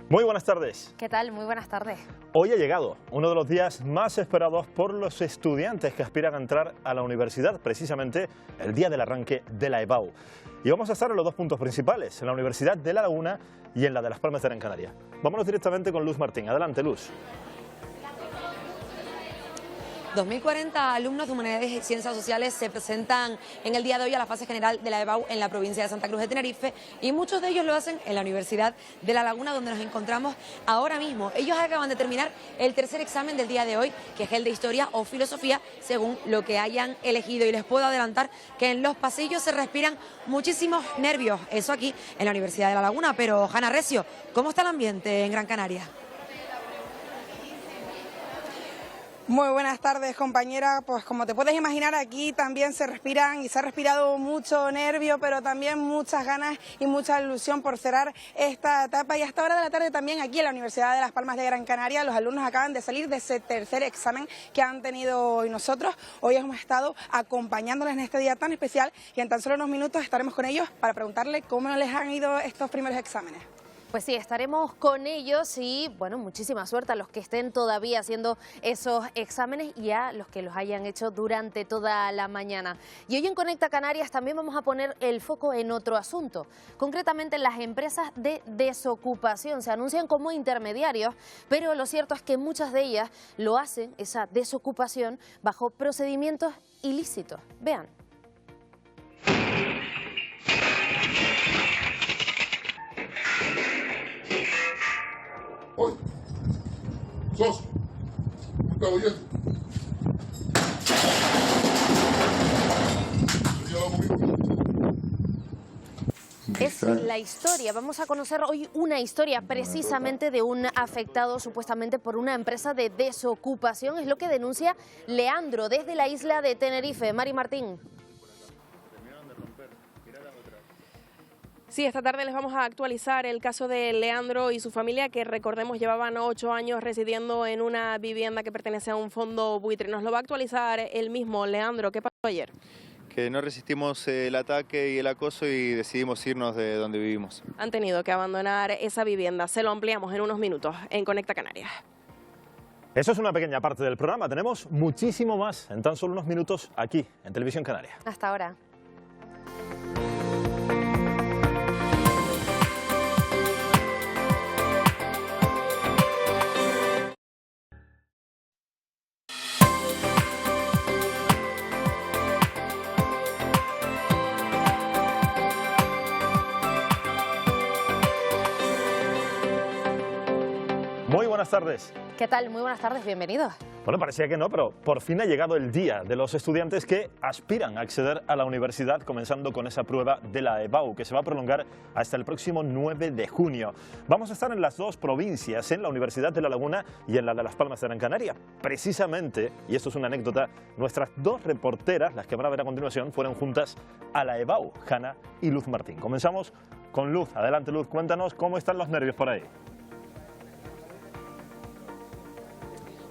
Muy buenas tardes. ¿Qué tal? Muy buenas tardes. Hoy ha llegado uno de los días más esperados por los estudiantes que aspiran a entrar a la universidad, precisamente el día del arranque de la EBAU. Y vamos a estar en los dos puntos principales, en la Universidad de La Laguna y en la de Las Palmas de Gran Canaria. Vámonos directamente con Luz Martín. Adelante, Luz. 2040 alumnos de Humanidades y Ciencias Sociales se presentan en el día de hoy a la fase general de la EBAU en la provincia de Santa Cruz de Tenerife y muchos de ellos lo hacen en la Universidad de La Laguna, donde nos encontramos ahora mismo. Ellos acaban de terminar el tercer examen del día de hoy, que es el de Historia o Filosofía, según lo que hayan elegido. Y les puedo adelantar que en los pasillos se respiran muchísimos nervios, eso aquí en la Universidad de La Laguna. Pero, Hanna Recio, ¿cómo está el ambiente en Gran Canaria? Muy buenas tardes, compañera. Pues como te puedes imaginar, aquí también se respiran y se ha respirado mucho nervio, pero también muchas ganas y mucha ilusión por cerrar esta etapa. Y hasta hora de la tarde también aquí en la Universidad de Las Palmas de Gran Canaria los alumnos acaban de salir de ese tercer examen que han tenido hoy. Nosotros hoy hemos estado acompañándoles en este día tan especial y en tan solo unos minutos estaremos con ellos para preguntarles cómo les han ido estos primeros exámenes. Pues sí, estaremos con ellos y, bueno, muchísima suerte a los que estén todavía haciendo esos exámenes y a los que los hayan hecho durante toda la mañana. Y hoy en Conecta Canarias también vamos a poner el foco en otro asunto, concretamente en las empresas de desocupación. Se anuncian como intermediarios, pero lo cierto es que muchas de ellas lo hacen, esa desocupación, bajo procedimientos ilícitos. Vean. Hoy, sos, está oyendo. Es la historia, vamos a conocer hoy una historia precisamente de un afectado supuestamente por una empresa de desocupación. Es lo que denuncia Leandro desde la isla de Tenerife. Mari Martín. Sí, esta tarde les vamos a actualizar el caso de Leandro y su familia, que recordemos llevaban 8 años residiendo en una vivienda que pertenece a un fondo buitre. Nos lo va a actualizar él mismo. Leandro, ¿qué pasó ayer? Que no resistimos el ataque y el acoso y decidimos irnos de donde vivimos. Han tenido que abandonar esa vivienda. Se lo ampliamos en unos minutos en Conecta Canarias. Eso es una pequeña parte del programa. Tenemos muchísimo más en tan solo unos minutos aquí en Televisión Canaria. Hasta ahora. Muy buenas tardes. ¿Qué tal? Muy buenas tardes, bienvenidos. Bueno, parecía que no, pero por fin ha llegado el día de los estudiantes que aspiran a acceder a la universidad, comenzando con esa prueba de la EBAU, que se va a prolongar hasta el próximo 9 de junio. Vamos a estar en las dos provincias, en la Universidad de La Laguna y en la de Las Palmas de Gran Canaria. Precisamente, y esto es una anécdota, nuestras dos reporteras, las que van a ver a continuación, fueron juntas a la EBAU, Hanna y Luz Martín. Comenzamos con Luz. Adelante, Luz, cuéntanos cómo están los nervios por ahí.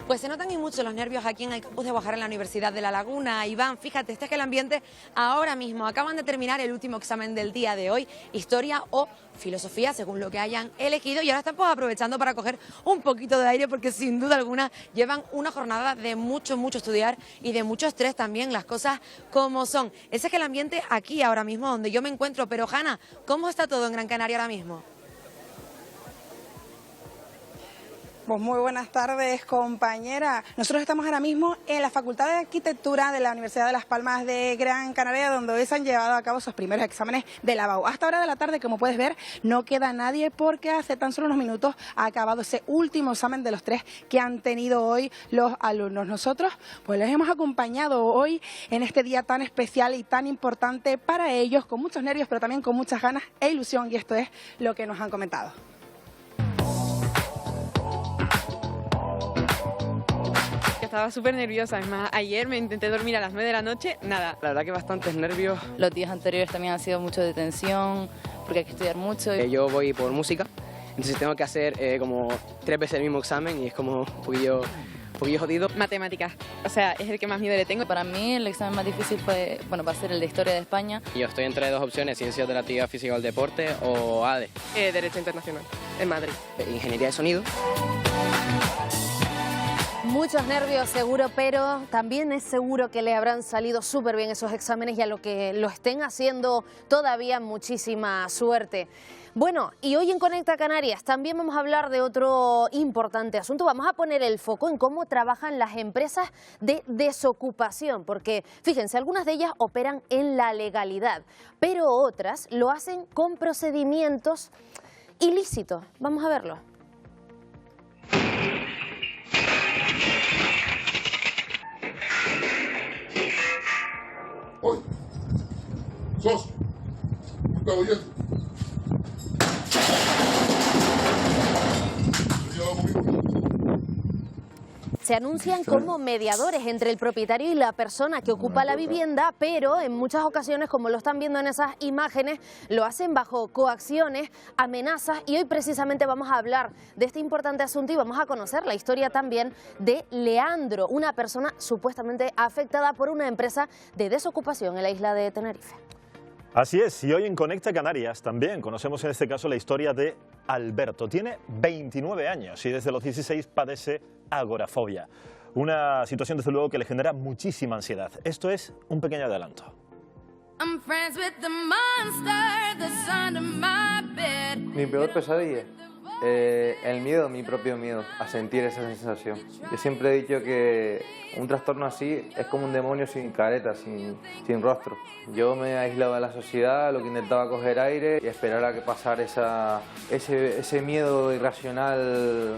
Pues se notan y mucho los nervios aquí en el campus de Guajará en la Universidad de La Laguna. Iván, fíjate, este es el ambiente ahora mismo. Acaban de terminar el último examen del día de hoy, Historia o Filosofía, según lo que hayan elegido. Y ahora están pues aprovechando para coger un poquito de aire porque sin duda alguna llevan una jornada de mucho estudiar y de mucho estrés también, las cosas como son. Ese es el ambiente aquí ahora mismo donde yo me encuentro. Pero Hanna, ¿cómo está todo en Gran Canaria ahora mismo? Pues muy buenas tardes, compañera. Nosotros estamos ahora mismo en la Facultad de Arquitectura de la Universidad de Las Palmas de Gran Canaria, donde hoy se han llevado a cabo sus primeros exámenes de la EBAU. Hasta hora de la tarde, como puedes ver, no queda nadie porque hace tan solo unos minutos ha acabado ese último examen de los 3 que han tenido hoy los alumnos. Nosotros pues les hemos acompañado hoy en este día tan especial y tan importante para ellos, con muchos nervios, pero también con muchas ganas e ilusión, y esto es lo que nos han comentado. Estaba súper nerviosa, además ayer me intenté dormir a las 9 de la noche, nada. La verdad que bastantes nervios. Los días anteriores también han sido mucho de tensión, porque hay que estudiar mucho. Yo voy por música, entonces tengo que hacer como 3 veces el mismo examen y es como un poquillo jodido. Matemáticas, o sea, es el que más miedo le tengo. Para mí el examen más difícil fue, va a ser el de Historia de España. Yo estoy entre 2 opciones, Ciencias de la Actividad Física o el Deporte o ADE. Derecho Internacional. En Madrid. Ingeniería de sonido. Muchos nervios seguro, pero también es seguro que le habrán salido súper bien esos exámenes y a lo que lo estén haciendo todavía muchísima suerte. Bueno, y hoy en Conecta Canarias también vamos a hablar de otro importante asunto. Vamos a poner el foco en cómo trabajan las empresas de desocupación, porque fíjense, algunas de ellas operan en la legalidad, pero otras lo hacen con procedimientos ilícitos. Vamos a verlo. Oye, socio, ¿me está oyendo? Se anuncian como mediadores entre el propietario y la persona que ocupa la vivienda, pero en muchas ocasiones, como lo están viendo en esas imágenes, lo hacen bajo coacciones, amenazas, y hoy precisamente vamos a hablar de este importante asunto y vamos a conocer la historia también de Leandro, una persona supuestamente afectada por una empresa de desocupación en la isla de Tenerife. Así es, y hoy en Conecta Canarias también conocemos en este caso la historia de Alberto. Tiene 29 años y desde los 16 padece agorafobia. Una situación desde luego que le genera muchísima ansiedad. Esto es un pequeño adelanto. Mi peor pesadilla, el miedo, mi propio miedo a sentir esa sensación. Yo siempre he dicho que un trastorno así es como un demonio sin careta, sin rostro. Yo me aislaba de la sociedad, lo que intentaba coger aire y esperar a que pasara ese miedo irracional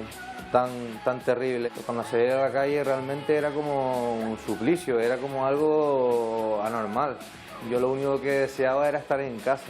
tan terrible. Cuando salí a la calle realmente era como un suplicio, era como algo anormal. Yo lo único que deseaba era estar en casa.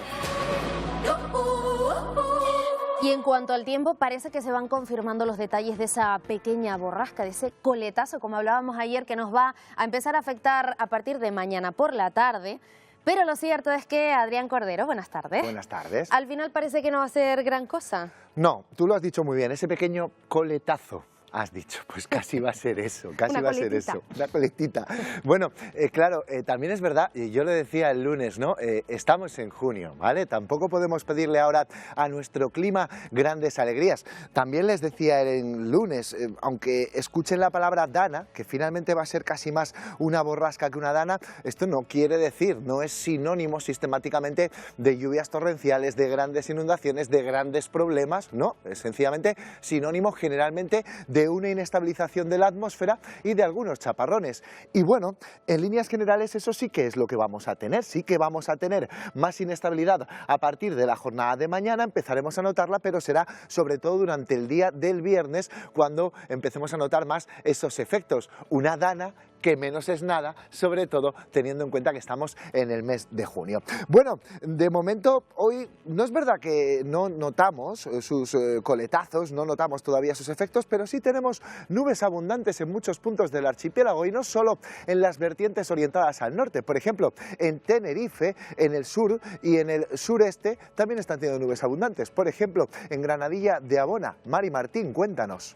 Y en cuanto al tiempo, parece que se van confirmando los detalles de esa pequeña borrasca, de ese coletazo, como hablábamos ayer, que nos va a empezar a afectar a partir de mañana por la tarde. Pero lo cierto es que, Adrián Cordero, buenas tardes. Buenas tardes. Al final parece que no va a ser gran cosa. No, tú lo has dicho muy bien, ese pequeño coletazo. Has dicho, pues casi va a ser eso, casi va a ser eso, una coletita. Bueno, claro, también es verdad, y yo le decía el lunes, ¿no? Estamos en junio, ¿vale? Tampoco podemos pedirle ahora a nuestro clima grandes alegrías. También les decía el lunes, aunque escuchen la palabra dana, que finalmente va a ser casi más una borrasca que una dana, esto no quiere decir, no es sinónimo sistemáticamente de lluvias torrenciales, de grandes inundaciones, de grandes problemas, no, es sencillamente sinónimo generalmente de una inestabilización de la atmósfera y de algunos chaparrones. Y bueno, en líneas generales eso sí que es lo que vamos a tener, sí que vamos a tener más inestabilidad a partir de la jornada de mañana, empezaremos a notarla, pero será sobre todo durante el día del viernes cuando empecemos a notar más esos efectos. Una dana que menos es nada, sobre todo teniendo en cuenta que estamos en el mes de junio. Bueno, de momento hoy no es verdad que no notamos sus coletazos, no notamos todavía sus efectos, pero sí tenemos nubes abundantes en muchos puntos del archipiélago y no solo en las vertientes orientadas al norte. Por ejemplo, en Tenerife, en el sur y en el sureste también están teniendo nubes abundantes. Por ejemplo, en Granadilla de Abona. Mari Martín, cuéntanos.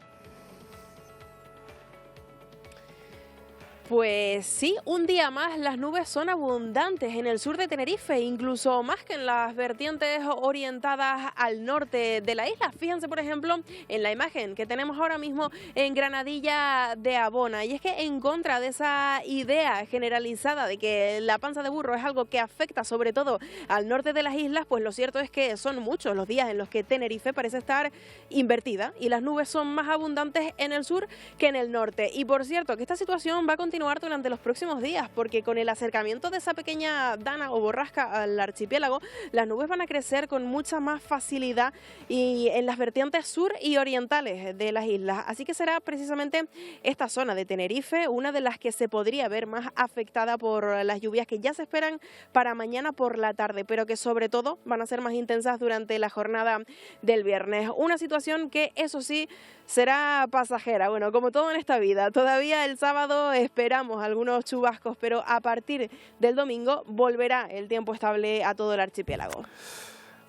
Pues sí, un día más las nubes son abundantes en el sur de Tenerife, incluso más que en las vertientes orientadas al norte de la isla. Fíjense, por ejemplo, en la imagen que tenemos ahora mismo en Granadilla de Abona. Y es que en contra de esa idea generalizada de que la panza de burro es algo que afecta sobre todo al norte de las islas, pues lo cierto es que son muchos los días en los que Tenerife parece estar invertida y las nubes son más abundantes en el sur que en el norte. Y por cierto, que esta situación va a continuar durante los próximos días, porque con el acercamiento de esa pequeña dana o borrasca al archipiélago, las nubes van a crecer con mucha más facilidad y en las vertientes sur y orientales de las islas. Así que será precisamente esta zona de Tenerife una de las que se podría ver más afectada por las lluvias que ya se esperan para mañana por la tarde, pero que sobre todo van a ser más intensas durante la jornada del viernes. Una situación que, eso sí, será pasajera. Bueno, como todo en esta vida, todavía el sábado esperamos algunos chubascos, pero a partir del domingo volverá el tiempo estable a todo el archipiélago.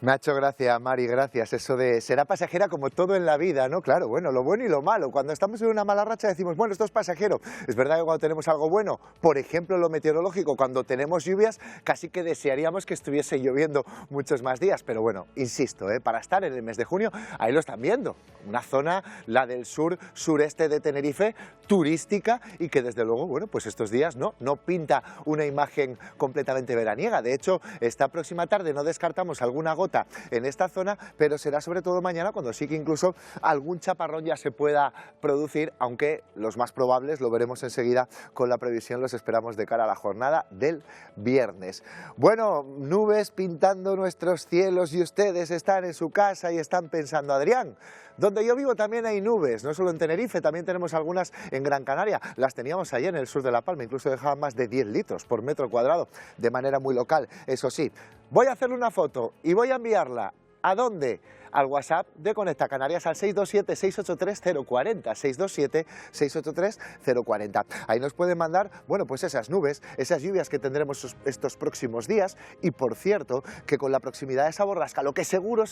Me ha hecho gracia, Mari, gracias. Eso de será pasajera como todo en la vida, ¿no? Claro, bueno, lo bueno y lo malo. Cuando estamos en una mala racha decimos, bueno, esto es pasajero. Es verdad que cuando tenemos algo bueno, por ejemplo, lo meteorológico, cuando tenemos lluvias, casi que desearíamos que estuviese lloviendo muchos más días. Pero bueno, insisto, para estar en el mes de junio, ahí lo están viendo. Una zona, la del sureste de Tenerife, turística y que desde luego, bueno, pues estos días no pinta una imagen completamente veraniega. De hecho, esta próxima tarde no descartamos alguna gota en esta zona, pero será sobre todo mañana cuando sí que incluso algún chaparrón ya se pueda producir, aunque los más probables, lo veremos enseguida con la previsión, los esperamos de cara a la jornada del viernes. Bueno, nubes pintando nuestros cielos y ustedes están en su casa y están pensando, Adrián, donde yo vivo también hay nubes, no solo en Tenerife, también tenemos algunas en Gran Canaria, las teníamos allí en el sur de La Palma, incluso dejaban más de 10 litros por metro cuadrado, de manera muy local, eso sí. Voy a hacerle una foto y voy a enviarla, ¿a dónde? Al WhatsApp de Conecta Canarias al 627-683-040, 627-683-040. Ahí nos pueden mandar, bueno, pues esas nubes, esas lluvias que tendremos estos próximos días y, por cierto, que con la proximidad de esa borrasca, lo que seguro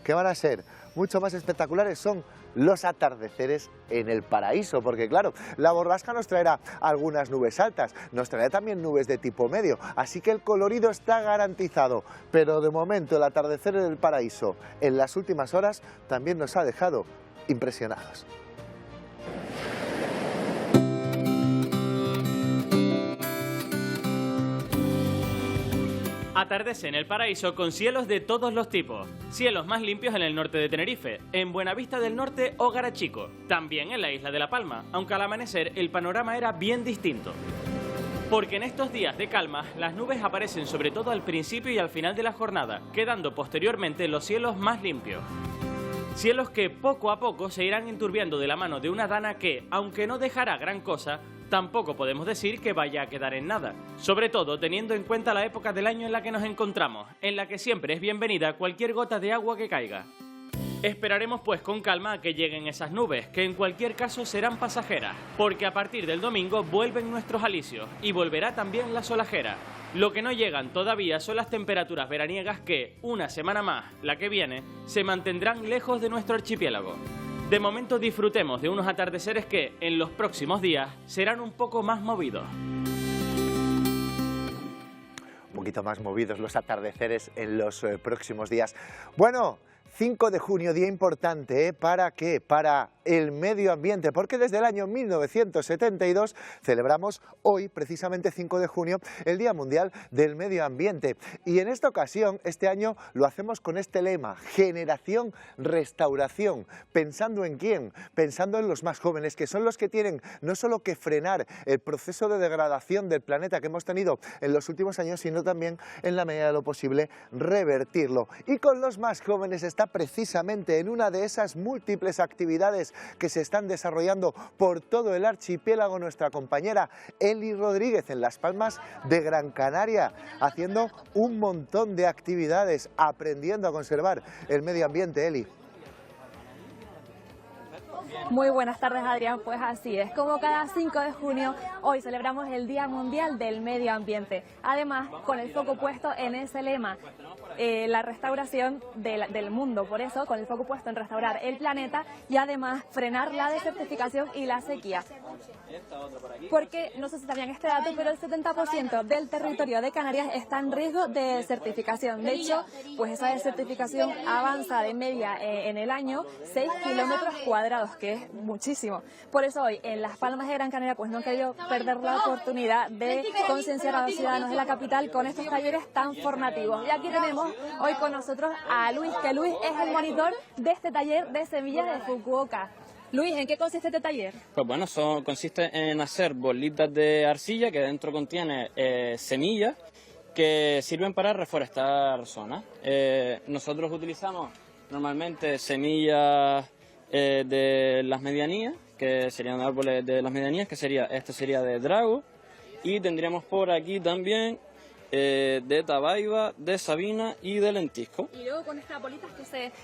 que van a ser mucho más espectaculares son los atardeceres en el paraíso, porque claro, la borrasca nos traerá algunas nubes altas, nos traerá también nubes de tipo medio, así que el colorido está garantizado, pero de momento el atardecer en el paraíso en las últimas horas también nos ha dejado impresionados. Atardece en el paraíso con cielos de todos los tipos. Cielos más limpios en el norte de Tenerife, en Buenavista del Norte o Garachico. También en la isla de La Palma, aunque al amanecer el panorama era bien distinto. Porque en estos días de calma, las nubes aparecen sobre todo al principio y al final de la jornada, quedando posteriormente los cielos más limpios. Cielos que poco a poco se irán enturbiando de la mano de una dana que, aunque no dejará gran cosa, tampoco podemos decir que vaya a quedar en nada, sobre todo teniendo en cuenta la época del año en la que nos encontramos, en la que siempre es bienvenida cualquier gota de agua que caiga. Esperaremos pues con calma a que lleguen esas nubes, que en cualquier caso serán pasajeras, porque a partir del domingo vuelven nuestros alisios y volverá también la solajera. Lo que no llegan todavía son las temperaturas veraniegas que, una semana más, la que viene, se mantendrán lejos de nuestro archipiélago. De momento disfrutemos de unos atardeceres que, en los próximos días, serán un poco más movidos. Un poquito más movidos los atardeceres en los próximos días. Bueno, 5 de junio, día importante, ¿para qué? Para el medio ambiente, porque desde el año 1972 celebramos hoy, precisamente 5 de junio, el Día Mundial del Medio Ambiente. Y en esta ocasión, este año, lo hacemos con este lema, Generación Restauración. ¿Pensando en quién? Pensando en los más jóvenes, que son los que tienen no solo que frenar el proceso de degradación del planeta que hemos tenido en los últimos años, sino también, en la medida de lo posible, revertirlo. Y con los más jóvenes está precisamente en una de esas múltiples actividades que se están desarrollando por todo el archipiélago nuestra compañera Eli Rodríguez en Las Palmas de Gran Canaria, haciendo un montón de actividades, aprendiendo a conservar el medio ambiente. Eli. Muy buenas tardes, Adrián. Pues así es, como cada 5 de junio, hoy celebramos el Día Mundial del Medio Ambiente. Además, con el foco puesto en ese lema, la restauración del mundo. Por eso, con el foco puesto en restaurar el planeta y además frenar la desertificación y la sequía. Porque, no sé si sabían este dato, pero el 70% del territorio de Canarias está en riesgo de desertificación. De hecho, pues esa desertificación avanza de media en el año 6 kilómetros cuadrados, que es muchísimo. Por eso hoy, en Las Palmas de Gran Canaria, pues no he querido perder la oportunidad de concienciar a los ciudadanos de la capital con estos talleres tan formativos. Y aquí tenemos hoy con nosotros a Luis, que Luis es el monitor de este taller de semillas de Fukuoka. Luis, ¿en qué consiste este taller? Pues bueno, consiste en hacer bolitas de arcilla que dentro contiene semillas que sirven para reforestar zonas. Nosotros utilizamos normalmente semillas de las medianías, que serían árboles de las medianías, que sería de drago, y tendríamos por aquí también de tabaiba, de sabina y de lentisco. Y luego con estas bolitas,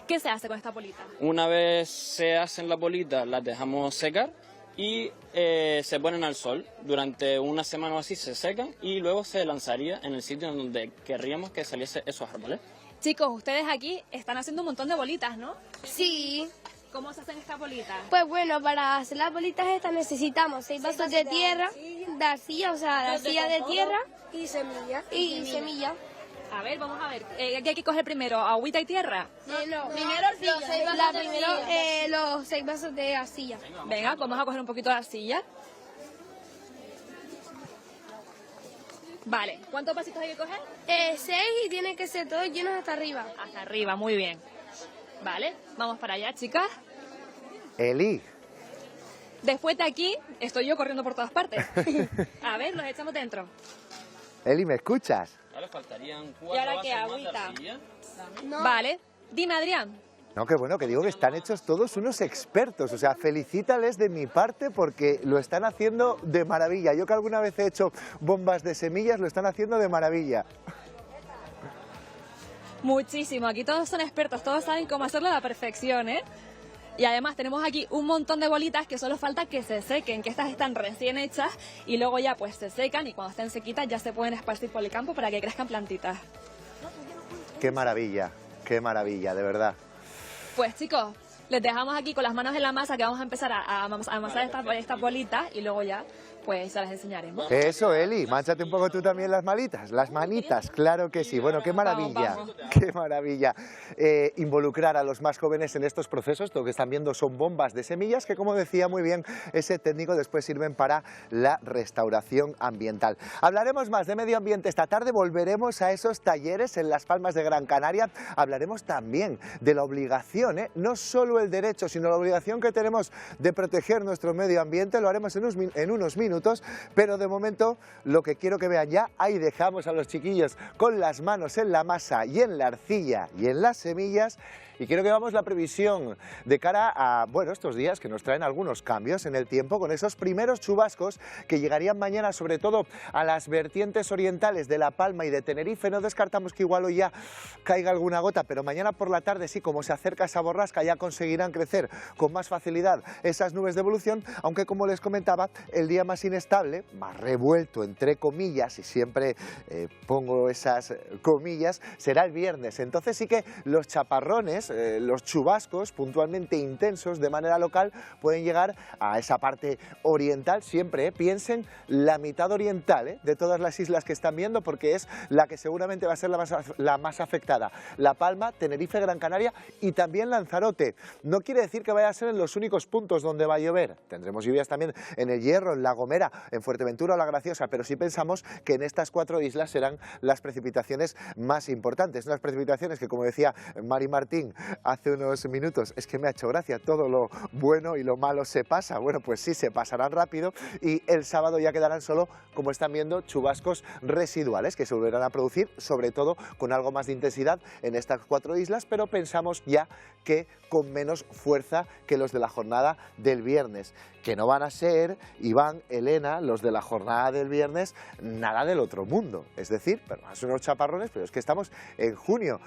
¿qué se hace con estas bolitas? Una vez se hacen las bolitas, las dejamos secar y se ponen al sol. Durante una semana o así se secan y luego se lanzaría en el sitio en donde querríamos que saliese esos árboles. Chicos, ustedes aquí están haciendo un montón de bolitas, ¿no? Sí. ¿Cómo se hacen estas bolitas? Pues bueno, para hacer las bolitas estas necesitamos 6 vasos de tierra, de arcilla, o sea, de arcilla de tierra y semilla. A ver, vamos a ver. ¿Qué hay que coger primero? ¿Agüita y tierra? No, primero los 6 vasos de arcilla. Venga, vamos a coger un poquito de arcilla. Vale, ¿cuántos vasitos hay que coger? 6 y tienen que ser todos llenos hasta arriba. Hasta arriba, muy bien. Vale, vamos para allá, chicas. Eli. Después de aquí, estoy yo corriendo por todas partes. A ver, los echamos dentro. Eli, ¿me escuchas? Ahora faltarían ¿Y 4 ahora qué, vasos más de agüita? arcilla. No. Vale, dime, Adrián. No, qué bueno, que digo que están hechos todos unos expertos, o sea, felicítales de mi parte porque lo están haciendo de maravilla. Yo que alguna vez he hecho bombas de semillas, lo están haciendo de maravilla. Muchísimo, aquí todos son expertos, todos saben cómo hacerlo a la perfección, ¿eh? Y además tenemos aquí un montón de bolitas que solo falta que se sequen, que estas están recién hechas y luego ya pues se secan y cuando estén sequitas ya se pueden esparcir por el campo para que crezcan plantitas. Qué maravilla, de verdad. Pues chicos, les dejamos aquí con las manos en la masa que vamos a empezar a amasar estas bolitas y luego ya pues se las enseñaremos. Eso, Eli, mánchate un poco tú también las manitas, claro que sí. Bueno, qué maravilla, qué maravilla. Involucrar a los más jóvenes en estos procesos, lo que están viendo son bombas de semillas que, como decía muy bien ese técnico, después sirven para la restauración ambiental. Hablaremos más de medio ambiente esta tarde, volveremos a esos talleres en Las Palmas de Gran Canaria, hablaremos también de la obligación, no solo el derecho, sino la obligación que tenemos de proteger nuestro medio ambiente, lo haremos en unos minutos, pero de momento lo que quiero que vean ya, ahí dejamos a los chiquillos con las manos en la masa y en la arcilla y en las semillas. Y quiero que veamos la previsión de cara a, bueno, estos días que nos traen algunos cambios en el tiempo con esos primeros chubascos que llegarían mañana, sobre todo a las vertientes orientales de La Palma y de Tenerife. No descartamos que igual hoy ya caiga alguna gota, pero mañana por la tarde sí, como se acerca esa borrasca, ya conseguirán crecer con más facilidad esas nubes de evolución, aunque como les comentaba, el día más inestable, más revuelto entre comillas, y siempre pongo esas comillas, será el viernes. Entonces sí que los chaparrones, los chubascos puntualmente intensos de manera local pueden llegar a esa parte oriental. Siempre piensen la mitad oriental de todas las islas que están viendo, porque es la que seguramente va a ser la más afectada. La Palma, Tenerife, Gran Canaria y también Lanzarote. No quiere decir que vaya a ser en los únicos puntos donde va a llover. Tendremos lluvias también en El Hierro, en La Gomera, en Fuerteventura o La Graciosa, pero sí pensamos que en estas 4 islas serán las precipitaciones más importantes. Unas precipitaciones que, como decía Mari Martín hace unos minutos, es que me ha hecho gracia, todo lo bueno y lo malo se pasa. Bueno, pues sí, se pasarán rápido y el sábado ya quedarán solo, como están viendo, chubascos residuales que se volverán a producir, sobre todo con algo más de intensidad en estas 4 islas, pero pensamos ya que con menos fuerza que los de la jornada del viernes, que no van a ser, Iván, Elena, los de la jornada del viernes, nada del otro mundo. Es decir, pero son unos chaparrones, pero es que estamos en junio.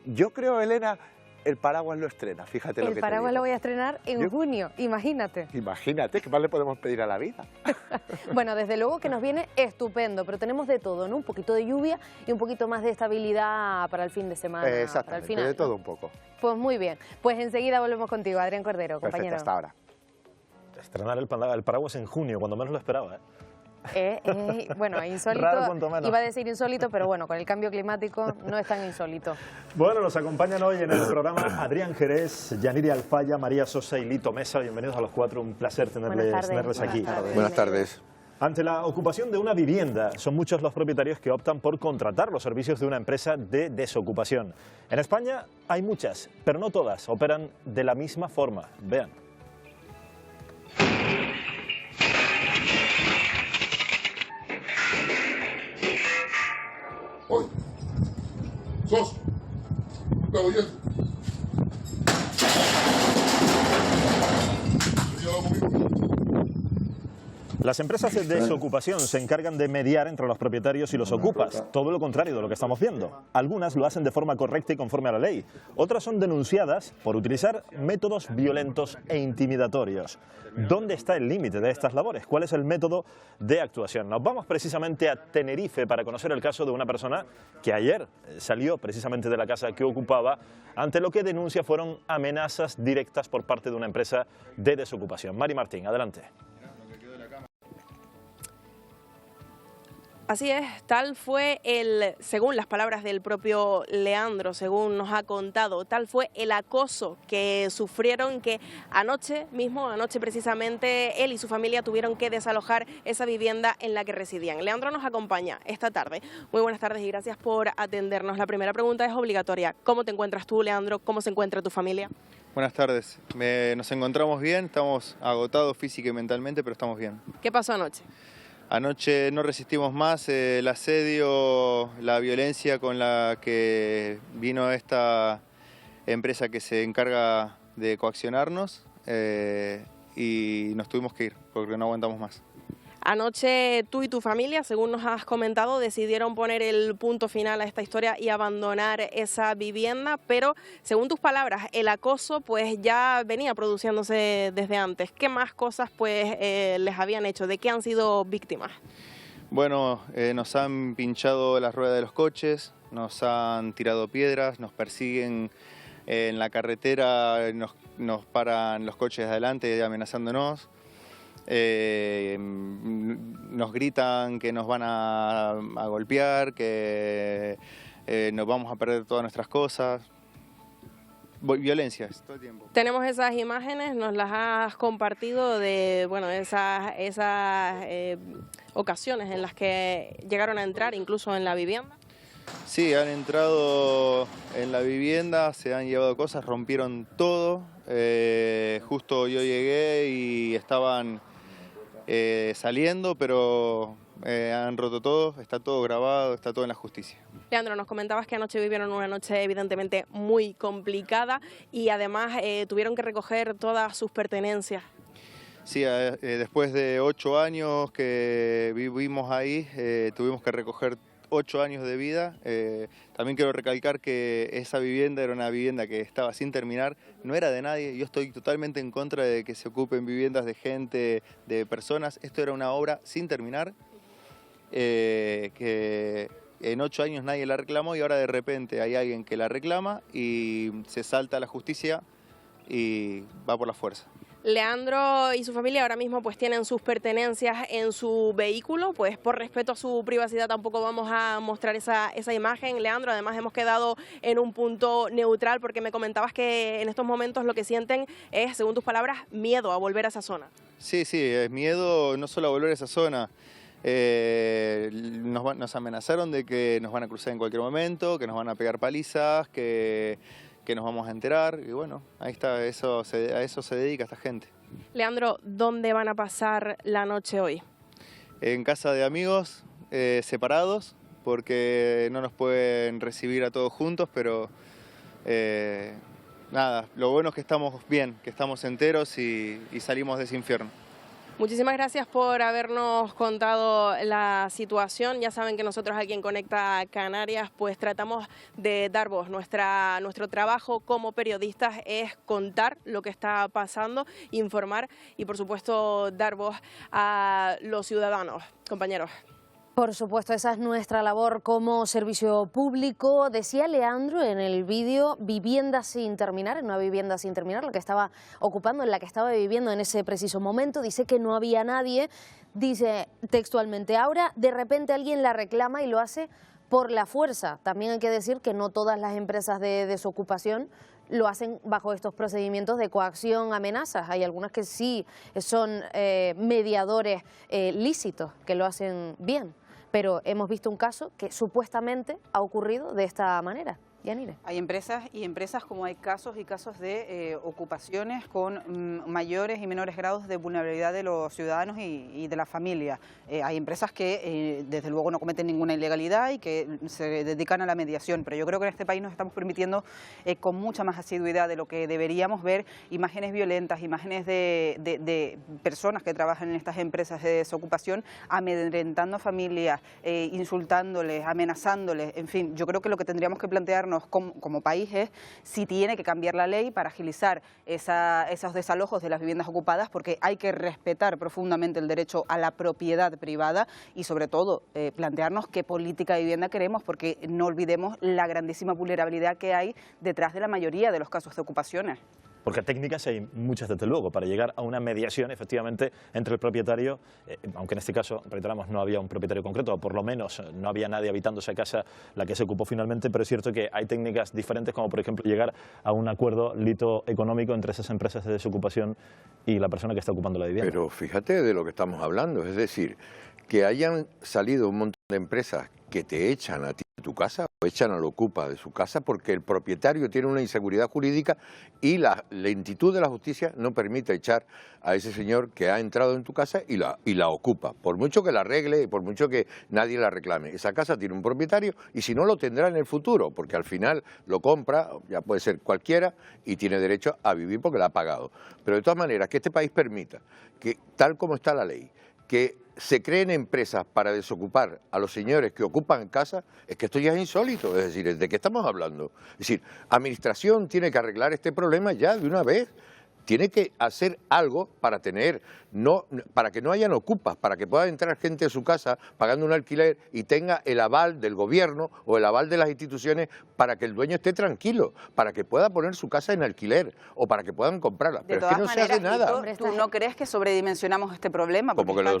Yo creo, Elena, el paraguas lo estrena, fíjate lo que te digo. El paraguas lo voy a estrenar en junio, imagínate. Imagínate, ¿qué más le podemos pedir a la vida? Bueno, desde luego que nos viene estupendo, pero tenemos de todo, ¿no? Un poquito de lluvia y un poquito más de estabilidad para el fin de semana. Exactamente, para el final, de todo ¿no? un poco. Pues muy bien, pues enseguida volvemos contigo, Adrián Cordero, compañero. Perfecto, hasta ahora. Estrenar el paraguas en junio, cuando menos lo esperaba, Bueno, insólito, Raro cuanto menos. iba a decir insólito, pero bueno, con el cambio climático no es tan insólito. Bueno, nos acompañan hoy en el programa Adrián Jerez, Yaniri Alfaya, María Sosa y Lito Mesa. Bienvenidos a los 4, un placer tenerles aquí. Buenas tardes. Ante la ocupación de una vivienda, son muchos los propietarios que optan por contratar los servicios de una empresa de desocupación. En España hay muchas, pero no todas operan de la misma forma. Vean. Hoy, sos, caballero. Las empresas de desocupación se encargan de mediar entre los propietarios y los ocupas, todo lo contrario de lo que estamos viendo. Algunas lo hacen de forma correcta y conforme a la ley, otras son denunciadas por utilizar métodos violentos e intimidatorios. ¿Dónde está el límite de estas labores? ¿Cuál es el método de actuación? Nos vamos precisamente a Tenerife para conocer el caso de una persona que ayer salió precisamente de la casa que ocupaba, ante lo que denuncia fueron amenazas directas por parte de una empresa de desocupación. Mari Martín, adelante. Así es, tal fue según las palabras del propio Leandro, según nos ha contado, tal fue el acoso que sufrieron, que anoche precisamente, él y su familia tuvieron que desalojar esa vivienda en la que residían. Leandro nos acompaña esta tarde. Muy buenas tardes y gracias por atendernos. La primera pregunta es obligatoria. ¿Cómo te encuentras tú, Leandro? ¿Cómo se encuentra tu familia? Buenas tardes. Nos encontramos bien, estamos agotados física y mentalmente, pero estamos bien. ¿Qué pasó anoche? Anoche no resistimos más el asedio, la violencia con la que vino esta empresa que se encarga de coaccionarnos y nos tuvimos que ir porque no aguantamos más. Anoche tú y tu familia, según nos has comentado, decidieron poner el punto final a esta historia y abandonar esa vivienda, pero según tus palabras, el acoso pues ya venía produciéndose desde antes. ¿Qué más cosas pues les habían hecho? ¿De qué han sido víctimas? Bueno, nos han pinchado las ruedas de los coches, nos han tirado piedras, nos persiguen en la carretera, nos paran los coches de adelante amenazándonos. Nos gritan que nos van a golpear, que nos vamos a perder todas nuestras cosas. Violencia todo el tiempo. Tenemos esas imágenes, nos las has compartido de esas ocasiones en las que llegaron a entrar incluso en la vivienda. Sí, han entrado en la vivienda, se han llevado cosas, rompieron todo. Justo yo llegué y estaban saliendo, pero han roto todo, está todo grabado, está todo en la justicia. Leandro, nos comentabas que anoche vivieron una noche evidentemente muy complicada y además tuvieron que recoger todas sus pertenencias. Sí, después de 8 años que vivimos ahí, tuvimos que recoger 8 años de vida. También quiero recalcar que esa vivienda era una vivienda que estaba sin terminar, no era de nadie. Yo estoy totalmente en contra de que se ocupen viviendas de gente, de personas. Esto era una obra sin terminar, que en 8 años nadie la reclamó y ahora de repente hay alguien que la reclama y se salta a la justicia y va por la fuerza. Leandro y su familia ahora mismo pues tienen sus pertenencias en su vehículo, pues por respeto a su privacidad tampoco vamos a mostrar esa imagen. Leandro, además hemos quedado en un punto neutral porque me comentabas que en estos momentos lo que sienten es, según tus palabras, miedo a volver a esa zona. Sí, es miedo no solo a volver a esa zona. Nos amenazaron de que nos van a cruzar en cualquier momento, que nos van a pegar palizas, que nos vamos a enterar y bueno, ahí está, a eso se dedica esta gente. Leandro, ¿dónde van a pasar la noche hoy? En casa de amigos, separados, porque no nos pueden recibir a todos juntos, pero nada, lo bueno es que estamos bien, que estamos enteros y salimos de ese infierno. Muchísimas gracias por habernos contado la situación. Ya saben que nosotros aquí en Conecta Canarias pues tratamos de dar voz. Nuestro trabajo como periodistas es contar lo que está pasando, informar y por supuesto dar voz a los ciudadanos. Compañeros. Por supuesto, esa es nuestra labor como servicio público. Decía Leandro en el vídeo, vivienda sin terminar, en una vivienda sin terminar, la que estaba ocupando, en la que estaba viviendo en ese preciso momento. Dice que no había nadie, dice textualmente, ahora de repente alguien la reclama y lo hace por la fuerza. También hay que decir que no todas las empresas de desocupación lo hacen bajo estos procedimientos de coacción, amenazas. Hay algunas que sí son mediadores lícitos, que lo hacen bien. Pero hemos visto un caso que supuestamente ha ocurrido de esta manera. Yanire. Hay empresas y empresas como hay casos y casos de ocupaciones con mayores y menores grados de vulnerabilidad de los ciudadanos y de la familia. Hay empresas que desde luego no cometen ninguna ilegalidad y que se dedican a la mediación, pero yo creo que en este país nos estamos permitiendo con mucha más asiduidad de lo que deberíamos ver imágenes violentas, imágenes de personas que trabajan en estas empresas de desocupación amedrentando a familias, insultándoles, amenazándoles, en fin, yo creo que lo que tendríamos que plantearnos como país es si tiene que cambiar la ley para agilizar esos desalojos de las viviendas ocupadas, porque hay que respetar profundamente el derecho a la propiedad privada y sobre todo plantearnos qué política de vivienda queremos, porque no olvidemos la grandísima vulnerabilidad que hay detrás de la mayoría de los casos de ocupaciones. Porque técnicas hay muchas, desde luego, para llegar a una mediación, efectivamente, entre el propietario, aunque en este caso, reiteramos, no había un propietario concreto, o por lo menos no había nadie habitando esa casa la que se ocupó finalmente, pero es cierto que hay técnicas diferentes, como por ejemplo llegar a un acuerdo lito económico entre esas empresas de desocupación y la persona que está ocupando la vivienda. Pero fíjate de lo que estamos hablando, es decir, que hayan salido un montón de empresas que te echan a ti de tu casa o echan al ocupa de su casa porque el propietario tiene una inseguridad jurídica y la lentitud de la justicia no permite echar a ese señor que ha entrado en tu casa y la ocupa, por mucho que la arregle y por mucho que nadie la reclame. Esa casa tiene un propietario y si no lo tendrá en el futuro, porque al final lo compra, ya puede ser cualquiera, y tiene derecho a vivir porque la ha pagado. Pero de todas maneras, que este país permita que, tal como está la ley, que se creen empresas para desocupar a los señores que ocupan casa, es que esto ya es insólito. Es decir, ¿de qué estamos hablando? Es decir, administración tiene que arreglar este problema ya de una vez. Tiene que hacer algo para para que no hayan ocupas, para que pueda entrar gente a su casa pagando un alquiler y tenga el aval del gobierno o el aval de las instituciones para que el dueño esté tranquilo, para que pueda poner su casa en alquiler o para que puedan comprarla. Pero es que no se hace nada. ¿Tú no crees que sobredimensionamos este problema? ¿Cómo que no?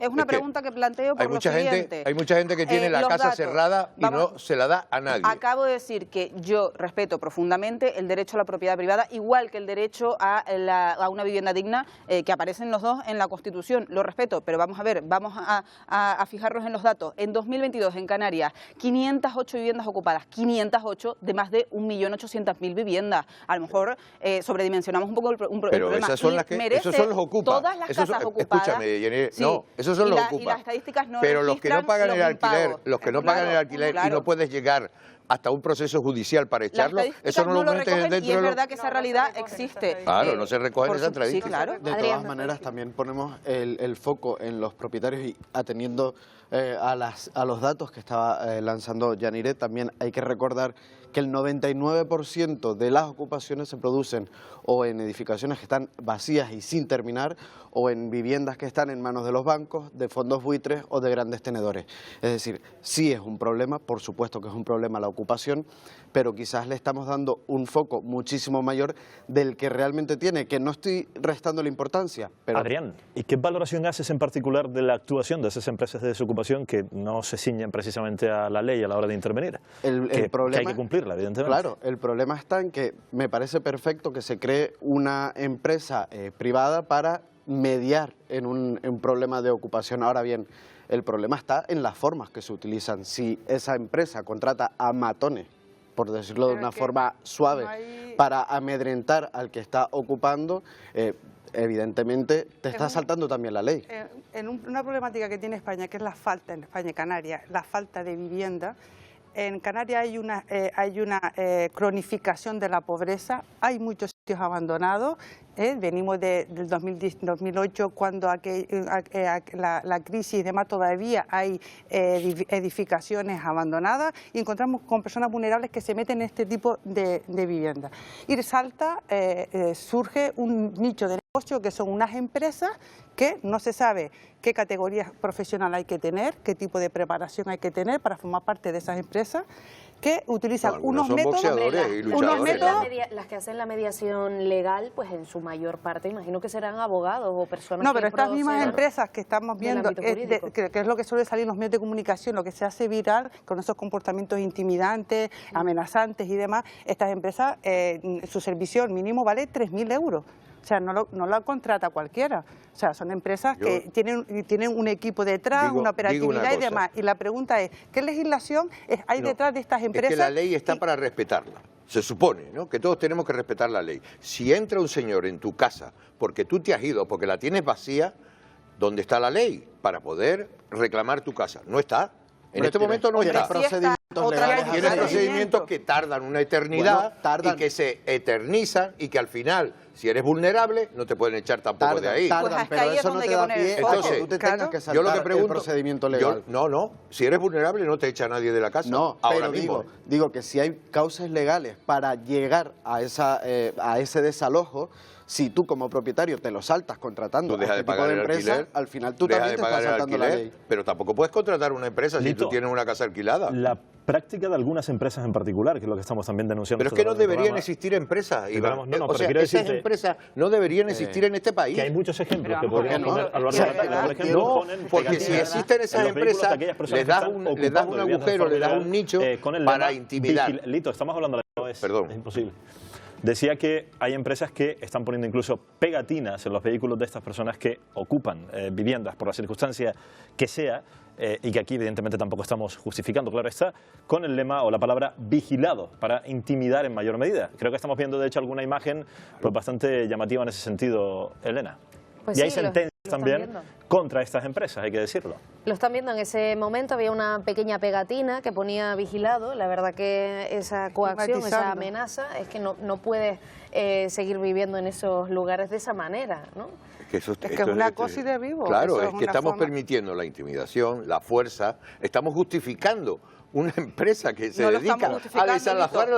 Es una pregunta que planteo por lo siguiente. Hay mucha gente que tiene la casa cerrada y no se la da a nadie. Acabo de decir que yo respeto profundamente el derecho a la propiedad privada, igual que el derecho a una vivienda digna, que aparecen los dos en la Constitución. Lo respeto, pero vamos a ver, vamos a fijarnos en los datos. En 2022 en Canarias, 508 viviendas ocupadas, 508 de más de 1.800.000 viviendas. A lo mejor sobredimensionamos un poco el problema. Pero esas son las que, esos son los ocupas. Todas las casas ocupadas. Escúchame, Jenny, sí, no, esos son los ocupas. Y las estadísticas no pero los que no pagan el alquiler, pagan el alquiler claro. Y no puedes llegar hasta un proceso judicial para echarlo, eso no lo metes dentro. Y es verdad que esa realidad existe. Claro, no se recogen esas estadísticas. Sí, claro. De todas maneras, también ponemos el foco en los propietarios y atendiendo a los datos que estaba lanzando Yanire, también hay que recordar que el 99% de las ocupaciones se producen o en edificaciones que están vacías y sin terminar, o en viviendas que están en manos de los bancos, de fondos buitres o de grandes tenedores. Es decir, sí es un problema, por supuesto que es un problema la ocupación, pero quizás le estamos dando un foco muchísimo mayor del que realmente tiene, que no estoy restando la importancia. Pero... Adrián, ¿y qué valoración haces en particular de la actuación de esas empresas de desocupación que no se ciñen precisamente a la ley a la hora de intervenir? El problema, que hay que cumplirla, evidentemente. Claro, el problema está en que me parece perfecto que se cree una empresa privada para mediar en un problema de ocupación. Ahora bien, el problema está en las formas que se utilizan. Si esa empresa contrata a matones, por decirlo de una forma suave, para amedrentar al que está ocupando, evidentemente te está saltando también la ley. En una problemática que tiene España, que es la falta, en España y Canarias, la falta de vivienda. En Canarias hay una cronificación de la pobreza, hay muchos sitios abandonados. Venimos del 2008, cuando la crisis y demás, todavía hay edificaciones abandonadas y encontramos con personas vulnerables que se meten en este tipo de viviendas. Y resalta, surge un nicho de negocio que son unas empresas que no se sabe qué categoría profesional hay que tener, qué tipo de preparación hay que tener para formar parte de esas empresas, que utilizan unos métodos... Las que hacen la mediación legal, pues en su mayor parte, imagino que serán abogados o personas... No, pero estas mismas empresas que estamos viendo, que es lo que suele salir en los medios de comunicación, lo que se hace viral con esos comportamientos intimidantes, amenazantes y demás, estas empresas, su servicio mínimo vale 3.000 euros. O sea, no la contrata cualquiera. O sea, son empresas que tienen un equipo detrás, una operatividad y demás. Y la pregunta es, ¿qué legislación hay detrás de estas empresas? Es que la ley está para respetarla. Se supone, ¿no?, que todos tenemos que respetar la ley. Si entra un señor en tu casa porque tú te has ido, porque la tienes vacía, ¿dónde está la ley para poder reclamar tu casa? No está. En este momento no está. Tiene procedimientos que tardan una eternidad y que se eternizan y que al final, si eres vulnerable, no te pueden echar tampoco de ahí. Tardan, pero eso no te da pie a que tú te tengas que saltar el procedimiento legal. No, si eres vulnerable no te echa nadie de la casa. No, ahora pero mismo. Digo que si hay causas legales para llegar a ese desalojo, si tú como propietario te lo saltas contratando a este tipo de empresa, al final tú también te estás saltando la ley. Pero tampoco puedes contratar una empresa si tú tienes una casa alquilada. La práctica de algunas empresas en particular, que es lo que estamos también denunciando. Pero es que no deberían existir empresas, Iván. O sea, esas empresas no deberían existir en este país. Que hay muchos ejemplos que podríamos poner a lo largo de la tarde. Por ejemplo, porque si existen esas empresas, les das un agujero, les das un nicho para intimidar. Lito, estamos hablando de la Perdón. Es imposible. Decía que hay empresas que están poniendo incluso pegatinas en los vehículos de estas personas que ocupan viviendas por la circunstancia que sea, y que aquí evidentemente tampoco estamos justificando, claro está, con el lema o la palabra vigilado, para intimidar en mayor medida. Creo que estamos viendo de hecho alguna imagen pues bastante llamativa en ese sentido, Elena. Pues y hay sí, sentencias también contra estas empresas, hay que decirlo. Lo están viendo en ese momento, había una pequeña pegatina que ponía vigilado. La verdad que esa coacción, esa amenaza, es que no puedes seguir viviendo en esos lugares de esa manera, ¿no? Es que es una cosa y de vivo. Claro, es que estamos permitiendo la intimidación, la fuerza, estamos justificando una empresa que se dedica a desalojar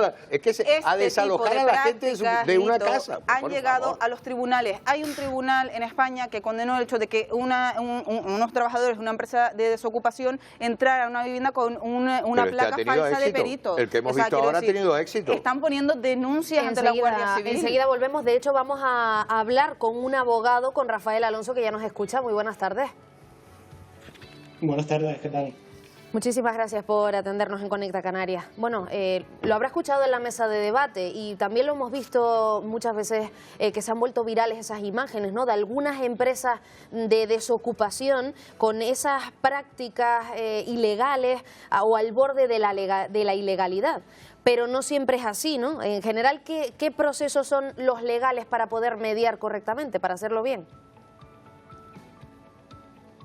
a la gente de una casa. Han llegado a los tribunales. Hay un tribunal en España que condenó el hecho de que unos trabajadores de una empresa de desocupación entraran a una vivienda con una placa falsa de peritos. El que hemos visto ahora ha tenido éxito. Están poniendo denuncias ante la Guardia Civil. Enseguida volvemos. De hecho, vamos a hablar con un abogado, con Rafael Alonso, que ya nos escucha. Muy buenas tardes. Buenas tardes, ¿qué tal? Muchísimas gracias por atendernos en Conecta Canarias. Bueno, lo habrá escuchado en la mesa de debate y también lo hemos visto muchas veces que se han vuelto virales esas imágenes, ¿no?, de algunas empresas de desocupación con esas prácticas ilegales o al borde de la ilegalidad. Pero no siempre es así, ¿no? En general, ¿qué procesos son los legales para poder mediar correctamente, para hacerlo bien?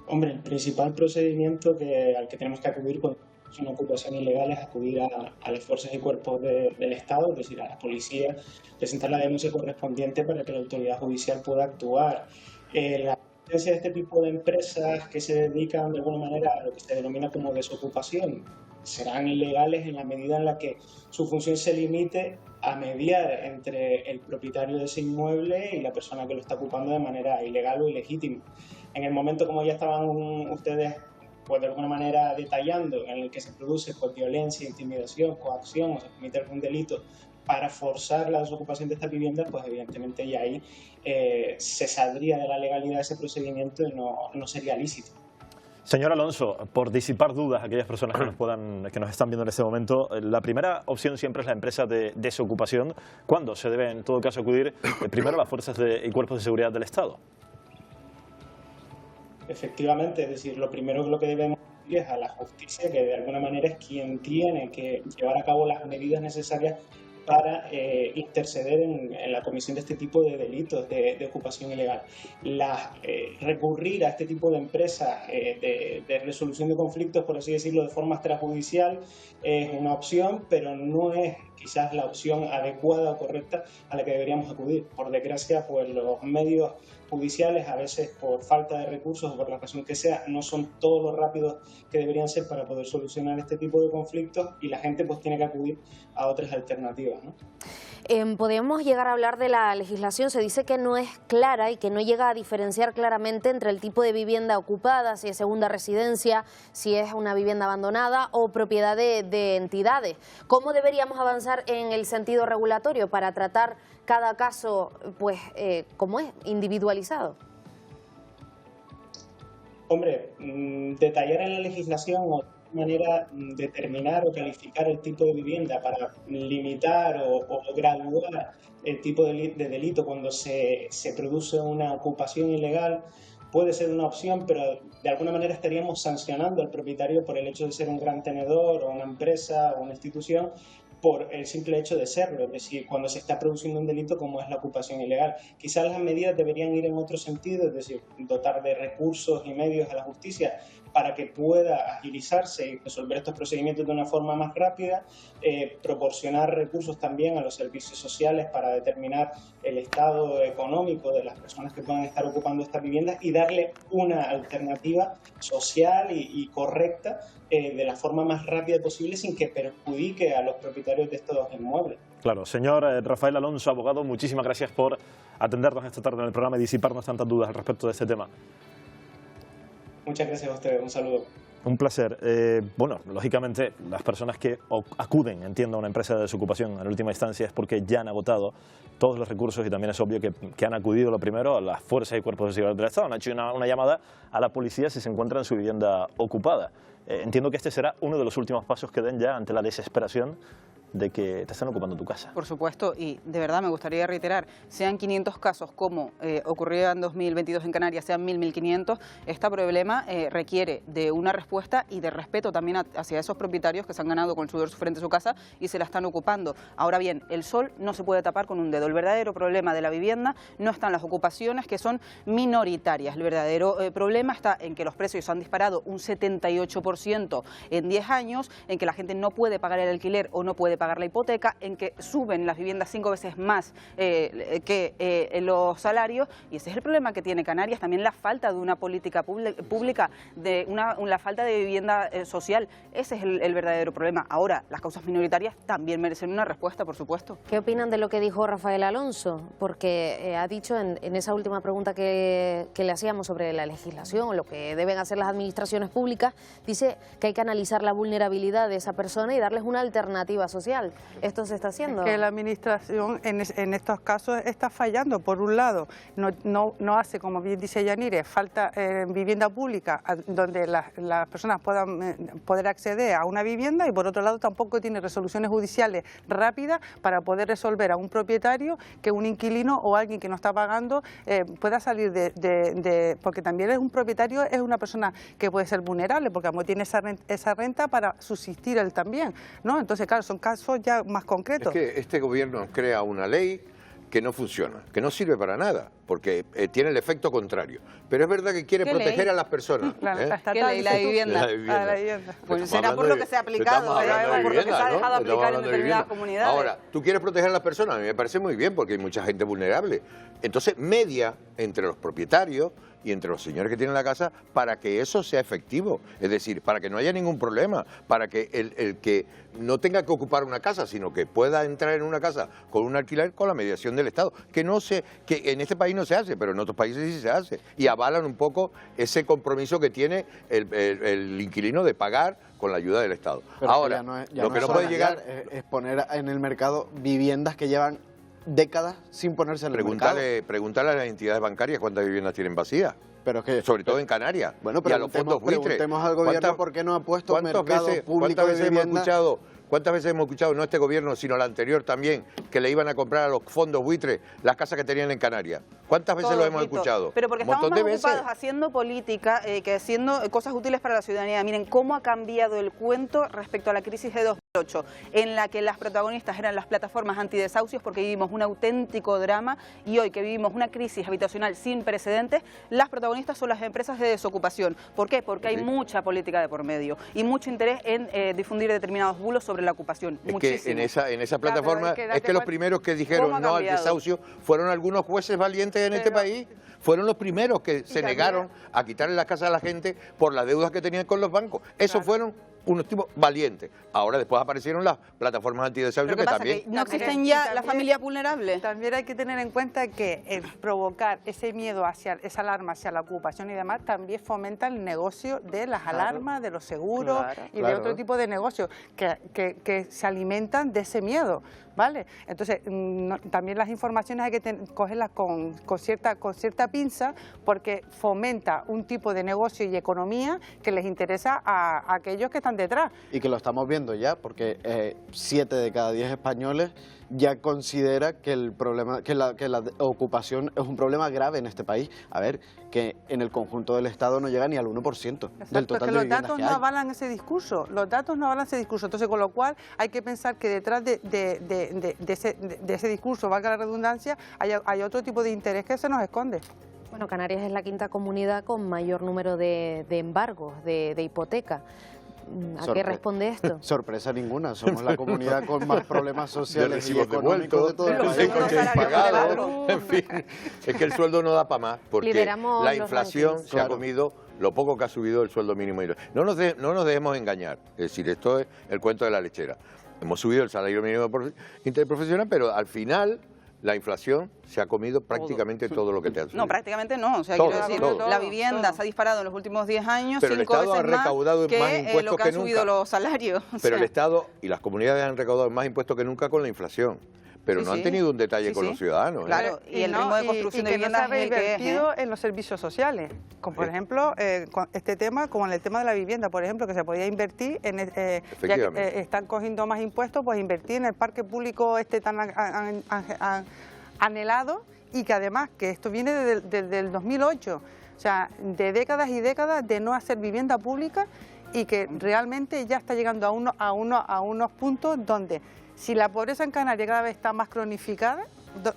Hombre, el principal procedimiento al que tenemos que acudir cuando es una ocupación ilegal es acudir a las fuerzas y cuerpos del Estado, es decir, a la policía, presentar la denuncia correspondiente para que la autoridad judicial pueda actuar. La existencia de este tipo de empresas que se dedican de alguna manera a lo que se denomina como desocupación serán ilegales en la medida en la que su función se limite a mediar entre el propietario de ese inmueble y la persona que lo está ocupando de manera ilegal o ilegítima. En el momento, como ya estaban ustedes pues de alguna manera detallando, en el que se produce pues, violencia, intimidación, coacción o se comete algún delito para forzar la desocupación de esta vivienda, pues evidentemente ya ahí se saldría de la legalidad de ese procedimiento y no sería lícito. Señor Alonso, por disipar dudas a aquellas personas que nos están viendo en este momento, la primera opción siempre es la empresa de desocupación, cuando se debe en todo caso acudir primero a las fuerzas y cuerpos de seguridad del Estado. Efectivamente, es decir, lo primero que debemos ir es a la justicia, que de alguna manera es quien tiene que llevar a cabo las medidas necesarias para interceder en la comisión de este tipo de delitos de ocupación ilegal. Recurrir a este tipo de empresas de resolución de conflictos, por así decirlo, de forma extrajudicial es una opción, pero no es quizás la opción adecuada o correcta a la que deberíamos acudir. Por desgracia, pues los medios judiciales, a veces por falta de recursos o por la razón que sea, no son todos los rápidos que deberían ser para poder solucionar este tipo de conflictos y la gente pues tiene que acudir a otras alternativas, ¿no? Podemos llegar a hablar de la legislación. Se dice que no es clara y que no llega a diferenciar claramente entre el tipo de vivienda ocupada, si es segunda residencia, si es una vivienda abandonada o propiedad de entidades. ¿Cómo deberíamos avanzar en el sentido regulatorio para tratar cada caso, pues, como es, individualizado? Hombre, detallar en la legislación o manera determinar o calificar el tipo de vivienda para limitar o graduar el tipo de delito cuando se produce una ocupación ilegal puede ser una opción, pero de alguna manera estaríamos sancionando al propietario por el hecho de ser un gran tenedor o una empresa o una institución por el simple hecho de serlo, es decir, cuando se está produciendo un delito como es la ocupación ilegal. Quizás las medidas deberían ir en otro sentido, es decir, dotar de recursos y medios a la justicia para que pueda agilizarse y resolver estos procedimientos de una forma más rápida, proporcionar recursos también a los servicios sociales para determinar el estado económico de las personas que puedan estar ocupando estas viviendas y darle una alternativa social y correcta de la forma más rápida posible sin que perjudique a los propietarios de estos inmuebles. Claro, señor Rafael Alonso, abogado, muchísimas gracias por atendernos esta tarde en el programa y disiparnos tantas dudas al respecto de este tema. Muchas gracias a ustedes, un saludo. Un placer. Bueno, lógicamente, las personas que acuden, entiendo, a una empresa de desocupación en última instancia es porque ya han agotado todos los recursos y también es obvio que han acudido lo primero a las fuerzas y cuerpos de seguridad del Estado. Han hecho una llamada a la policía si se encuentra en su vivienda ocupada. Entiendo que este será uno de los últimos pasos que den ya ante la desesperación de que te están ocupando tu casa. Por supuesto, y de verdad me gustaría reiterar, sean 500 casos como ocurrió en 2022 en Canarias, sean 1000, 1500, este problema requiere de una respuesta y de respeto también hacia esos propietarios que se han ganado con el sudor frente a su casa y se la están ocupando. Ahora bien, el sol no se puede tapar con un dedo. El verdadero problema de la vivienda no está en las ocupaciones, que son minoritarias. El verdadero problema está en que los precios han disparado un 78% en 10 años, en que la gente no puede pagar el alquiler o no puede pagar la hipoteca, en que suben las viviendas 5 veces más que los salarios, y ese es el problema que tiene Canarias. También la falta de una política pública, de la falta de vivienda social, ese es el verdadero problema. Ahora, las causas minoritarias también merecen una respuesta, por supuesto. ¿Qué opinan de lo que dijo Rafael Alonso? Porque ha dicho en esa última pregunta que le hacíamos sobre la legislación o lo que deben hacer las administraciones públicas, dice que hay que analizar la vulnerabilidad de esa persona y darles una alternativa social. ¿Esto se está haciendo? Es que la administración en estos casos está fallando. Por un lado, no hace, como bien dice Yanire, falta vivienda pública donde las personas puedan poder acceder a una vivienda, y por otro lado tampoco tiene resoluciones judiciales rápidas para poder resolver a un propietario que un inquilino o alguien que no está pagando pueda salir porque también es un propietario, es una persona que puede ser vulnerable porque como tiene esa renta para subsistir él también, ¿no? Entonces, claro, son casos ya más concretos. Es que este gobierno crea una ley que no funciona, que no sirve para nada, porque tiene el efecto contrario. Pero es verdad que quiere proteger a las personas. ¿Qué ley? La vivienda. La vivienda. Pues será por lo que se ha aplicado, por lo que se ha dejado aplicar en determinadas comunidades. Ahora, tú quieres proteger a las personas, a mí me parece muy bien, porque hay mucha gente vulnerable. Entonces, media entre los propietarios y entre los señores que tienen la casa para que eso sea efectivo, es decir, para que no haya ningún problema, para que el que no tenga que ocupar una casa, sino que pueda entrar en una casa con un alquiler con la mediación del Estado, que en este país no se hace, pero en otros países sí se hace, y avalan un poco ese compromiso que tiene el inquilino de pagar con la ayuda del Estado. Pero ahora, lo que no puede llegar es poner en el mercado viviendas que llevan décadas sin ponerse en el mercado. Pregúntale a las entidades bancarias cuántas viviendas tienen vacías. Pero que, sobre todo en Canarias. Bueno, y a los fondos buitres. Preguntemos al gobierno por qué no ha puesto mercado público de vivienda. ¿Cuántas veces hemos escuchado, no este gobierno, sino el anterior también, que le iban a comprar a los fondos buitres las casas que tenían en Canarias? ¿Cuántas veces lo hemos escuchado? Pero porque estamos más ocupados haciendo política que haciendo cosas útiles para la ciudadanía. Miren cómo ha cambiado el cuento respecto a la crisis de 2008, en la que las protagonistas eran las plataformas antidesahucios, porque vivimos un auténtico drama, y hoy que vivimos una crisis habitacional sin precedentes, las protagonistas son las empresas de desocupación. ¿Por qué? Porque hay mucha política de por medio y mucho interés en difundir determinados bulos sobre la ocupación. Es que en esa plataforma es que los primeros que dijeron no al desahucio fueron algunos jueces valientes en este país. Fueron los primeros que se negaron a quitarle las casas a la gente por las deudas que tenían con los bancos. Esos fueron unos tipos valientes. Ahora después aparecieron las plataformas antidesahucio que también... ¿No existen ya las familias vulnerables? También hay que tener en cuenta que provocar ese miedo esa alarma hacia la ocupación y demás también fomenta el negocio de las alarmas, de los seguros y de otro tipo de negocios que se alimentan de ese miedo. ¿vale? Entonces, también las informaciones hay que cogerlas con cierta pinza, porque fomenta un tipo de negocio y economía que les interesa a aquellos que están detrás. Y que lo estamos viendo ya, porque 7 de cada 10 españoles ya considera que el problema, que la ocupación es un problema grave en este país. A ver, que en el conjunto del Estado no llega ni al 1% del total de viviendas que hay. Los datos no avalan ese discurso, entonces con lo cual hay que pensar que detrás de ese discurso, valga la redundancia, hay otro tipo de interés que se nos esconde. Bueno, Canarias es la quinta comunidad con mayor número de embargos, de hipoteca. ¿A qué responde esto? Sorpresa ninguna, somos la comunidad con más problemas sociales y económicos de todo el país. En fin, es que el sueldo no da para más, porque lideramos la inflación se ha comido lo poco que ha subido el sueldo mínimo. No nos dejemos engañar, es decir, esto es el cuento de la lechera. Hemos subido el salario mínimo interprofesional, pero al final la inflación se ha comido prácticamente todo lo que te ha subido. No, prácticamente no. O sea, todo, quiero decir, todo. La vivienda se ha disparado en los últimos 10 años, pero 5 veces ha recaudado más que más impuestos lo que han subido nunca. Los salarios. Pero el Estado y las comunidades han recaudado más impuestos que nunca con la inflación. Pero no han tenido un detalle con los ciudadanos. Claro, y el ritmo de construcción de viviendas es el que se ha invertido en los servicios sociales, como por ejemplo con este tema, como en el tema de la vivienda, por ejemplo, que se podía invertir en ya que están cogiendo más impuestos, pues invertir en el parque público tan anhelado, y que además que esto viene desde el 2008, o sea, de décadas y décadas de no hacer vivienda pública, y que realmente ya está llegando a unos puntos donde, si la pobreza en Canarias cada vez está más cronificada,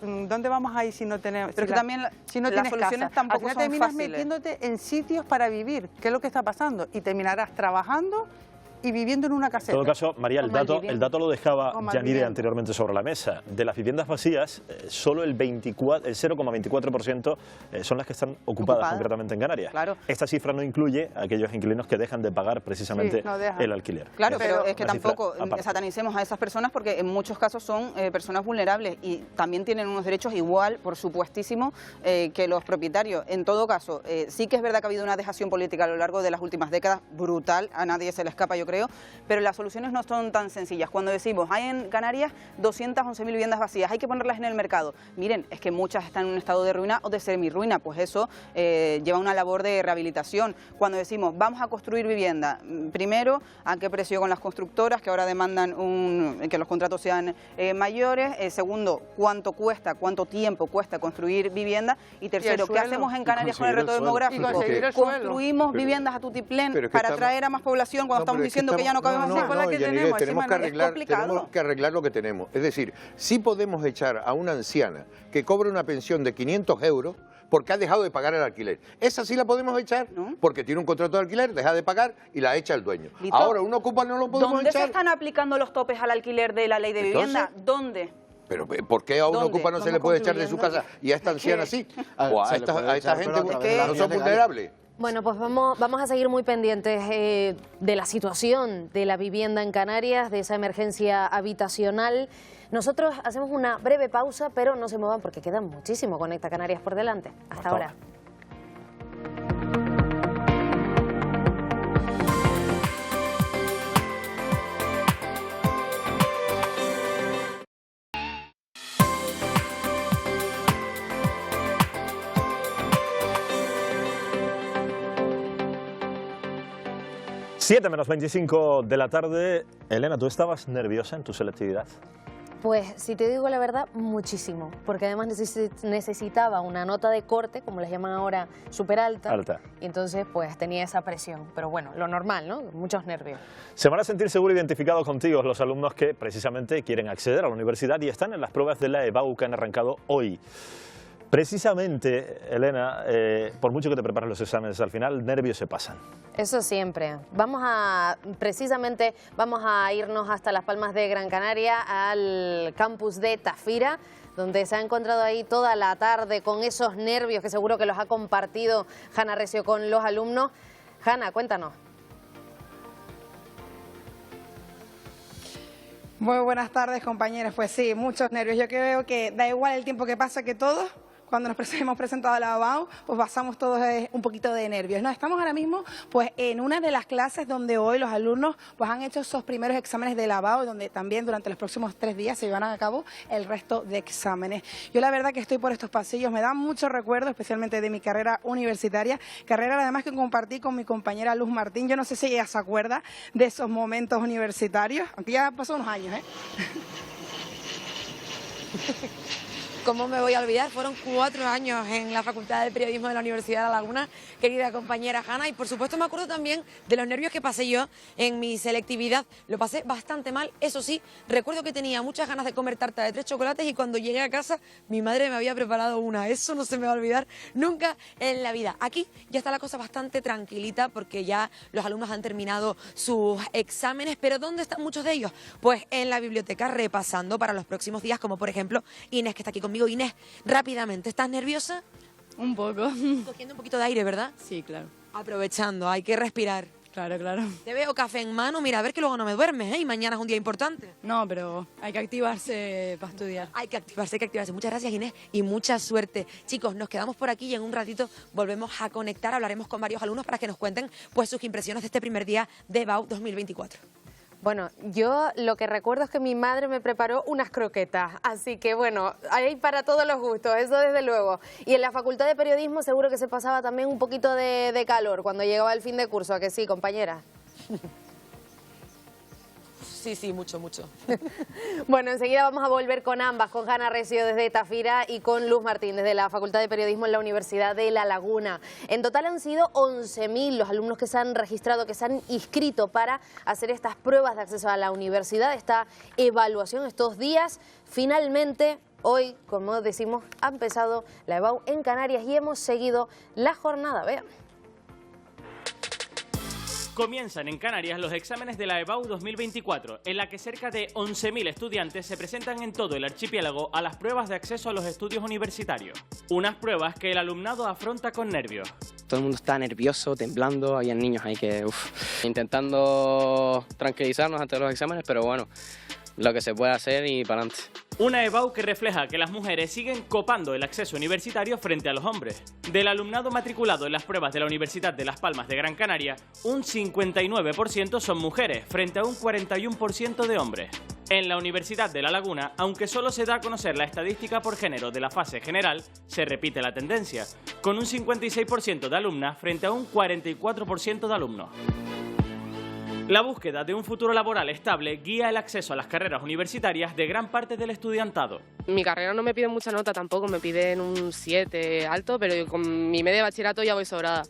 ¿dónde vamos a ir si no tenemos? Pero que también si no las tienes soluciones casa? tampoco Al final son terminas fáciles. metiéndote en sitios para vivir, que es lo que está pasando, y terminarás trabajando y viviendo en una caseta. En todo caso, María, el dato lo dejaba Yanire anteriormente sobre la mesa. De las viviendas vacías, solo el 0,24% son las que están ocupadas concretamente en Canarias. Claro. Esta cifra no incluye a aquellos inquilinos que dejan de pagar precisamente el alquiler. Claro, pero es que una cifra tampoco aparte. satanicemos a esas personas, porque en muchos casos son personas vulnerables y también tienen unos derechos igual, por supuestísimo, que los propietarios. En todo caso, sí que es verdad que ha habido una dejación política a lo largo de las últimas décadas, brutal, a nadie se le escapa, yo creo, pero las soluciones no son tan sencillas. Cuando decimos, hay en Canarias 211.000 viviendas vacías, hay que ponerlas en el mercado. Miren, es que muchas están en un estado de ruina o de semi-ruina, pues eso lleva una labor de rehabilitación. Cuando decimos, vamos a construir vivienda, primero, ¿a qué precio con las constructoras, que ahora demandan que los contratos sean mayores? Segundo, ¿cuánto tiempo cuesta construir vivienda? Y tercero, ¿qué hacemos en Canarias con el reto demográfico? Construimos viviendas a tutiplén para atraer a más población cuando estamos diciendo que ya no cabemos más con la que tenemos. Tenemos que arreglar lo que tenemos. Es decir, sí podemos echar a una anciana que cobra una pensión de 500 euros porque ha dejado de pagar el alquiler. Esa sí la podemos echar porque tiene un contrato de alquiler, deja de pagar y la echa el dueño. Lito, ahora, un ocupa no lo podemos ¿dónde echar? se están aplicando los topes al alquiler de la ley de vivienda? ¿Dónde? Pero ¿por qué a un ocupa no se le puede echar de su casa y a esta anciana sí? O a esta gente que no son vulnerables. Bueno, pues vamos a seguir muy pendientes de la situación de la vivienda en Canarias, de esa emergencia habitacional. Nosotros hacemos una breve pausa, pero no se muevan porque queda muchísimo Conecta Canarias por delante. Hasta ahora. Menos 25 de la tarde. Elena, ¿tú estabas nerviosa en tu selectividad? Pues, si te digo la verdad, muchísimo, porque además necesitaba una nota de corte, como les llaman ahora, súper alta, y entonces pues tenía esa presión, pero bueno, lo normal, ¿no? Muchos nervios. Se van a sentir seguro identificados contigo los alumnos que precisamente quieren acceder a la universidad y están en las pruebas de la EBAU que han arrancado hoy. Precisamente, Elena, por mucho que te prepares los exámenes, al final nervios se pasan. Eso siempre. Precisamente vamos a irnos hasta Las Palmas de Gran Canaria, al campus de Tafira, donde se ha encontrado ahí toda la tarde con esos nervios que seguro que los ha compartido Hanna Recio con los alumnos. Hanna, cuéntanos. Muy buenas tardes, compañeros. Pues sí, muchos nervios. Yo creo que da igual el tiempo que pasa, que todos, cuando hemos presentado a la ABAU, pues pasamos todos un poquito de nervios, ¿no? Estamos ahora mismo pues en una de las clases donde hoy los alumnos pues han hecho esos primeros exámenes de la ABAU, donde también durante los próximos 3 días se llevarán a cabo el resto de exámenes. Yo la verdad que estoy por estos pasillos, me dan mucho recuerdo, especialmente de mi carrera universitaria, carrera además que compartí con mi compañera Luz Martín. Yo no sé si ella se acuerda de esos momentos universitarios, aunque ya pasó unos años, ¿eh? ¿Cómo me voy a olvidar? Fueron 4 años en la Facultad de Periodismo de la Universidad de La Laguna, querida compañera Hanna, y por supuesto me acuerdo también de los nervios que pasé yo en mi selectividad. Lo pasé bastante mal, eso sí, recuerdo que tenía muchas ganas de comer tarta de 3 chocolates y cuando llegué a casa mi madre me había preparado una. Eso no se me va a olvidar nunca en la vida. Aquí ya está la cosa bastante tranquilita porque ya los alumnos han terminado sus exámenes, pero ¿dónde están muchos de ellos? Pues en la biblioteca repasando para los próximos días, como por ejemplo Inés, que está aquí conmigo. Inés, rápidamente, ¿estás nerviosa? Un poco. Cogiendo un poquito de aire, ¿verdad? Sí, claro. Aprovechando, hay que respirar. Claro, claro. Te veo café en mano, mira, a ver que luego no me duermes, ¿eh? Y mañana es un día importante. No, pero hay que activarse para estudiar. Hay que activarse, hay que activarse. Muchas gracias, Inés, y mucha suerte. Chicos, nos quedamos por aquí y en un ratito volvemos a conectar, hablaremos con varios alumnos para que nos cuenten pues sus impresiones de este primer día de EBAU 2024. Bueno, yo lo que recuerdo es que mi madre me preparó unas croquetas, así que bueno, hay para todos los gustos, eso desde luego. Y en la Facultad de Periodismo seguro que se pasaba también un poquito de calor cuando llegaba el fin de curso, ¿a que sí, compañera? Sí, mucho. Bueno, enseguida vamos a volver con ambas, con Hanna Recio desde Tafira y con Luz Martín desde la Facultad de Periodismo en la Universidad de La Laguna. En total han sido 11.000 los alumnos que se han registrado, que se han inscrito para hacer estas pruebas de acceso a la universidad, esta evaluación estos días. Finalmente, hoy, como decimos, ha empezado la EBAU en Canarias y hemos seguido la jornada. Vean. Comienzan en Canarias los exámenes de la EBAU 2024, en la que cerca de 11.000 estudiantes se presentan en todo el archipiélago a las pruebas de acceso a los estudios universitarios. Unas pruebas que el alumnado afronta con nervios. Todo el mundo está nervioso, temblando, había niños ahí que, intentando tranquilizarnos ante los exámenes, pero bueno, lo que se puede hacer y para adelante. Una EBAU que refleja que las mujeres siguen copando el acceso universitario frente a los hombres. Del alumnado matriculado en las pruebas de la Universidad de Las Palmas de Gran Canaria, un 59% son mujeres, frente a un 41% de hombres. En la Universidad de La Laguna, aunque solo se da a conocer la estadística por género de la fase general, se repite la tendencia, con un 56% de alumnas frente a un 44% de alumnos. La búsqueda de un futuro laboral estable guía el acceso a las carreras universitarias de gran parte del estudiantado. Mi carrera no me pide mucha nota tampoco, me piden un 7 alto, pero con mi media de bachillerato ya voy sobrada.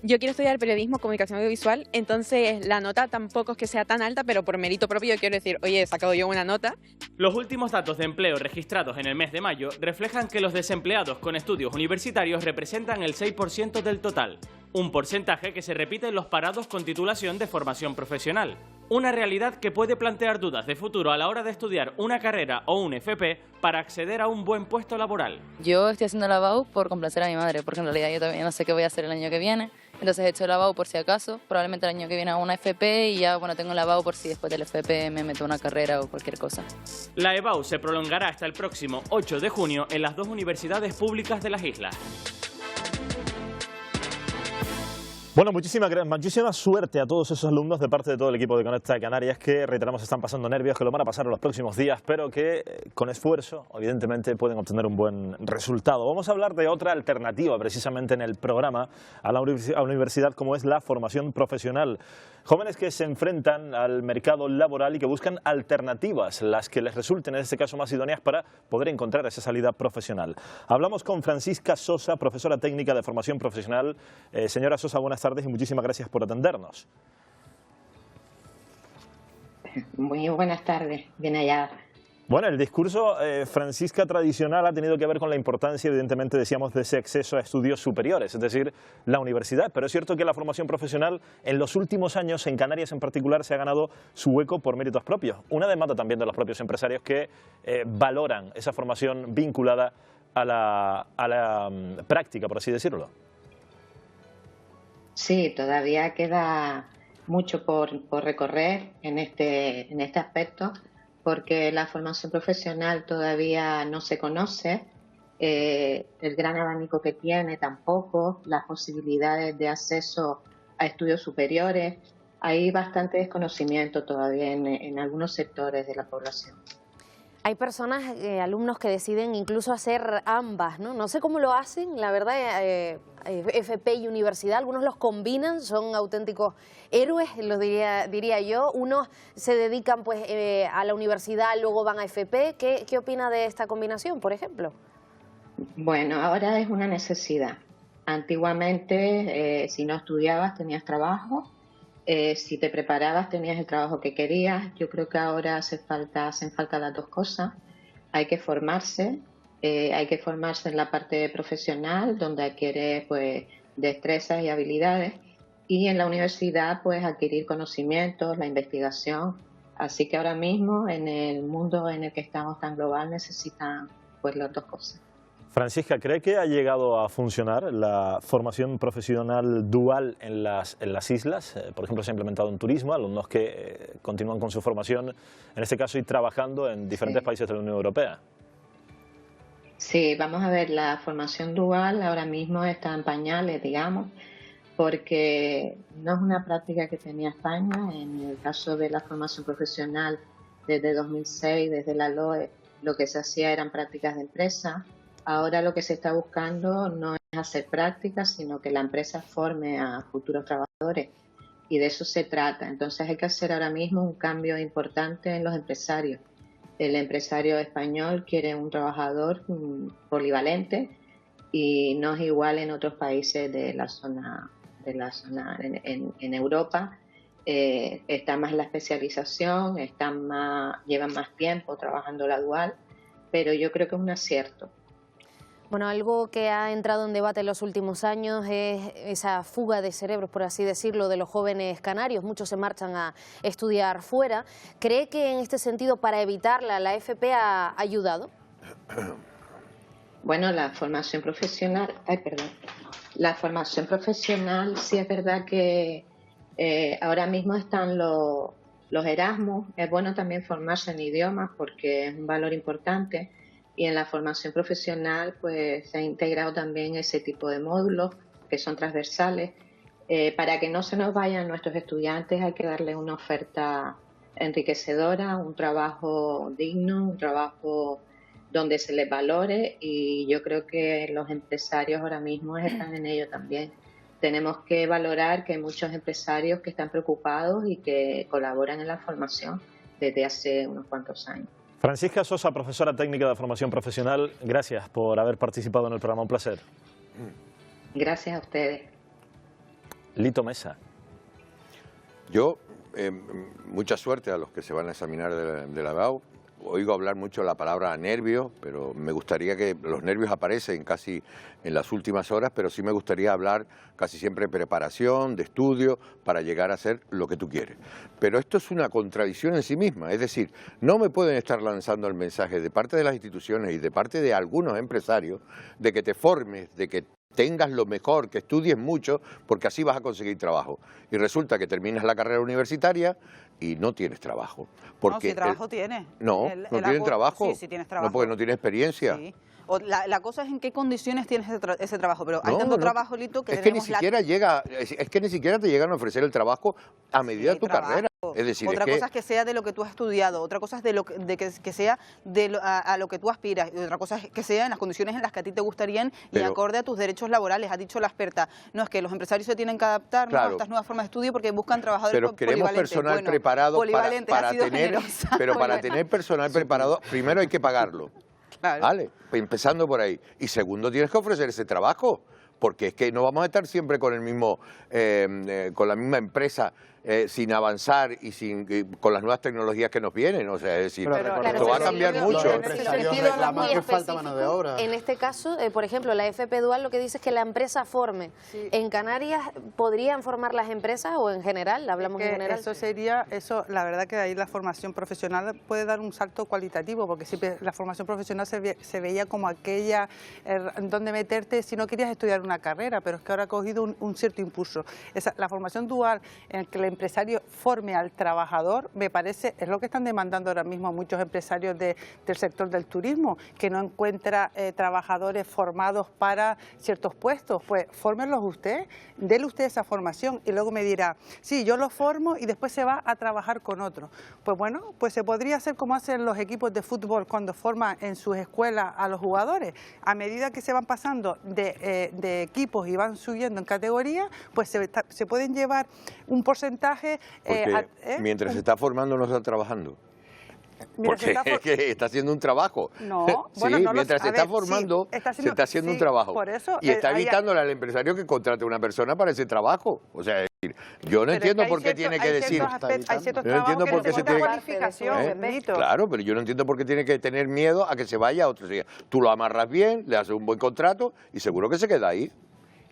Yo quiero estudiar periodismo, comunicación audiovisual, entonces la nota tampoco es que sea tan alta, pero por mérito propio yo quiero decir, oye, he sacado yo una nota. Los últimos datos de empleo registrados en el mes de mayo reflejan que los desempleados con estudios universitarios representan el 6% del total. Un porcentaje que se repite en los parados con titulación de formación profesional. Una realidad que puede plantear dudas de futuro a la hora de estudiar una carrera o un FP para acceder a un buen puesto laboral. Yo estoy haciendo la EBAU por complacer a mi madre, porque en realidad yo todavía no sé qué voy a hacer el año que viene. Entonces he hecho la EBAU por si acaso, probablemente el año que viene hago una FP y ya bueno tengo la EBAU por si después del FP me meto a una carrera o cualquier cosa. La EBAU se prolongará hasta el próximo 8 de junio en las 2 universidades públicas de las islas. Bueno, muchísima suerte a todos esos alumnos de parte de todo el equipo de Conecta Canarias que, reiteramos, están pasando nervios, que lo van a pasar en los próximos días, pero que con esfuerzo, evidentemente, pueden obtener un buen resultado. Vamos a hablar de otra alternativa, precisamente en el programa, a la universidad, como es la formación profesional. Jóvenes que se enfrentan al mercado laboral y que buscan alternativas, las que les resulten en este caso más idóneas para poder encontrar esa salida profesional. Hablamos con Francisca Sosa, profesora técnica de formación profesional. Señora Sosa, buenas tardes y muchísimas gracias por atendernos. Muy buenas tardes, bien hallada. Bueno, el discurso, Francisca, tradicional ha tenido que ver con la importancia, evidentemente, decíamos, de ese acceso a estudios superiores, es decir, la universidad. Pero es cierto que la formación profesional en los últimos años, en Canarias en particular, se ha ganado su hueco por méritos propios. Una demanda también de los propios empresarios que valoran esa formación vinculada a la práctica, por así decirlo. Sí, todavía queda mucho por recorrer en este aspecto, porque la formación profesional todavía no se conoce el gran abanico que tiene tampoco, las posibilidades de acceso a estudios superiores. Hay bastante desconocimiento todavía en algunos sectores de la población. Hay personas, alumnos que deciden incluso hacer ambas, ¿no? No sé cómo lo hacen, la verdad, FP y universidad, algunos los combinan, son auténticos héroes, los diría yo. Unos se dedican pues a la universidad, luego van a FP. ¿Qué opina de esta combinación, por ejemplo? Bueno, ahora es una necesidad. Antiguamente, si no estudiabas, tenías trabajo. Si te preparabas tenías el trabajo que querías. Yo creo que ahora hacen falta las dos cosas. Hay que formarse en la parte profesional, donde adquiere pues destrezas y habilidades, y en la universidad pues adquirir conocimientos, la investigación. Así que ahora mismo en el mundo en el que estamos tan global necesitan pues las dos cosas. Francisca, ¿cree que ha llegado a funcionar la formación profesional dual en las islas? Por ejemplo, se ha implementado en turismo, alumnos que continúan con su formación, en este caso, y trabajando en diferentes países de la Unión Europea. Sí, vamos a ver, la formación dual ahora mismo está en pañales, digamos, porque no es una práctica que tenía España. En el caso de la formación profesional, desde 2006, desde la LOE, lo que se hacía eran prácticas de empresa. Ahora lo que se está buscando no es hacer prácticas, sino que la empresa forme a futuros trabajadores, y de eso se trata. Entonces hay que hacer ahora mismo un cambio importante en los empresarios. El empresario español quiere un trabajador polivalente, y no es igual en otros países de la zona en Europa. Está más la especialización, llevan más tiempo trabajando la dual, pero yo creo que es un acierto. Bueno, algo que ha entrado en debate en los últimos años es esa fuga de cerebros, por así decirlo, de los jóvenes canarios. Muchos se marchan a estudiar fuera. ¿Cree que en este sentido, para evitarla, la FP ha ayudado? Bueno, la formación profesional... La formación profesional, sí es verdad que ahora mismo están los Erasmus. Es bueno también formarse en idiomas porque es un valor importante. Y en la formación profesional pues se ha integrado también ese tipo de módulos que son transversales. Para que no se nos vayan nuestros estudiantes hay que darles una oferta enriquecedora, un trabajo digno, un trabajo donde se les valore, y yo creo que los empresarios ahora mismo están en ello también. Tenemos que valorar que hay muchos empresarios que están preocupados y que colaboran en la formación desde hace unos cuantos años. Francisca Sosa, profesora técnica de formación profesional, gracias por haber participado en el programa, un placer. Gracias a ustedes. Lito Mesa. Yo, mucha suerte a los que se van a examinar de la EBAU. Oigo hablar mucho la palabra nervios, pero me gustaría que los nervios aparecen casi en las últimas horas, pero sí me gustaría hablar casi siempre de preparación, de estudio, para llegar a hacer lo que tú quieres. Pero esto es una contradicción en sí misma, es decir, no me pueden estar lanzando el mensaje de parte de las instituciones y de parte de algunos empresarios de que te formes, de que tengas lo mejor, que estudies mucho, porque así vas a conseguir trabajo. Y resulta que terminas la carrera universitaria y no tienes trabajo. Porque no, si trabajo tienes. No, no tienes trabajo. Sí, sí tienes trabajo. No, porque no tienes experiencia. Sí. O la cosa es en qué condiciones tienes ese trabajo, pero hay tanto trabajo, Lito, que es que ni siquiera te llegan a ofrecer el trabajo a medida de tu carrera. Es decir, otra cosa es que sea de lo que tú has estudiado, otra cosa es que sea a lo que tú aspiras, y otra cosa es que sea en las condiciones en las que a ti te gustarían y acorde a tus derechos laborales. Ha dicho la experta, no, es que los empresarios se tienen que adaptar a estas nuevas formas de estudio porque buscan trabajadores polivalentes. Pero queremos personal preparado para tener, pero para tener personal preparado, primero hay que pagarlo. Claro. Vale, empezando por ahí. Y segundo, tienes que ofrecer ese trabajo, porque es que no vamos a estar siempre con con la misma empresa sin avanzar y con las nuevas tecnologías que nos vienen. O sea, es decir, esto va a cambiar mucho. En este caso, por ejemplo, la FP Dual lo que dice es que la empresa forme. Sí. ¿En Canarias podrían formar las empresas o en general? Hablamos en general. La verdad que ahí la formación profesional puede dar un salto cualitativo, porque siempre la formación profesional se veía como aquella donde meterte si no querías estudiar una carrera, pero es que ahora ha cogido un cierto impulso. La formación dual, en que empresario forme al trabajador, me parece, es lo que están demandando ahora mismo muchos empresarios del sector del turismo, que no encuentra trabajadores formados para ciertos puestos. Pues fórmenlos usted, déle usted esa formación y luego me dirá, sí, yo lo formo y después se va a trabajar con otro. Pues bueno, pues se podría hacer como hacen los equipos de fútbol cuando forman en sus escuelas a los jugadores. A medida que se van pasando de equipos y van subiendo en categoría, pues se pueden llevar un porcentaje... mientras se está formando no está trabajando. Porque es que está haciendo un trabajo. No, sí, bueno, no mientras se está ver, formando, sí, se está haciendo un trabajo. Por eso, y está evitándole al empresario que contrate a una persona para ese trabajo. O sea, es decir, yo no entiendo por qué tiene que decir... Yo no entiendo por qué se tiene que... Claro, pero yo no entiendo por qué tiene que tener miedo a que se vaya a otro día. Tú lo amarras bien, le haces un buen contrato y seguro que se queda ahí.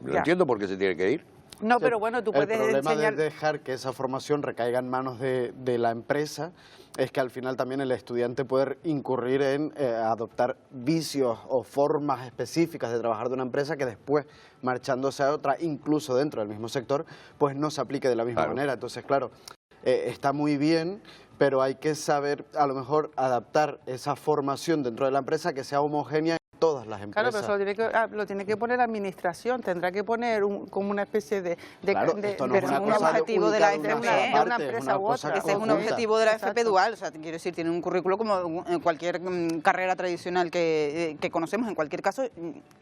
No entiendo por qué se tiene que ir. No, pero bueno, tú puedes enseñar... El problema enseñar... de dejar que esa formación recaiga en manos de la empresa es que al final también el estudiante puede incurrir en adoptar vicios o formas específicas de trabajar de una empresa que después, marchándose a otra, incluso dentro del mismo sector, pues no se aplique de la misma manera. Entonces, claro, está muy bien, pero hay que saber a lo mejor adaptar esa formación dentro de la empresa que sea homogénea en todas las empresas. Claro, pero eso lo tiene que poner la administración, tendrá que poner como una especie de esto no es un objetivo de la FP, una empresa u otra. Ese es un objetivo de la FP dual, o sea, quiero decir, tiene un currículo como en cualquier carrera tradicional que conocemos, en cualquier caso,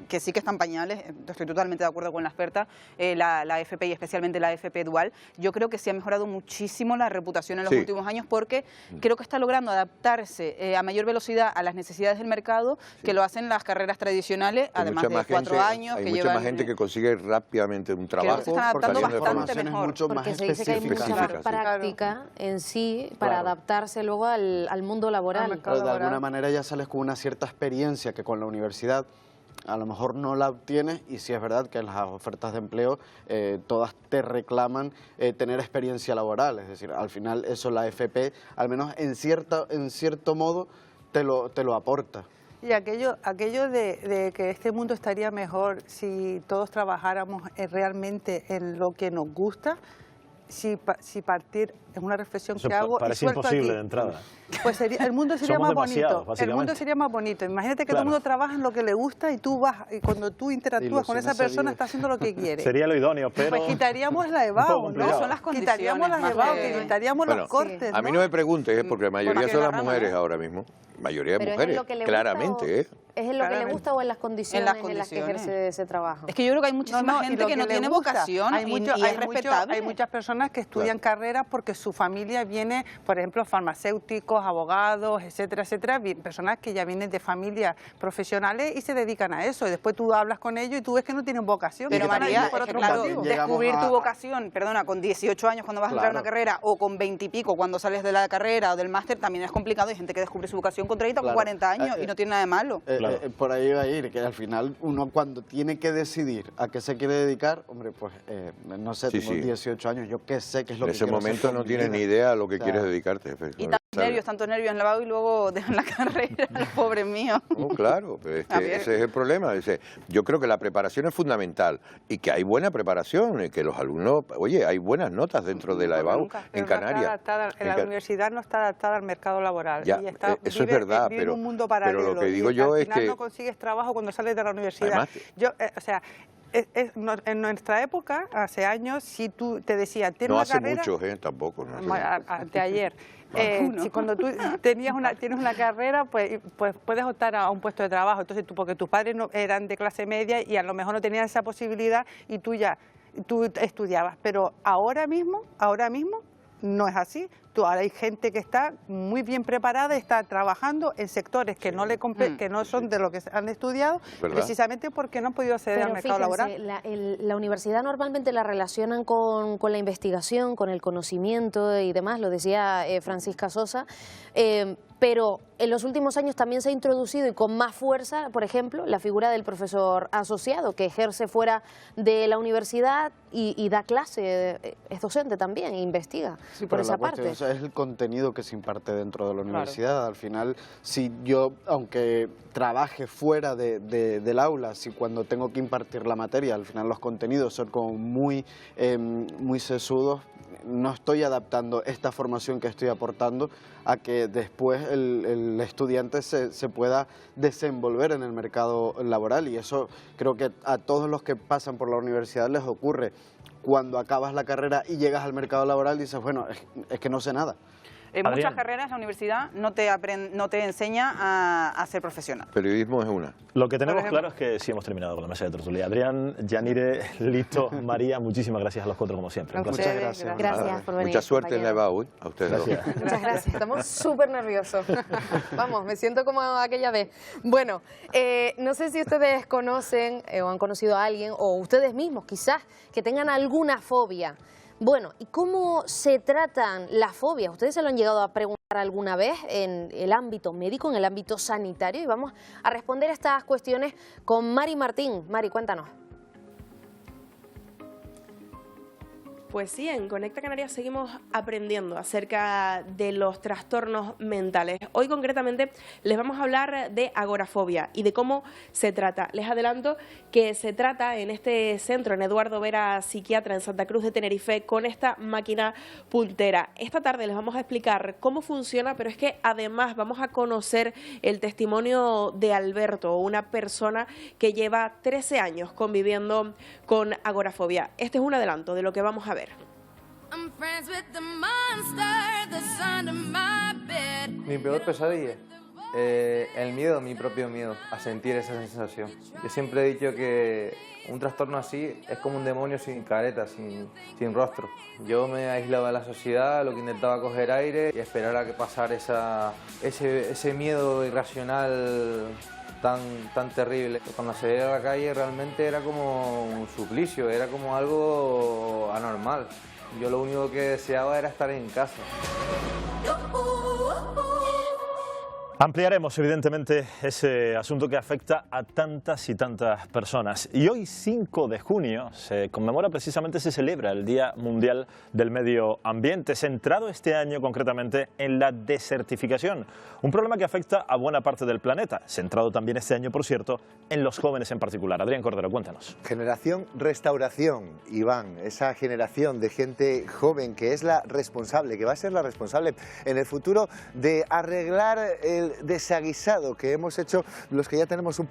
que sí que están pañales, estoy totalmente de acuerdo con la experta, la FP y especialmente la FP dual. Yo creo que sí ha mejorado muchísimo la reputación en los últimos años porque creo que está logrando adaptarse a mayor velocidad a las necesidades del mercado que lo hacen las carreras tradicionales, además de 4 años. Hay mucha más gente que consigue rápidamente un trabajo. Que se están adaptando bastante mejor. Mucho porque más se dice que hay mucha práctica en sí para adaptarse luego al mundo laboral. Pero de alguna manera ya sales con una cierta experiencia que con la universidad a lo mejor no la obtienes, y sí es verdad que en las ofertas de empleo todas te reclaman tener experiencia laboral, es decir, al final eso la FP, al menos en cierto modo, te lo aporta. Y aquello de que este mundo estaría mejor si todos trabajáramos realmente en lo que nos gusta, si partir, es una reflexión que hago. Parece imposible de entrada. Pues el mundo sería más bonito. El mundo sería más bonito. Imagínate que todo el mundo trabaja en lo que le gusta y tú vas, y cuando tú interactúas con esa persona está haciendo lo que quiere. Sería lo idóneo, pero... Pues quitaríamos la EBAU, ¿no? Son las condiciones. Quitaríamos las EBAU, quitaríamos los cortes, ¿no? A mí no me preguntes, porque la mayoría son las mujeres ahora mismo. Mayoría de mujeres, claramente. ¿Es en lo que le gusta o en las condiciones en las que ejerce ese trabajo? Es que yo creo que hay muchísima gente que no tiene vocación y es respetable. Hay muchas personas que estudian carreras porque su familia viene, por ejemplo, farmacéuticos, abogados, etcétera, etcétera, personas que ya vienen de familias profesionales y se dedican a eso. Y después tú hablas con ellos y tú ves que no tienen vocación. Pero María, claro, descubrir tu vocación, perdona, con 18 años cuando vas a entrar a una carrera o con 20 y pico cuando sales de la carrera o del máster también es complicado. Hay gente que descubre su vocación con 30 o con 40 años y no tiene nada de malo. Por ahí va a ir, que al final uno cuando tiene que decidir a qué se quiere dedicar, hombre, pues no sé, tengo 18 años, yo qué sé qué es lo que quiero hacer. En ese momento no tienes ni idea a lo que quieres dedicarte. Y tantos nervios en lavado y luego dejan la carrera, el pobre mío. Claro, pero es que ese es el problema. Yo creo que la preparación es fundamental y que hay buena preparación, que los alumnos, oye, hay buenas notas dentro de la EBAU en Canarias. La universidad no está adaptada al mercado laboral. Ya, eso es verdad, vive en un mundo paralelo, pero lo que digo yo es que... no consigues trabajo cuando sales de la universidad. Además, en nuestra época, hace años, si tú te decías, tienes una carrera... No hace mucho, tampoco. Anteayer. Si cuando tú tienes una carrera, pues puedes optar a un puesto de trabajo. Entonces, porque tus padres no eran de clase media y a lo mejor no tenían esa posibilidad y tú estudiabas. Pero ahora mismo no es así. Ahora hay gente que está muy bien preparada y está trabajando en sectores que no son de lo que han estudiado, precisamente porque no han podido acceder al mercado laboral. La universidad normalmente la relacionan con la investigación, con el conocimiento y demás, lo decía Francisca Sosa, pero en los últimos años también se ha introducido y con más fuerza, por ejemplo, la figura del profesor asociado, que ejerce fuera de la universidad y da clase, es docente también, e investiga por esa parte. cosa es el contenido que se imparte dentro de la universidad. Al final, si yo, aunque trabaje fuera del aula, si cuando tengo que impartir la materia, al final los contenidos son como muy sesudos, no estoy adaptando esta formación que estoy aportando a que después el estudiante se pueda desenvolver en el mercado laboral, y eso creo que a todos los que pasan por la universidad les ocurre. Cuando acabas la carrera y llegas al mercado laboral dices, bueno, es que no sé nada. En muchas carreras la universidad no te enseña a ser profesional. Periodismo es una. Lo que tenemos claro es que sí hemos terminado con la mesa de tertulia. Adrián, Yanire, Lito, María, muchísimas gracias a los cuatro como siempre. Muchas gracias. Gracias por venir. Mucha suerte en la EBAU, a ustedes gracias. dos. Muchas gracias. Estamos súper nerviosos. Vamos, me siento como aquella vez. Bueno, no sé si ustedes conocen o han conocido a alguien, o ustedes mismos quizás, que tengan alguna fobia. Bueno, ¿y cómo se tratan las fobias? ¿Ustedes se lo han llegado a preguntar alguna vez en el ámbito médico, en el ámbito sanitario? Y vamos a responder estas cuestiones con Mari Martín. Mari, cuéntanos. Pues sí, en Conecta Canarias seguimos aprendiendo acerca de los trastornos mentales. Hoy concretamente les vamos a hablar de agorafobia y de cómo se trata. Les adelanto que se trata en este centro, en Eduardo Vera Psiquiatra, en Santa Cruz de Tenerife, con esta máquina pultera. Esta tarde les vamos a explicar cómo funciona, pero es que además vamos a conocer el testimonio de Alberto, una persona que lleva 13 años conviviendo con agorafobia. Este es un adelanto de lo que vamos a ver. Mi peor pesadilla, el miedo, mi propio miedo a sentir esa sensación. Yo siempre he dicho que un trastorno así es como un demonio sin careta, sin rostro. Yo me aislaba de la sociedad, lo que intentaba coger aire y esperar a que pasara ese miedo irracional tan terrible. Cuando salí a la calle realmente era como un suplicio, era como algo anormal. Yo lo único que deseaba era estar en casa. Ampliaremos, evidentemente, ese asunto que afecta a tantas y tantas personas. Y hoy, 5 de junio, se conmemora precisamente, se celebra el Día Mundial del Medio Ambiente, centrado este año concretamente en la desertificación. Un problema que afecta a buena parte del planeta, centrado también este año, por cierto, en los jóvenes en particular. Adrián Cordero, cuéntanos. Generación Restauración, Iván, esa generación de gente joven que es la responsable, que va a ser la responsable en el futuro de arreglar el desaguisado que hemos hecho los que ya tenemos unos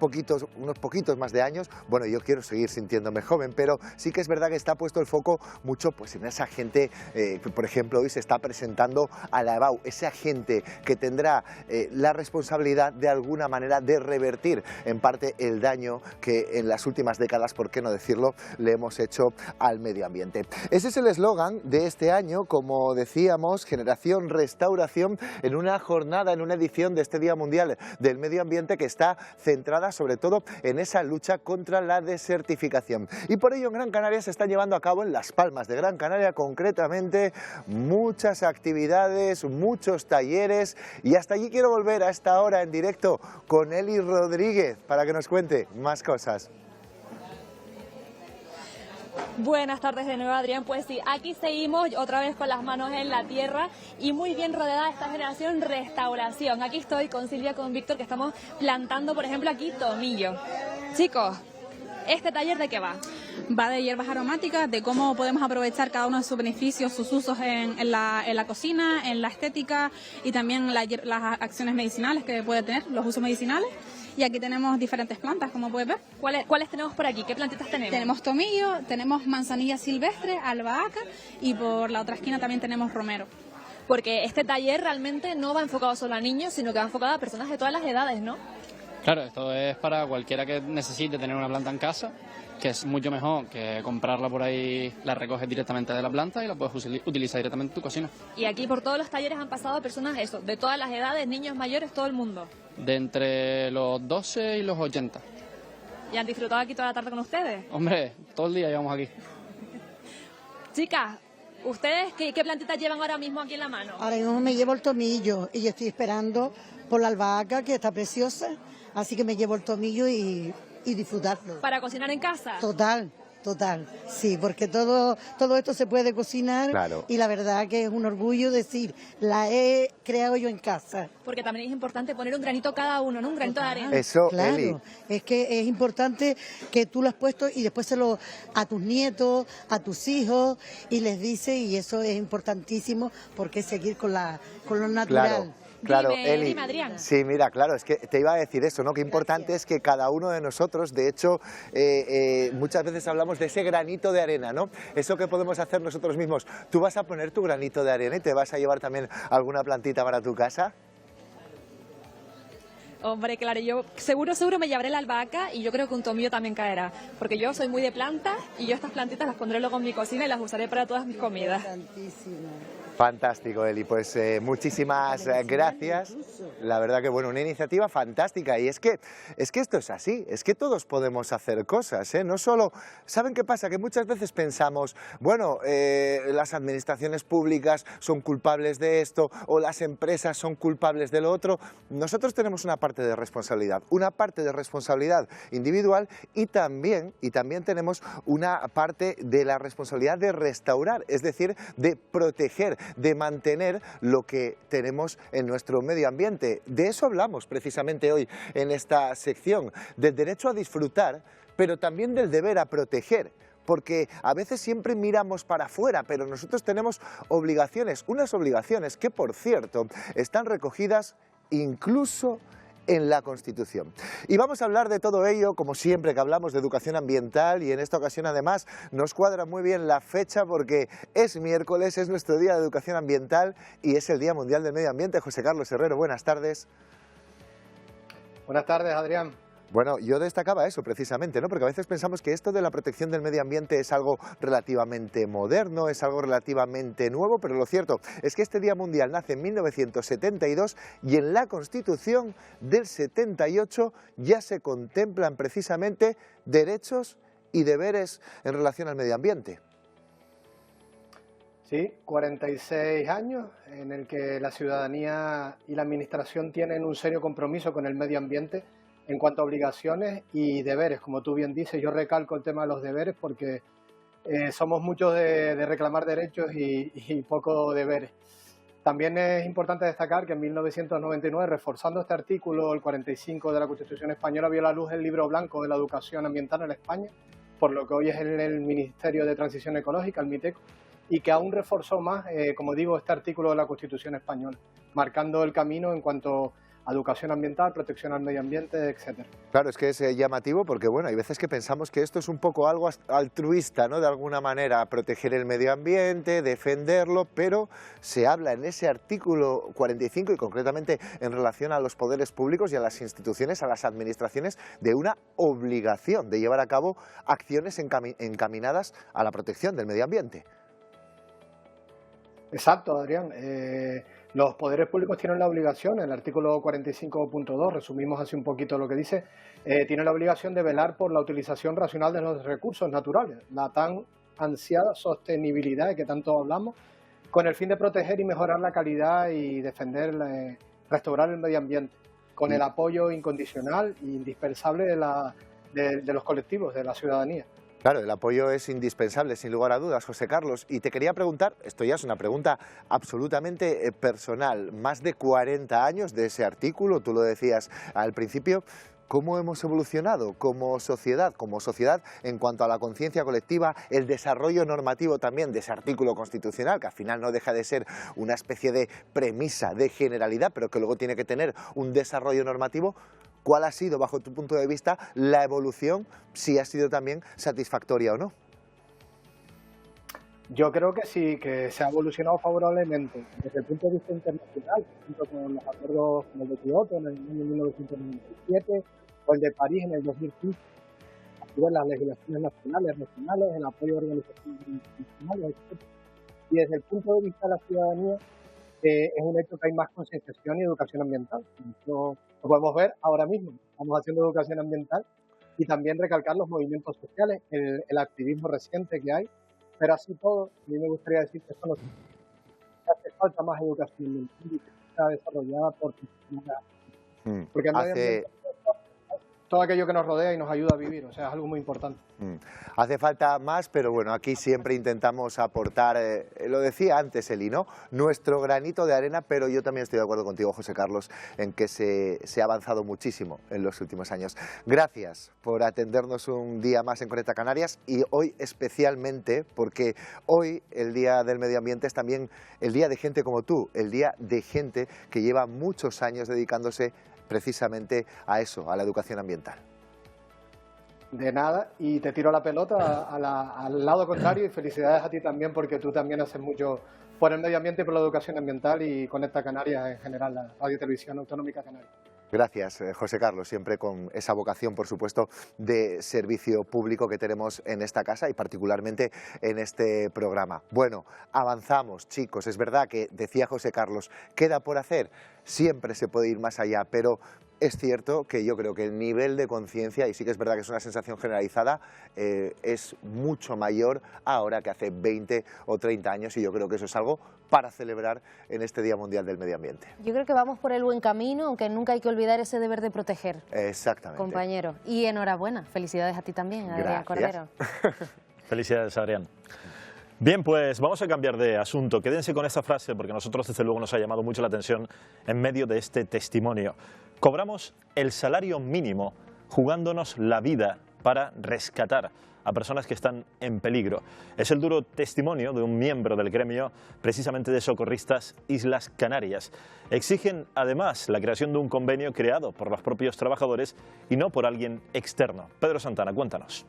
poquitos más de años. Bueno, yo quiero seguir sintiéndome joven, pero sí que es verdad que está puesto el foco mucho pues en esa gente que, por ejemplo, hoy se está presentando a la EBAU, esa gente que tendrá la responsabilidad de alguna manera de revertir en parte el daño que en las últimas décadas, por qué no decirlo, le hemos hecho al medio ambiente. Ese es el eslogan de este año, como decíamos, Generación Restauración, en una jornada, en una edición de este Día Mundial del Medio Ambiente que está centrada sobre todo en esa lucha contra la desertificación. Y por ello en Gran Canaria se están llevando a cabo, en Las Palmas de Gran Canaria concretamente, muchas actividades, muchos talleres, y hasta allí quiero volver a esta hora en directo con Eli Rodríguez para que nos cuente más cosas. Buenas tardes de nuevo, Adrián. Pues sí, aquí seguimos otra vez con las manos en la tierra y muy bien rodeada esta Generación Restauración. Aquí estoy con Silvia, con Víctor, que estamos plantando, por ejemplo, aquí tomillo. Chicos, ¿este taller de qué va? Va de hierbas aromáticas, de cómo podemos aprovechar cada uno de sus beneficios, sus usos en la cocina, en la estética y también las acciones medicinales que puede tener, los usos medicinales. Y aquí tenemos diferentes plantas, como puedes ver. ¿Cuáles tenemos por aquí? ¿Qué plantitas tenemos? Tenemos tomillo, tenemos manzanilla silvestre, albahaca y por la otra esquina también tenemos romero. Porque este taller realmente no va enfocado solo a niños, sino que va enfocado a personas de todas las edades, ¿no? Claro, esto es para cualquiera que necesite tener una planta en casa, que es mucho mejor que comprarla por ahí, la recoges directamente de la planta y la puedes utilizar directamente en tu cocina. Y aquí por todos los talleres han pasado personas de todas las edades, niños, mayores, todo el mundo. De entre los 12 y los 80. ¿Y han disfrutado aquí toda la tarde con ustedes? Hombre, todo el día llevamos aquí. Chicas, ¿ustedes qué plantitas llevan ahora mismo aquí en la mano? Ahora mismo me llevo el tomillo y estoy esperando por la albahaca, que está preciosa, así que me llevo el tomillo y disfrutarlo. ¿Para cocinar en casa? Total. Total, sí, porque todo esto se puede cocinar Claro. y la verdad que es un orgullo decir, la he creado yo en casa. Porque también es importante poner un granito cada uno, ¿no? Un granito de arena. Eso, claro, Eli. es que es importante que tú lo has puesto y después se lo a tus nietos, a tus hijos y les dices, y eso es importantísimo porque es seguir con lo natural. Claro, Dime, Eli. dime, Adrián. Sí, mira, claro, es que te iba a decir eso, ¿no? Qué importante es que cada uno de nosotros, de hecho, muchas veces hablamos de ese granito de arena, ¿no? Eso que podemos hacer nosotros mismos. ¿Tú vas a poner tu granito de arena y te vas a llevar también alguna plantita para tu casa? Hombre, claro, yo seguro me llevaré la albahaca y yo creo que un tomillo también caerá, porque yo soy muy de plantas y yo estas plantitas las pondré luego en mi cocina y las usaré para todas mis comidas. Fantástico, Eli. Pues muchísimas gracias. La verdad que, bueno, una iniciativa fantástica. Y es que esto es así, es que todos podemos hacer cosas, ¿eh? No solo... ¿Saben qué pasa? Que muchas veces pensamos, bueno, las administraciones públicas son culpables de esto o las empresas son culpables de lo otro. Nosotros tenemos una parte de responsabilidad individual y también tenemos una parte de la responsabilidad de restaurar, es decir, de proteger, de mantener lo que tenemos en nuestro medio ambiente. De eso hablamos precisamente hoy en esta sección, del derecho a disfrutar, pero también del deber a proteger. Porque a veces siempre miramos para afuera, pero nosotros tenemos obligaciones, unas obligaciones que, por cierto, están recogidas incluso en la Constitución. Y vamos a hablar de todo ello, como siempre que hablamos de educación ambiental, y en esta ocasión además nos cuadra muy bien la fecha porque es miércoles, es nuestro Día de Educación Ambiental y es el Día Mundial del Medio Ambiente. José Carlos Herrero, buenas tardes. Buenas tardes, Adrián. Bueno, yo destacaba eso precisamente, ¿no? Porque a veces pensamos que esto de la protección del medio ambiente es algo relativamente moderno, es algo relativamente nuevo, pero lo cierto es que este Día Mundial nace en 1972 y en la Constitución del 78 ya se contemplan precisamente derechos y deberes en relación al medio ambiente. Sí, 46 años en el que la ciudadanía y la administración tienen un serio compromiso con el medio ambiente en cuanto a obligaciones y deberes. Como tú bien dices, yo recalco el tema de los deberes porque somos muchos de reclamar derechos y poco deberes. También es importante destacar que en 1999, reforzando este artículo, el 45 de la Constitución Española, vio la luz el Libro Blanco de la Educación Ambiental en España, por lo que hoy es el Ministerio de Transición Ecológica, el MITECO, y que aún reforzó más, como digo, este artículo de la Constitución Española, marcando el camino en cuanto a educación ambiental, protección al medio ambiente, etcétera. Claro, es que es llamativo porque, bueno, hay veces que pensamos que esto es un poco algo altruista, ¿no? De alguna manera, proteger el medio ambiente, defenderlo, pero se habla en ese artículo 45 y concretamente en relación a los poderes públicos y a las instituciones, a las administraciones, de una obligación de llevar a cabo acciones encaminadas a la protección del medio ambiente. Exacto, Adrián. Los poderes públicos tienen la obligación, en el artículo 45.2, resumimos así un poquito lo que dice, tienen la obligación de velar por la utilización racional de los recursos naturales, la tan ansiada sostenibilidad de que tanto hablamos, con el fin de proteger y mejorar la calidad y defender, restaurar el medio ambiente, con el apoyo incondicional e indispensable de los colectivos, de la ciudadanía. Claro, el apoyo es indispensable, sin lugar a dudas, José Carlos. Y te quería preguntar, esto ya es una pregunta absolutamente personal, más de 40 años de ese artículo, tú lo decías al principio, ¿cómo hemos evolucionado como sociedad en cuanto a la conciencia colectiva, el desarrollo normativo también de ese artículo constitucional, que al final no deja de ser una especie de premisa, de generalidad, pero que luego tiene que tener un desarrollo normativo? ¿Cuál ha sido, bajo tu punto de vista, la evolución, si ha sido también satisfactoria o no? Yo creo que sí, que se ha evolucionado favorablemente desde el punto de vista internacional, junto con los acuerdos como el de Kioto en el año 1997 o el de París en el 2015, activar las legislaciones nacionales, regionales, el apoyo a organizaciones internacionales, etc. Y desde el punto de vista de la ciudadanía, es un hecho que hay más concienciación y educación ambiental. Eso lo podemos ver ahora mismo. Estamos haciendo educación ambiental y también recalcar los movimientos sociales, el activismo reciente que hay. Pero así todo, a mí me gustaría decir que esto hace falta más educación ambiental y que está desarrollada por profesionales. Porque el medio ambiente todo aquello que nos rodea y nos ayuda a vivir, o sea, es algo muy importante. Hace falta más, pero bueno, aquí siempre intentamos aportar, lo decía antes Eli, ¿no? Nuestro granito de arena, pero yo también estoy de acuerdo contigo, José Carlos, en que se ha avanzado muchísimo en los últimos años. Gracias por atendernos un día más en Conecta Canarias y hoy especialmente, porque hoy el Día del Medio Ambiente es también el día de gente como tú, el día de gente que lleva muchos años dedicándose precisamente a eso, a la educación ambiental. De nada, y te tiro la pelota al lado contrario y felicidades a ti también porque tú también haces mucho por el medio ambiente y por la educación ambiental y Conecta Canarias en general, la Radio Televisión Autonómica Canaria. Gracias, José Carlos, siempre con esa vocación, por supuesto, de servicio público que tenemos en esta casa y particularmente en este programa. Bueno, avanzamos, chicos. Es verdad que, decía José Carlos, queda por hacer. Siempre se puede ir más allá, pero es cierto que yo creo que el nivel de conciencia, y sí que es verdad que es una sensación generalizada, es mucho mayor ahora que hace 20 o 30 años y yo creo que eso es algo para celebrar en este Día Mundial del Medio Ambiente. Yo creo que vamos por el buen camino, aunque nunca hay que olvidar ese deber de proteger. Exactamente. Compañero. Y enhorabuena, felicidades a ti también, Adrián Cordero. Felicidades, Adrián. Bien, pues vamos a cambiar de asunto. Quédense con esta frase porque a nosotros desde luego nos ha llamado mucho la atención en medio de este testimonio. Cobramos el salario mínimo jugándonos la vida para rescatar a personas que están en peligro. Es el duro testimonio de un miembro del gremio, precisamente de Socorristas Islas Canarias. Exigen además la creación de un convenio creado por los propios trabajadores y no por alguien externo. Pedro Santana, cuéntanos.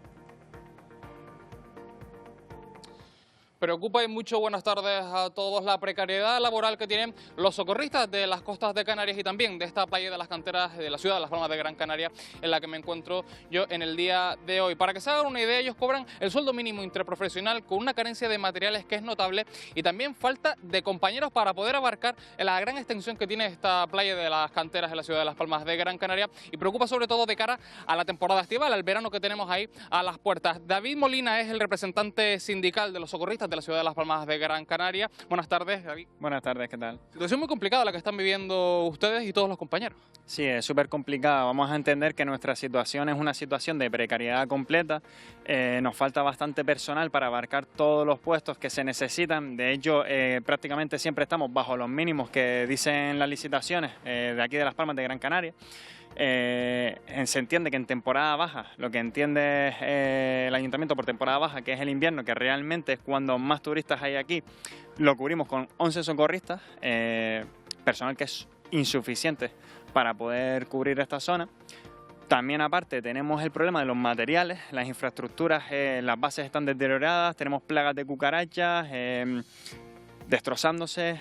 Preocupa y mucho buenas tardes a todos la precariedad laboral que tienen los socorristas de las costas de Canarias y también de esta playa de las canteras de la ciudad de Las Palmas de Gran Canaria en la que me encuentro yo en el día de hoy. Para que se hagan una idea, ellos cobran el sueldo mínimo interprofesional con una carencia de materiales que es notable y también falta de compañeros para poder abarcar la gran extensión que tiene esta playa de las canteras en la ciudad de Las Palmas de Gran Canaria y preocupa sobre todo de cara a la temporada estival, al verano que tenemos ahí a las puertas. David Molina es el representante sindical de los socorristas de la ciudad de Las Palmas de Gran Canaria. Buenas tardes, David. Buenas tardes, ¿qué tal? Situación muy complicada la que están viviendo ustedes y todos los compañeros. Sí, es súper complicada. Vamos a entender que nuestra situación es una situación de precariedad completa. Nos falta bastante personal para abarcar todos los puestos que se necesitan. De hecho, prácticamente siempre estamos bajo los mínimos que dicen las licitaciones de aquí de Las Palmas de Gran Canaria. Se entiende que en temporada baja, lo que entiende el ayuntamiento por temporada baja, que es el invierno, que realmente es cuando más turistas hay aquí, lo cubrimos con 11 socorristas, personal que es insuficiente para poder cubrir esta zona. También aparte tenemos el problema de los materiales, las infraestructuras, las bases están deterioradas, tenemos plagas de cucarachas, destrozándose.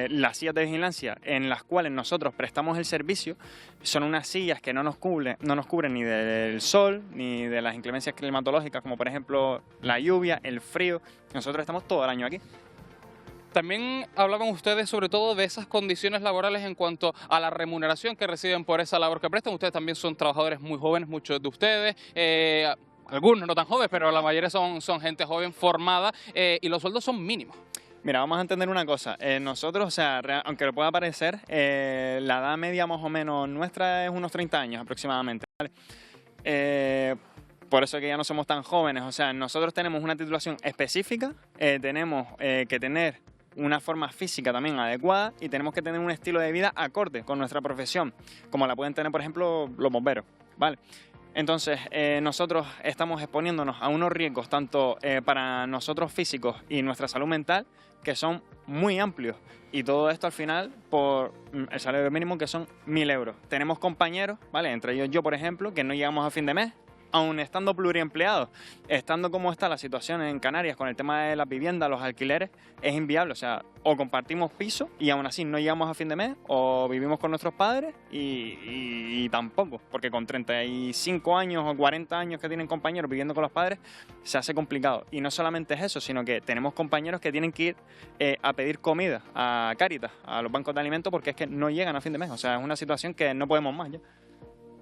Las sillas de vigilancia en las cuales nosotros prestamos el servicio son unas sillas que no nos cubren ni del sol ni de las inclemencias climatológicas como por ejemplo la lluvia, el frío. Nosotros estamos todo el año aquí. También hablaban ustedes sobre todo de esas condiciones laborales en cuanto a la remuneración que reciben por esa labor que prestan. Ustedes también son trabajadores muy jóvenes, muchos de ustedes. Algunos no tan jóvenes, pero la mayoría son gente joven formada y los sueldos son mínimos. Mira, vamos a entender una cosa. Nosotros, o sea, aunque lo pueda parecer, la edad media más o menos nuestra es unos 30 años aproximadamente, ¿vale? Por eso que ya no somos tan jóvenes. O sea, nosotros tenemos una titulación específica, tenemos que tener una forma física también adecuada y tenemos que tener un estilo de vida acorde con nuestra profesión, como la pueden tener, por ejemplo, los bomberos, ¿vale? Entonces, nosotros estamos exponiéndonos a unos riesgos tanto para nosotros físicos y nuestra salud mental que son muy amplios. Y todo esto al final por el salario mínimo que son 1.000 euros. Tenemos compañeros, ¿vale? Entre ellos yo, por ejemplo, que no llegamos a fin de mes, aun estando pluriempleados, estando como está la situación en Canarias con el tema de las viviendas, los alquileres, es inviable. O sea, o compartimos piso y aún así no llegamos a fin de mes, o vivimos con nuestros padres y tampoco, porque con 35 años o 40 años que tienen compañeros viviendo con los padres, se hace complicado. Y no solamente es eso, sino que tenemos compañeros que tienen que ir a pedir comida a Cáritas, a los bancos de alimentos, porque es que no llegan a fin de mes. O sea, es una situación que no podemos más ya.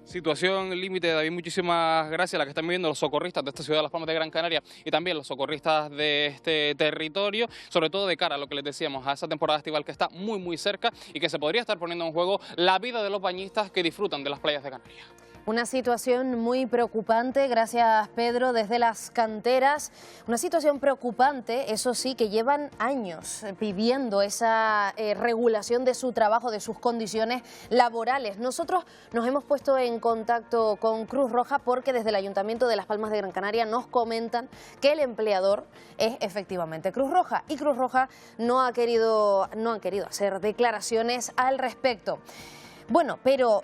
Situación límite, David, muchísimas gracias a la que están viviendo los socorristas de esta ciudad de Las Palmas de Gran Canaria y también los socorristas de este territorio, sobre todo de cara a lo que les decíamos, a esa temporada estival que está muy cerca y que se podría estar poniendo en juego la vida de los bañistas que disfrutan de las playas de Canarias. Una situación muy preocupante, gracias Pedro, desde las canteras. Una situación preocupante, eso sí, que llevan años pidiendo esa regulación de su trabajo, de sus condiciones laborales. Nosotros nos hemos puesto en contacto con Cruz Roja porque desde el Ayuntamiento de Las Palmas de Gran Canaria nos comentan que el empleador es efectivamente Cruz Roja y Cruz Roja no han querido hacer declaraciones al respecto. Bueno, pero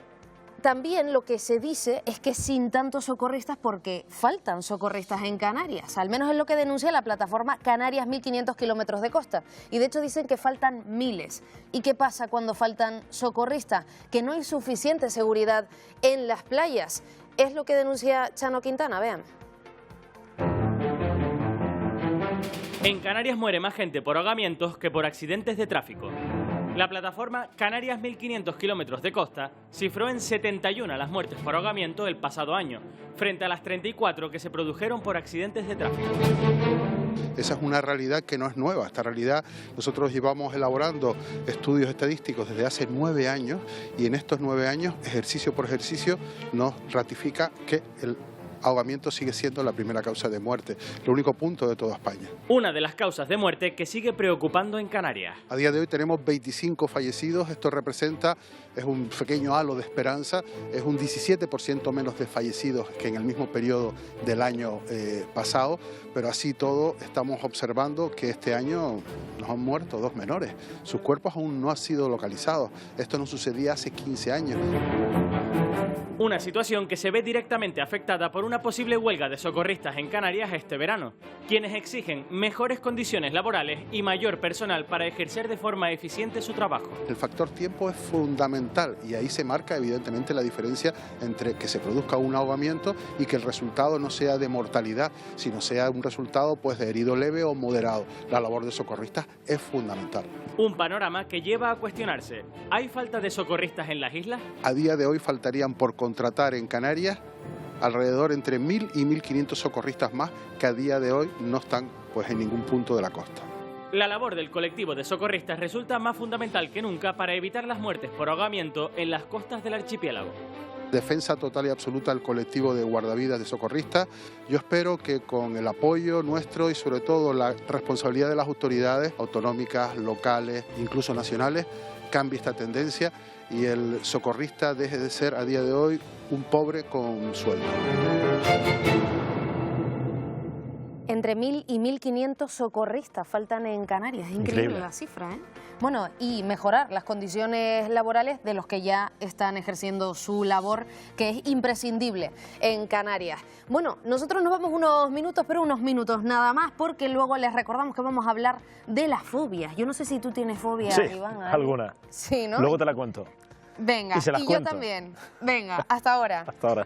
también lo que se dice es que sin tantos socorristas, porque faltan socorristas en Canarias, al menos es lo que denuncia la plataforma Canarias 1500 kilómetros de costa. Y de hecho dicen que faltan miles. ¿Y qué pasa cuando faltan socorristas? Que no hay suficiente seguridad en las playas. Es lo que denuncia Chano Quintana, vean. En Canarias muere más gente por ahogamientos que por accidentes de tráfico. La plataforma Canarias 1500 kilómetros de costa cifró en 71 las muertes por ahogamiento el pasado año, frente a las 34 que se produjeron por accidentes de tráfico. Esa es una realidad que no es nueva. Esta realidad nosotros llevamos elaborando estudios estadísticos desde hace 9 años y en estos 9 años, ejercicio por ejercicio, nos ratifica que el ahogamiento sigue siendo la primera causa de muerte, el único punto de toda España. Una de las causas de muerte que sigue preocupando en Canarias. A día de hoy tenemos 25 fallecidos, esto representa, es un pequeño halo de esperanza, es un 17% menos de fallecidos que en el mismo periodo del año pasado, pero así todo estamos observando que este año nos han muerto 2 menores, sus cuerpos aún no han sido localizados, esto no sucedía hace 15 años. Una situación que se ve directamente afectada por una posible huelga de socorristas en Canarias este verano, quienes exigen mejores condiciones laborales y mayor personal para ejercer de forma eficiente su trabajo. El factor tiempo es fundamental y ahí se marca evidentemente la diferencia entre que se produzca un ahogamiento y que el resultado no sea de mortalidad, sino sea un resultado pues de herido leve o moderado. La labor de socorristas es fundamental. Un panorama que lleva a cuestionarse, ¿hay falta de socorristas en las islas? A día de hoy faltarían por contratar en Canarias alrededor entre 1.000 y 1.500 socorristas más que a día de hoy no están pues en ningún punto de la costa. La labor del colectivo de socorristas resulta más fundamental que nunca para evitar las muertes por ahogamiento en las costas del archipiélago. Defensa total y absoluta del colectivo de guardavidas de socorristas. Yo espero que con el apoyo nuestro y sobre todo la responsabilidad de las autoridades autonómicas, locales, incluso nacionales, cambie esta tendencia y el socorrista deje de ser a día de hoy un pobre con sueldo. Entre 1.000 y 1.500 socorristas faltan en Canarias. Es increíble la cifra, ¿eh? Bueno, y mejorar las condiciones laborales de los que ya están ejerciendo su labor, que es imprescindible en Canarias. Bueno, nosotros nos vamos unos minutos, pero unos minutos nada más, porque luego les recordamos que vamos a hablar de las fobias. Yo no sé si tú tienes fobia, sí, Iván. alguna. Sí, ¿no? Luego te la cuento. Venga, y yo también. Venga, hasta ahora. Hasta ahora.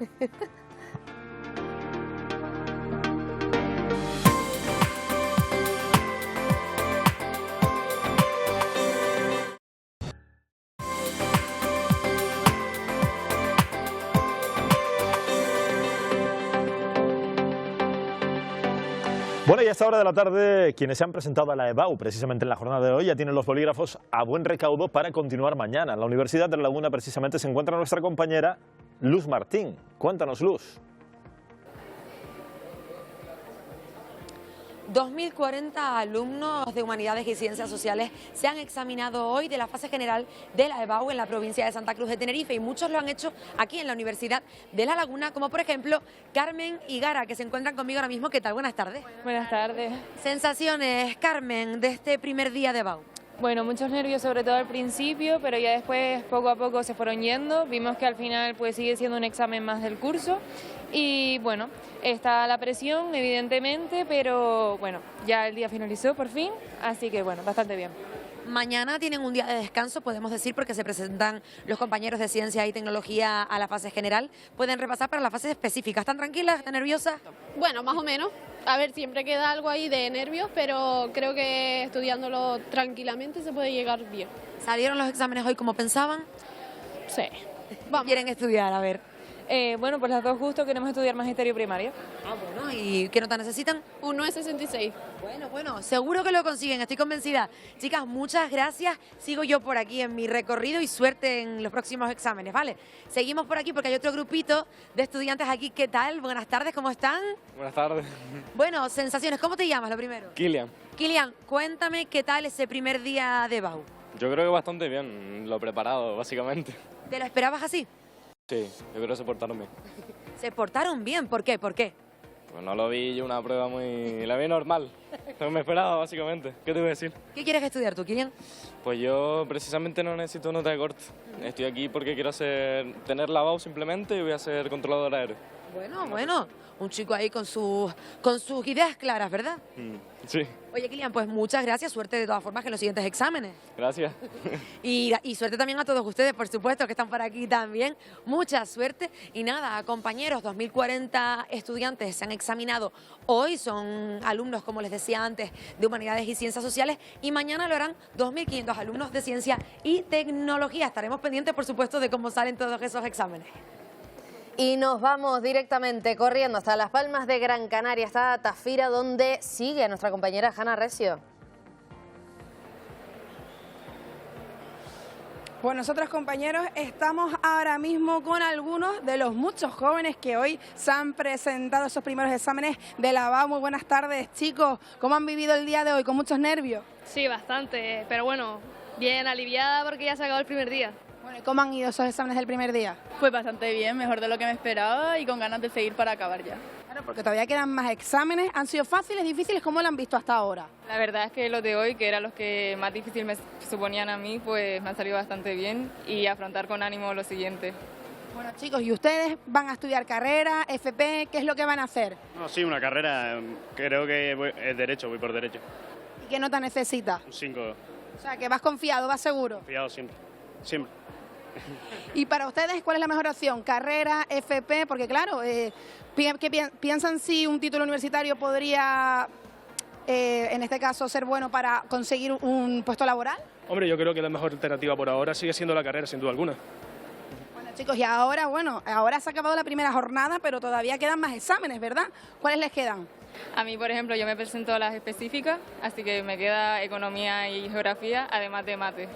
Bueno, y a esta hora de la tarde, quienes se han presentado a la EBAU precisamente en la jornada de hoy ya tienen los bolígrafos a buen recaudo para continuar mañana. En la Universidad de La Laguna precisamente se encuentra nuestra compañera Luz Martín. Cuéntanos, Luz. 2.040 alumnos de Humanidades y Ciencias Sociales se han examinado hoy de la fase general de la EBAU en la provincia de Santa Cruz de Tenerife y muchos lo han hecho aquí en la Universidad de La Laguna, como por ejemplo Carmen y Gara, que se encuentran conmigo ahora mismo. ¿Qué tal? Buenas tardes. Buenas tardes. Sensaciones, Carmen, de este primer día de EBAU. Bueno, muchos nervios sobre todo al principio, pero ya después poco a poco se fueron yendo. Vimos que al final pues sigue siendo un examen más del curso y bueno, está la presión evidentemente, pero bueno, ya el día finalizó por fin, así que bueno, bastante bien. Mañana tienen un día de descanso, podemos decir, porque se presentan los compañeros de Ciencia y Tecnología a la fase general. Pueden repasar para las fases específicas. ¿Están tranquilas? ¿Están nerviosas? Bueno, más o menos. A ver, siempre queda algo ahí de nervios, pero creo que estudiándolo tranquilamente se puede llegar bien. ¿Salieron los exámenes hoy como pensaban? Sí. Vamos. ¿Quieren estudiar? A ver. Bueno, pues las dos justo queremos estudiar magisterio primario. Ah, bueno, ¿y qué nota necesitan? Un 9,66. Bueno, seguro que lo consiguen, estoy convencida. Chicas, muchas gracias. Sigo yo por aquí en mi recorrido y suerte en los próximos exámenes, ¿vale? Seguimos por aquí porque hay otro grupito de estudiantes aquí. ¿Qué tal? Buenas tardes, ¿cómo están? Buenas tardes. Bueno, sensaciones. ¿Cómo te llamas, lo primero? Kilian. Kilian, cuéntame qué tal ese primer día de BAU. Yo creo que bastante bien, lo preparado, básicamente. ¿Te lo esperabas así? Sí, yo creo que se portaron bien. ¿Se portaron bien? ¿Por qué? ¿Por qué? Pues no lo vi yo una prueba muy... La vi normal. Lo que me esperaba, básicamente. ¿Qué te voy a decir? ¿Qué quieres estudiar tú, Kilian? Pues yo precisamente no necesito nota de corte. Estoy aquí porque quiero tener la BAU simplemente y voy a ser controlador aéreo. Bueno, un chico ahí con sus ideas claras, ¿verdad? Sí, Oye, Kilian, pues muchas gracias, suerte de todas formas en los siguientes exámenes. gracias. Y suerte también a todos ustedes, por supuesto, que están por aquí también. Mucha suerte. Y nada, compañeros, 2040 estudiantes se han examinado hoy. Son alumnos, como les decía antes, de Humanidades y Ciencias Sociales. Y mañana lo harán 2.500 alumnos de Ciencia y Tecnología. Estaremos pendientes, por supuesto, de cómo salen todos esos exámenes. Y nos vamos directamente corriendo hasta Las Palmas de Gran Canaria, hasta Tafira, donde sigue nuestra compañera Hanna Recio. Pues nosotros, compañeros, estamos ahora mismo con algunos de los muchos jóvenes que hoy se han presentado esos primeros exámenes de la BAU. Muy buenas tardes, chicos. ¿Cómo han vivido el día de hoy? ¿Con muchos nervios? Sí, bastante, pero bueno, bien aliviada porque ya se acabó el primer día. Bueno, ¿y cómo han ido esos exámenes del primer día? Pues bastante bien, mejor de lo que me esperaba y con ganas de seguir para acabar ya. Claro, porque todavía quedan más exámenes. ¿Han sido fáciles, difíciles? ¿Cómo lo han visto hasta ahora? La verdad es que los de hoy, que eran los que más difícil me suponían a mí, pues me han salido bastante bien y afrontar con ánimo lo siguiente. Bueno, chicos, ¿y ustedes van a estudiar carrera, FP? ¿Qué es lo que van a hacer? No, sí, una carrera, creo que es derecho, voy por derecho. ¿Y qué nota necesita? Un 5, O sea, que vas confiado, vas seguro. confiado siempre, siempre. Y para ustedes, ¿cuál es la mejor opción? ¿Carrera, FP? Porque claro, ¿qué piensan si un título universitario podría, en este caso, ser bueno para conseguir un puesto laboral? Hombre, yo creo que la mejor alternativa por ahora sigue siendo la carrera, sin duda alguna. Bueno, chicos, y ahora, ahora se ha acabado la primera jornada, pero todavía quedan más exámenes, ¿verdad? ¿Cuáles les quedan? A mí, por ejemplo, yo me presento a las específicas, así que me queda economía y geografía, además de mate.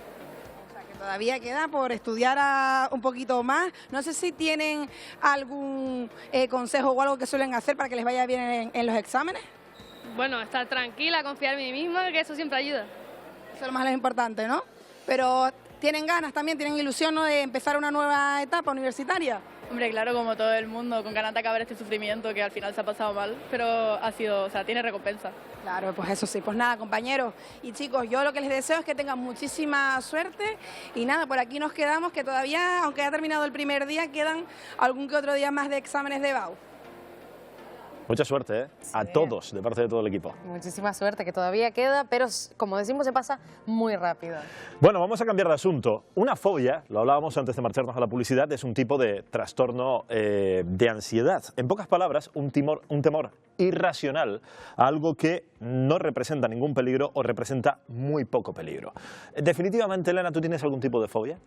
Todavía queda por estudiar un poquito más. No sé si tienen algún consejo o algo que suelen hacer para que les vaya bien en los exámenes. Bueno, estar tranquila, confiar en mí misma, que eso siempre ayuda. Eso es lo más importante, ¿no? Pero tienen ganas también, tienen ilusión, ¿no?, de empezar una nueva etapa universitaria. Hombre, claro, como todo el mundo, con ganas de acabar este sufrimiento que al final se ha pasado mal, pero ha sido, o sea, tiene recompensa. Claro, pues eso sí. Pues nada, compañeros y chicos, yo lo que les deseo es que tengan muchísima suerte y nada, por aquí nos quedamos, que todavía, aunque ha terminado el primer día, quedan algún que otro día más de exámenes de BAU. Mucha suerte, ¿eh? A todos, de parte de todo el equipo. Muchísima suerte, que todavía queda, pero como decimos, se pasa muy rápido. Bueno, vamos a cambiar de asunto. Una fobia, lo hablábamos antes de marcharnos a la publicidad, es un tipo de trastorno de ansiedad. En pocas palabras, un temor irracional a algo que no representa ningún peligro o representa muy poco peligro. Definitivamente, Elena, ¿tú tienes algún tipo de fobia?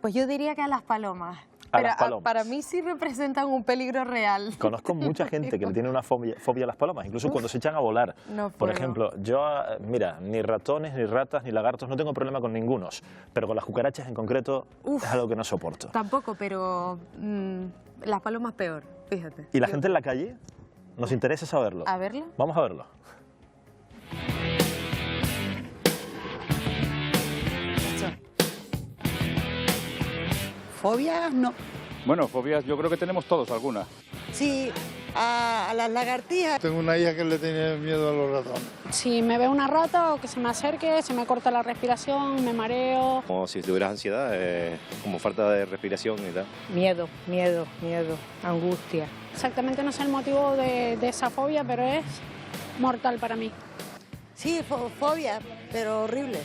Pues yo diría que a las palomas. A las palomas. Para mí sí representan un peligro real. Conozco mucha gente que le tiene una fobia a las palomas, incluso cuando se echan a volar. No Por puedo. ejemplo, yo, mira, ni ratones, ni ratas, ni lagartos, no tengo problema con ningunos, pero con las cucarachas en concreto es algo que no soporto. Tampoco, pero las palomas peor, fíjate. ¿Y la gente en la calle? Nos interesa saberlo. ¿A verlo? Vamos a verlo. ¿Fobias? No. Bueno, fobias yo creo que tenemos todos algunas. Sí, a las lagartijas. Tengo una hija que le tiene miedo a los ratones. Si me veo una rata o que se me acerque, se me corta la respiración, me mareo. Como si tuvieras ansiedad, como falta de respiración y tal. Miedo, angustia. Exactamente no sé el motivo de esa fobia, pero es mortal para mí. Sí, fobia, pero horrible.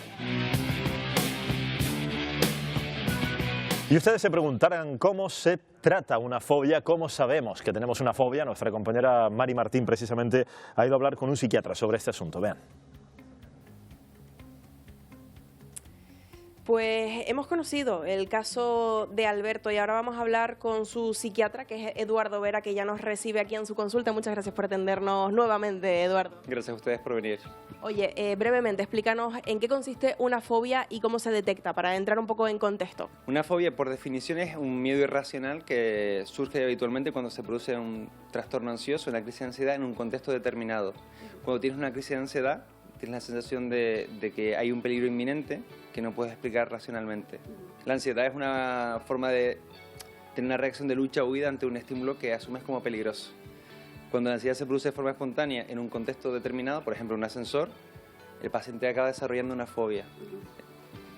Y ustedes se preguntarán cómo se trata una fobia, cómo sabemos que tenemos una fobia. Nuestra compañera Mari Martín precisamente ha ido a hablar con un psiquiatra sobre este asunto. Vean. Pues hemos conocido el caso de Alberto y ahora vamos a hablar con su psiquiatra, que es Eduardo Vera, que ya nos recibe aquí en su consulta. Muchas gracias por atendernos nuevamente, Eduardo. Gracias a ustedes por venir. Oye, brevemente, explícanos en qué consiste una fobia y cómo se detecta, para entrar un poco en contexto. Una fobia, por definición, es un miedo irracional que surge habitualmente cuando se produce un trastorno ansioso, una crisis de ansiedad en un contexto determinado. Cuando tienes una crisis de ansiedad, tienes la sensación de que hay un peligro inminente que no puedes explicar racionalmente. La ansiedad es una forma de tener una reacción de lucha o huida ante un estímulo que asumes como peligroso. Cuando la ansiedad se produce de forma espontánea en un contexto determinado, por ejemplo un ascensor, el paciente acaba desarrollando una fobia.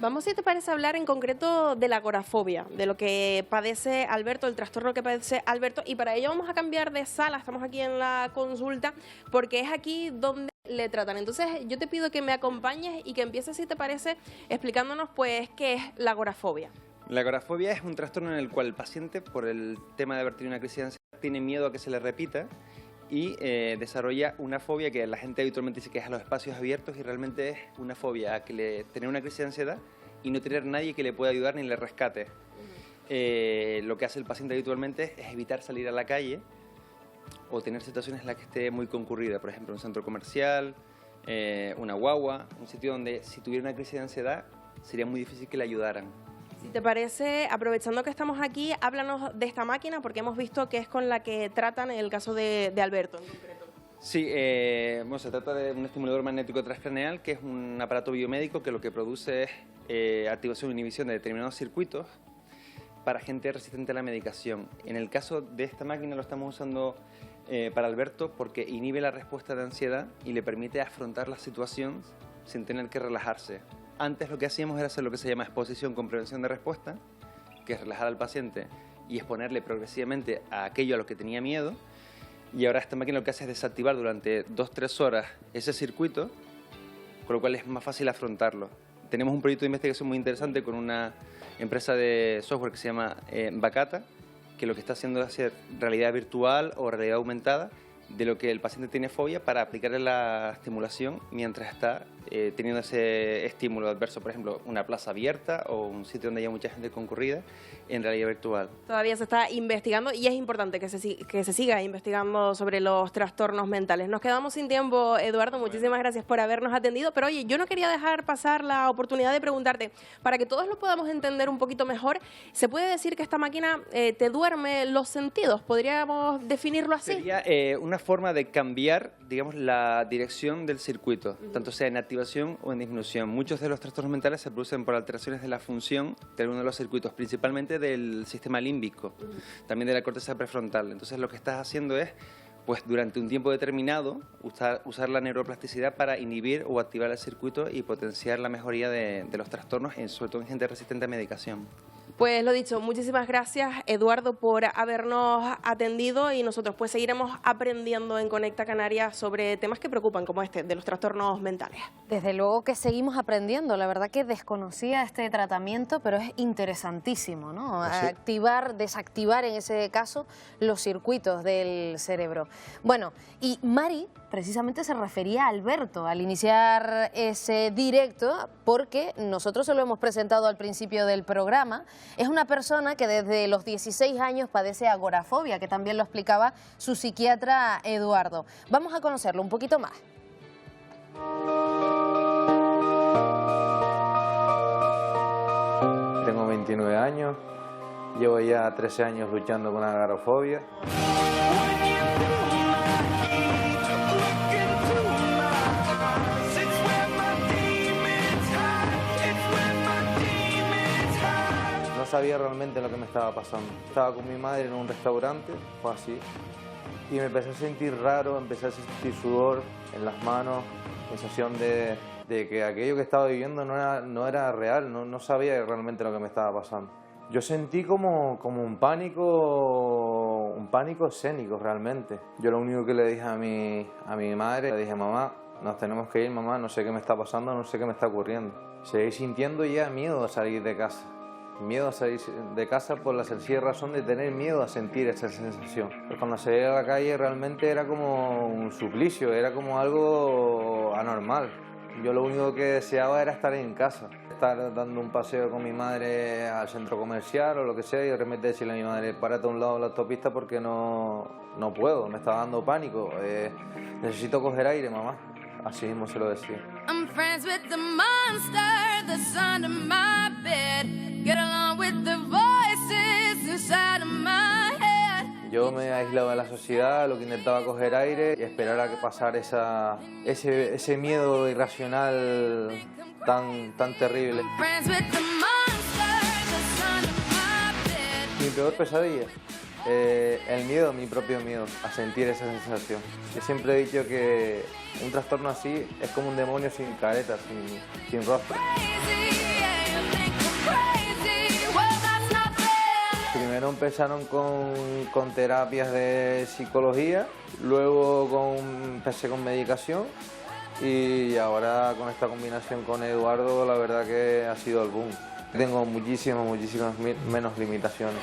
Vamos, si te parece, hablar en concreto de la agorafobia, de lo que padece Alberto, el trastorno que padece Alberto, y para ello vamos a cambiar de sala, estamos aquí en la consulta, porque es aquí donde le tratan. Entonces yo te pido que me acompañes y que empieces, si te parece, explicándonos pues qué es la agorafobia. La agorafobia es un trastorno en el cual el paciente, por el tema de haber tenido una crisis de ansiedad, tiene miedo a que se le repita y desarrolla una fobia que la gente habitualmente dice que es a los espacios abiertos, y realmente es una fobia a que tener una crisis de ansiedad y no tener nadie que le pueda ayudar ni le rescate. Lo que hace el paciente habitualmente es evitar salir a la calle o tener situaciones en las que esté muy concurrida, por ejemplo un centro comercial, una guagua, un sitio donde si tuviera una crisis de ansiedad sería muy difícil que le ayudaran. Si te parece, aprovechando que estamos aquí, háblanos de esta máquina, porque hemos visto que es con la que tratan el caso de Alberto en concreto. Sí, bueno, se trata de un estimulador magnético transcraneal, que es un aparato biomédico que lo que produce es activación e inhibición de determinados circuitos para gente resistente a la medicación. En el caso de esta máquina lo estamos usando para Alberto porque inhibe la respuesta de ansiedad y le permite afrontar la situación sin tener que relajarse. Antes lo que hacíamos era hacer lo que se llama exposición con prevención de respuesta, que es relajar al paciente y exponerle progresivamente a aquello a lo que tenía miedo. Y ahora esta máquina lo que hace es desactivar durante 2-3 horas ese circuito, con lo cual es más fácil afrontarlo. Tenemos un proyecto de investigación muy interesante con una empresa de software que se llama Bacata, que lo que está haciendo es hacer realidad virtual o realidad aumentada de lo que el paciente tiene fobia para aplicarle la estimulación mientras está teniendo ese estímulo adverso, por ejemplo, una plaza abierta o un sitio donde haya mucha gente concurrida en realidad virtual. Todavía se está investigando y es importante que se siga investigando sobre los trastornos mentales. Nos quedamos sin tiempo, Eduardo, muchísimas gracias por habernos atendido, pero oye, yo no quería dejar pasar la oportunidad de preguntarte, para que todos lo podamos entender un poquito mejor, ¿se puede decir que esta máquina te duerme los sentidos? ¿Podríamos definirlo así? Sería una forma de cambiar, digamos, la dirección del circuito, tanto sea en activación o en disminución. Muchos de los trastornos mentales se producen por alteraciones de la función de algunos de los circuitos, principalmente del sistema límbico, también de la corteza prefrontal. Entonces lo que estás haciendo es, pues durante un tiempo determinado, usar la neuroplasticidad para inhibir o activar el circuito y potenciar la mejoría de los trastornos, sobre todo en gente resistente a medicación. Pues lo dicho, muchísimas gracias, Eduardo, por habernos atendido, y nosotros pues seguiremos aprendiendo en Conecta Canarias sobre temas que preocupan como este, de los trastornos mentales. Desde luego que seguimos aprendiendo, la verdad que desconocía este tratamiento, pero es interesantísimo, ¿no? ¿Sí? Activar, desactivar en ese caso los circuitos del cerebro. Bueno, y Mari precisamente se refería a Alberto al iniciar ese directo, porque nosotros se lo hemos presentado al principio del programa. Es una persona que desde los 16 años padece agorafobia, que también lo explicaba su psiquiatra Eduardo. Vamos a conocerlo un poquito más. Tengo 29 años, llevo ya 13 años luchando con la agorafobia. No sabía realmente lo que me estaba pasando. Estaba con mi madre en un restaurante, fue así, y me empecé a sentir raro, empecé a sentir sudor en las manos, sensación de que aquello que estaba viviendo no era real, no sabía realmente lo que me estaba pasando. Yo sentí como un pánico escénico realmente. Yo lo único que le dije a mi madre, le dije: mamá, nos tenemos que ir, mamá, no sé qué me está pasando, no sé qué me está ocurriendo. Seguí sintiendo ya miedo a salir de casa. Miedo a salir de casa por la sencilla razón de tener miedo a sentir esa sensación. Pero cuando salí a la calle realmente era como un suplicio, era como algo anormal. Yo lo único que deseaba era estar en casa, estar dando un paseo con mi madre al centro comercial o lo que sea y de repente decirle a mi madre, párate a un lado de la autopista porque no puedo, me está dando pánico, necesito coger aire, mamá. Así mismo se lo decía. I'm friends with the monster that's under my bed. Get along with the voices inside of my head. Yo me aislaba de la sociedad, lo que intentaba coger aire y esperar a que pasara ese miedo irracional tan terrible. Friends with the monster that's under my bed. Mi peor pesadilla, el miedo, mi propio miedo, a sentir esa sensación. Yo siempre he dicho que un trastorno así es como un demonio sin careta, sin rostro. Primero empezaron con terapias de psicología, luego empecé con medicación y ahora con esta combinación con Eduardo la verdad que ha sido el boom. Tengo muchísimas menos limitaciones.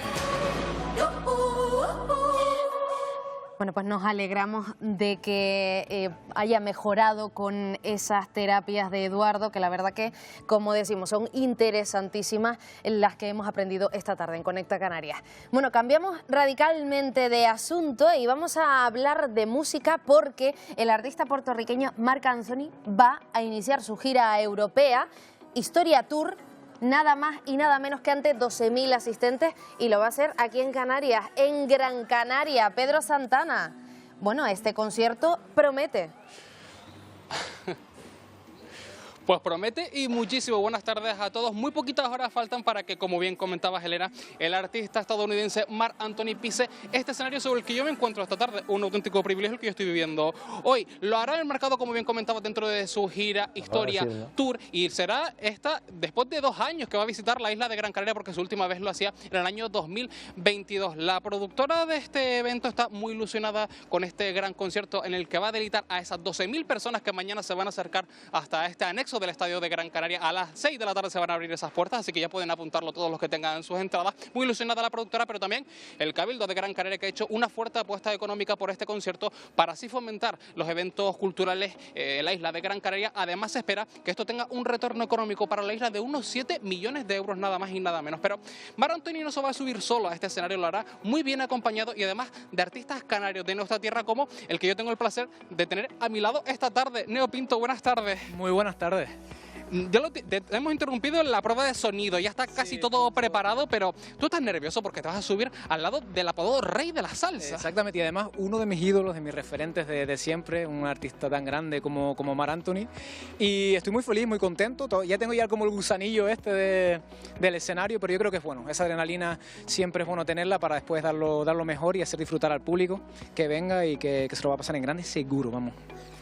Bueno, pues nos alegramos de que haya mejorado con esas terapias de Eduardo, que la verdad que, como decimos, son interesantísimas las que hemos aprendido esta tarde en Conecta Canarias. Bueno, cambiamos radicalmente de asunto y vamos a hablar de música porque el artista puertorriqueño Marc Anthony va a iniciar su gira europea, Historia Tour, nada más y nada menos que ante 12.000 asistentes y lo va a hacer aquí en Canarias, en Gran Canaria. Pedro Santana. Bueno, este concierto promete. Pues promete y muchísimo. Buenas tardes a todos. Muy poquitas horas faltan para que, como bien comentaba Helena, el artista estadounidense Marc Anthony pise este escenario sobre el que yo me encuentro esta tarde. Un auténtico privilegio el que yo estoy viviendo hoy. Lo hará enmarcado, como bien comentaba, dentro de su gira Historia Tour y será esta después de 2 años que va a visitar la isla de Gran Canaria porque su última vez lo hacía en el año 2022. La productora de este evento está muy ilusionada con este gran concierto en el que va a deleitar a esas 12.000 personas que mañana se van a acercar hasta este anexo del estadio de Gran Canaria. A las 6 de la tarde se van a abrir esas puertas, así que ya pueden apuntarlo todos los que tengan sus entradas. Muy ilusionada la productora, pero también el Cabildo de Gran Canaria, que ha hecho una fuerte apuesta económica por este concierto para así fomentar los eventos culturales en la isla de Gran Canaria. Además se espera que esto tenga un retorno económico para la isla de unos 7 millones de euros, nada más y nada menos. Pero Marc Anthony no se va a subir solo a este escenario, lo hará muy bien acompañado y además de artistas canarios de nuestra tierra, como el que yo tengo el placer de tener a mi lado esta tarde. Neo Pinto, buenas tardes. Muy buenas tardes. Ya hemos interrumpido la prueba de sonido, ya está casi todo preparado, pero tú estás nervioso porque te vas a subir al lado del apodado Rey de la Salsa. Exactamente, y además uno de mis ídolos, de mis referentes de siempre, un artista tan grande como Marc Anthony, y estoy muy feliz, muy contento. Ya tengo ya como el gusanillo del escenario, pero yo creo que es bueno, esa adrenalina siempre es bueno tenerla para después darlo mejor y hacer disfrutar al público que venga y que se lo va a pasar en grande seguro, vamos.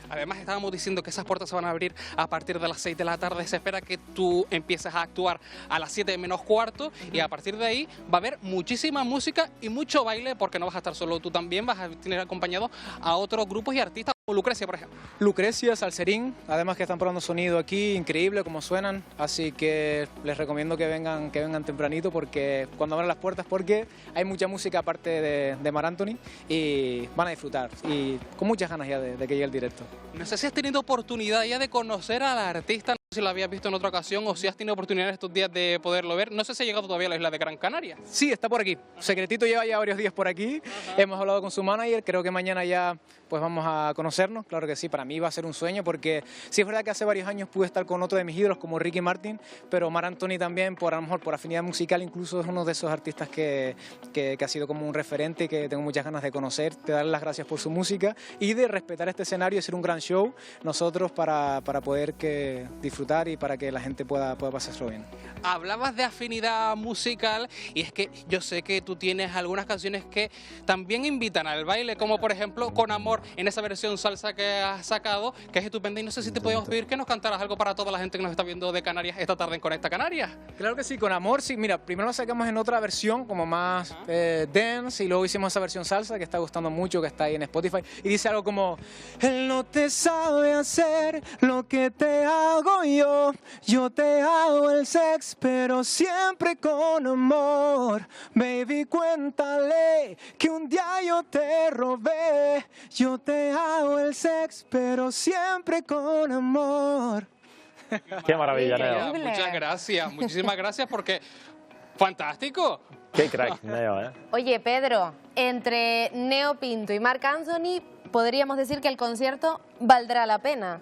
Además estábamos diciendo que esas puertas se van a abrir a partir de las 6 de la tarde. Se espera que tú empieces a actuar a las 7 menos cuarto y a partir de ahí va a haber muchísima música y mucho baile porque no vas a estar solo tú, también vas a tener acompañado a otros grupos y artistas. Lucrecia, por ejemplo. Lucrecia, Salserín, además que están probando sonido aquí, increíble como suenan, así que les recomiendo que vengan tempranito porque cuando abran las puertas, porque hay mucha música aparte de Marc Anthony y van a disfrutar y con muchas ganas ya de que llegue el directo. No sé si has tenido oportunidad ya de conocer al artista, no sé si lo habías visto en otra ocasión o si has tenido oportunidad estos días de poderlo ver. No sé si ha llegado todavía a la isla de Gran Canaria. Sí, está por aquí. Secretito lleva ya varios días por aquí. Hemos hablado con su manager, creo que mañana ya pues vamos a conocernos. Claro que sí, para mí va a ser un sueño porque sí es verdad que hace varios años pude estar con otro de mis ídolos como Ricky Martin, pero Marc Anthony también, a lo mejor por afinidad musical, incluso es uno de esos artistas que ha sido como un referente y que tengo muchas ganas de conocer, de darle las gracias por su música y de respetar este escenario y hacer un gran show nosotros para poder disfrutar y para que la gente pueda pasárselo bien. Hablabas de afinidad musical y es que yo sé que tú tienes algunas canciones que también invitan al baile, como por ejemplo Con Amor, en esa versión salsa que has sacado, que es estupenda, y no sé si te podemos pedir que nos cantaras algo para toda la gente que nos está viendo de Canarias esta tarde en Conecta Canarias. Claro que sí, Con Amor, sí, mira, primero lo sacamos en otra versión como más dance y luego hicimos esa versión salsa que está gustando mucho, que está ahí en Spotify y dice algo como: él no te sabe hacer lo que te hago yo te hago el sex pero siempre con amor, baby cuéntale que un día yo te robé, yo te hago el sex pero siempre con amor. Qué maravilla, Neo. Muchas gracias, muchísimas gracias porque fantástico. Qué crack, Neo, ¿eh? Oye, Pedro, entre Neo Pinto y Marc Anthony, podríamos decir que el concierto valdrá la pena.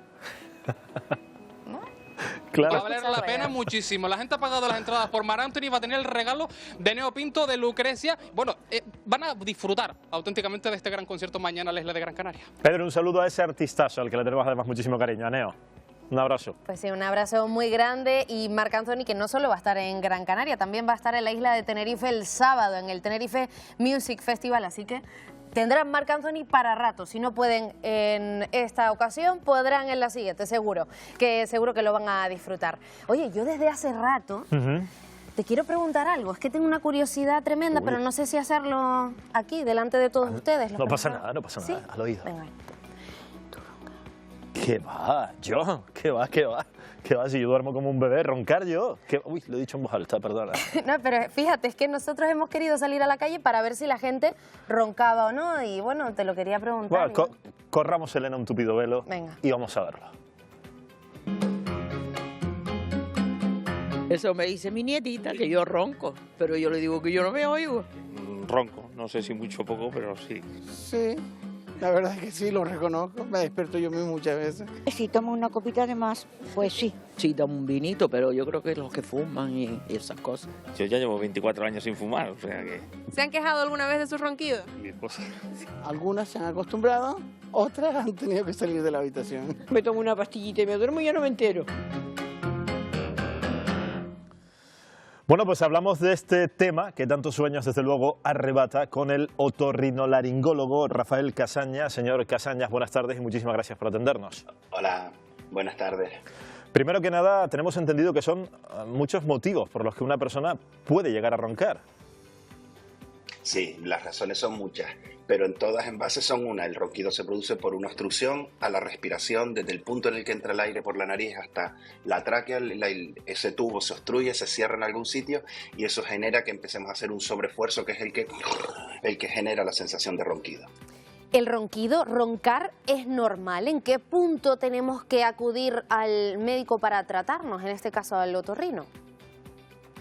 Claro. Va a valer la pena muchísimo. La gente ha pagado las entradas por Marc Anthony, va a tener el regalo de Neo Pinto, de Lucrecia. Bueno, van a disfrutar auténticamente de este gran concierto mañana en la isla de Gran Canaria. Pedro, un saludo a ese artistazo al que le tenemos además muchísimo cariño, a Neo. Un abrazo. Pues sí, un abrazo muy grande. Y Marc Anthony, que no solo va a estar en Gran Canaria, también va a estar en la isla de Tenerife el sábado, en el Tenerife Music Festival, así que tendrán Marc Anthony para rato. Si no pueden en esta ocasión, podrán en la siguiente, seguro que lo van a disfrutar. Oye, yo desde hace rato te quiero preguntar algo. Es que tengo una curiosidad tremenda, pero no sé si hacerlo aquí, delante de todos ustedes. No pasa nada, no pasa nada. ¿Sí? Al oído. Venga. ¿Qué va? ¿Yo? ¿Qué va? ¿Qué va? ¿Qué va? Si yo duermo como un bebé, roncar yo. ¿Qué? Uy, lo he dicho en voz alta, perdona. No, pero fíjate, es que nosotros hemos querido salir a la calle para ver si la gente roncaba o no. Y bueno, te lo quería preguntar. Bueno, corramos, Elena, un tupido velo. Venga. Y vamos a verlo. Eso me dice mi nietita, que yo ronco, pero yo le digo que yo no me oigo. Ronco, no sé si mucho o poco, pero sí. Sí, la verdad es que sí, lo reconozco. Me despierto yo mismo muchas veces. Si tomo una copita de más, pues sí. Sí, tomo un vinito, pero yo creo que los que fuman y esas cosas. Yo ya llevo 24 años sin fumar, o sea que... ¿Se han quejado alguna vez de sus ronquidos? Mi esposa. Algunas se han acostumbrado, otras han tenido que salir de la habitación. Me tomo una pastillita y me duermo y ya no me entero. Bueno, pues hablamos de este tema que tantos sueños, desde luego, arrebata con el otorrinolaringólogo Rafael Casañas. Señor Casañas, buenas tardes y muchísimas gracias por atendernos. Hola, buenas tardes. Primero que nada, tenemos entendido que son muchos motivos por los que una persona puede llegar a roncar. Sí, las razones son muchas, pero en todas en base son una. El ronquido se produce por una obstrucción a la respiración, desde el punto en el que entra el aire por la nariz hasta la tráquea. Ese tubo se obstruye, se cierra en algún sitio y eso genera que empecemos a hacer un sobreesfuerzo, que es el que genera la sensación de ronquido. ¿El ronquido, roncar, es normal? ¿En qué punto tenemos que acudir al médico para tratarnos, en este caso al otorrino?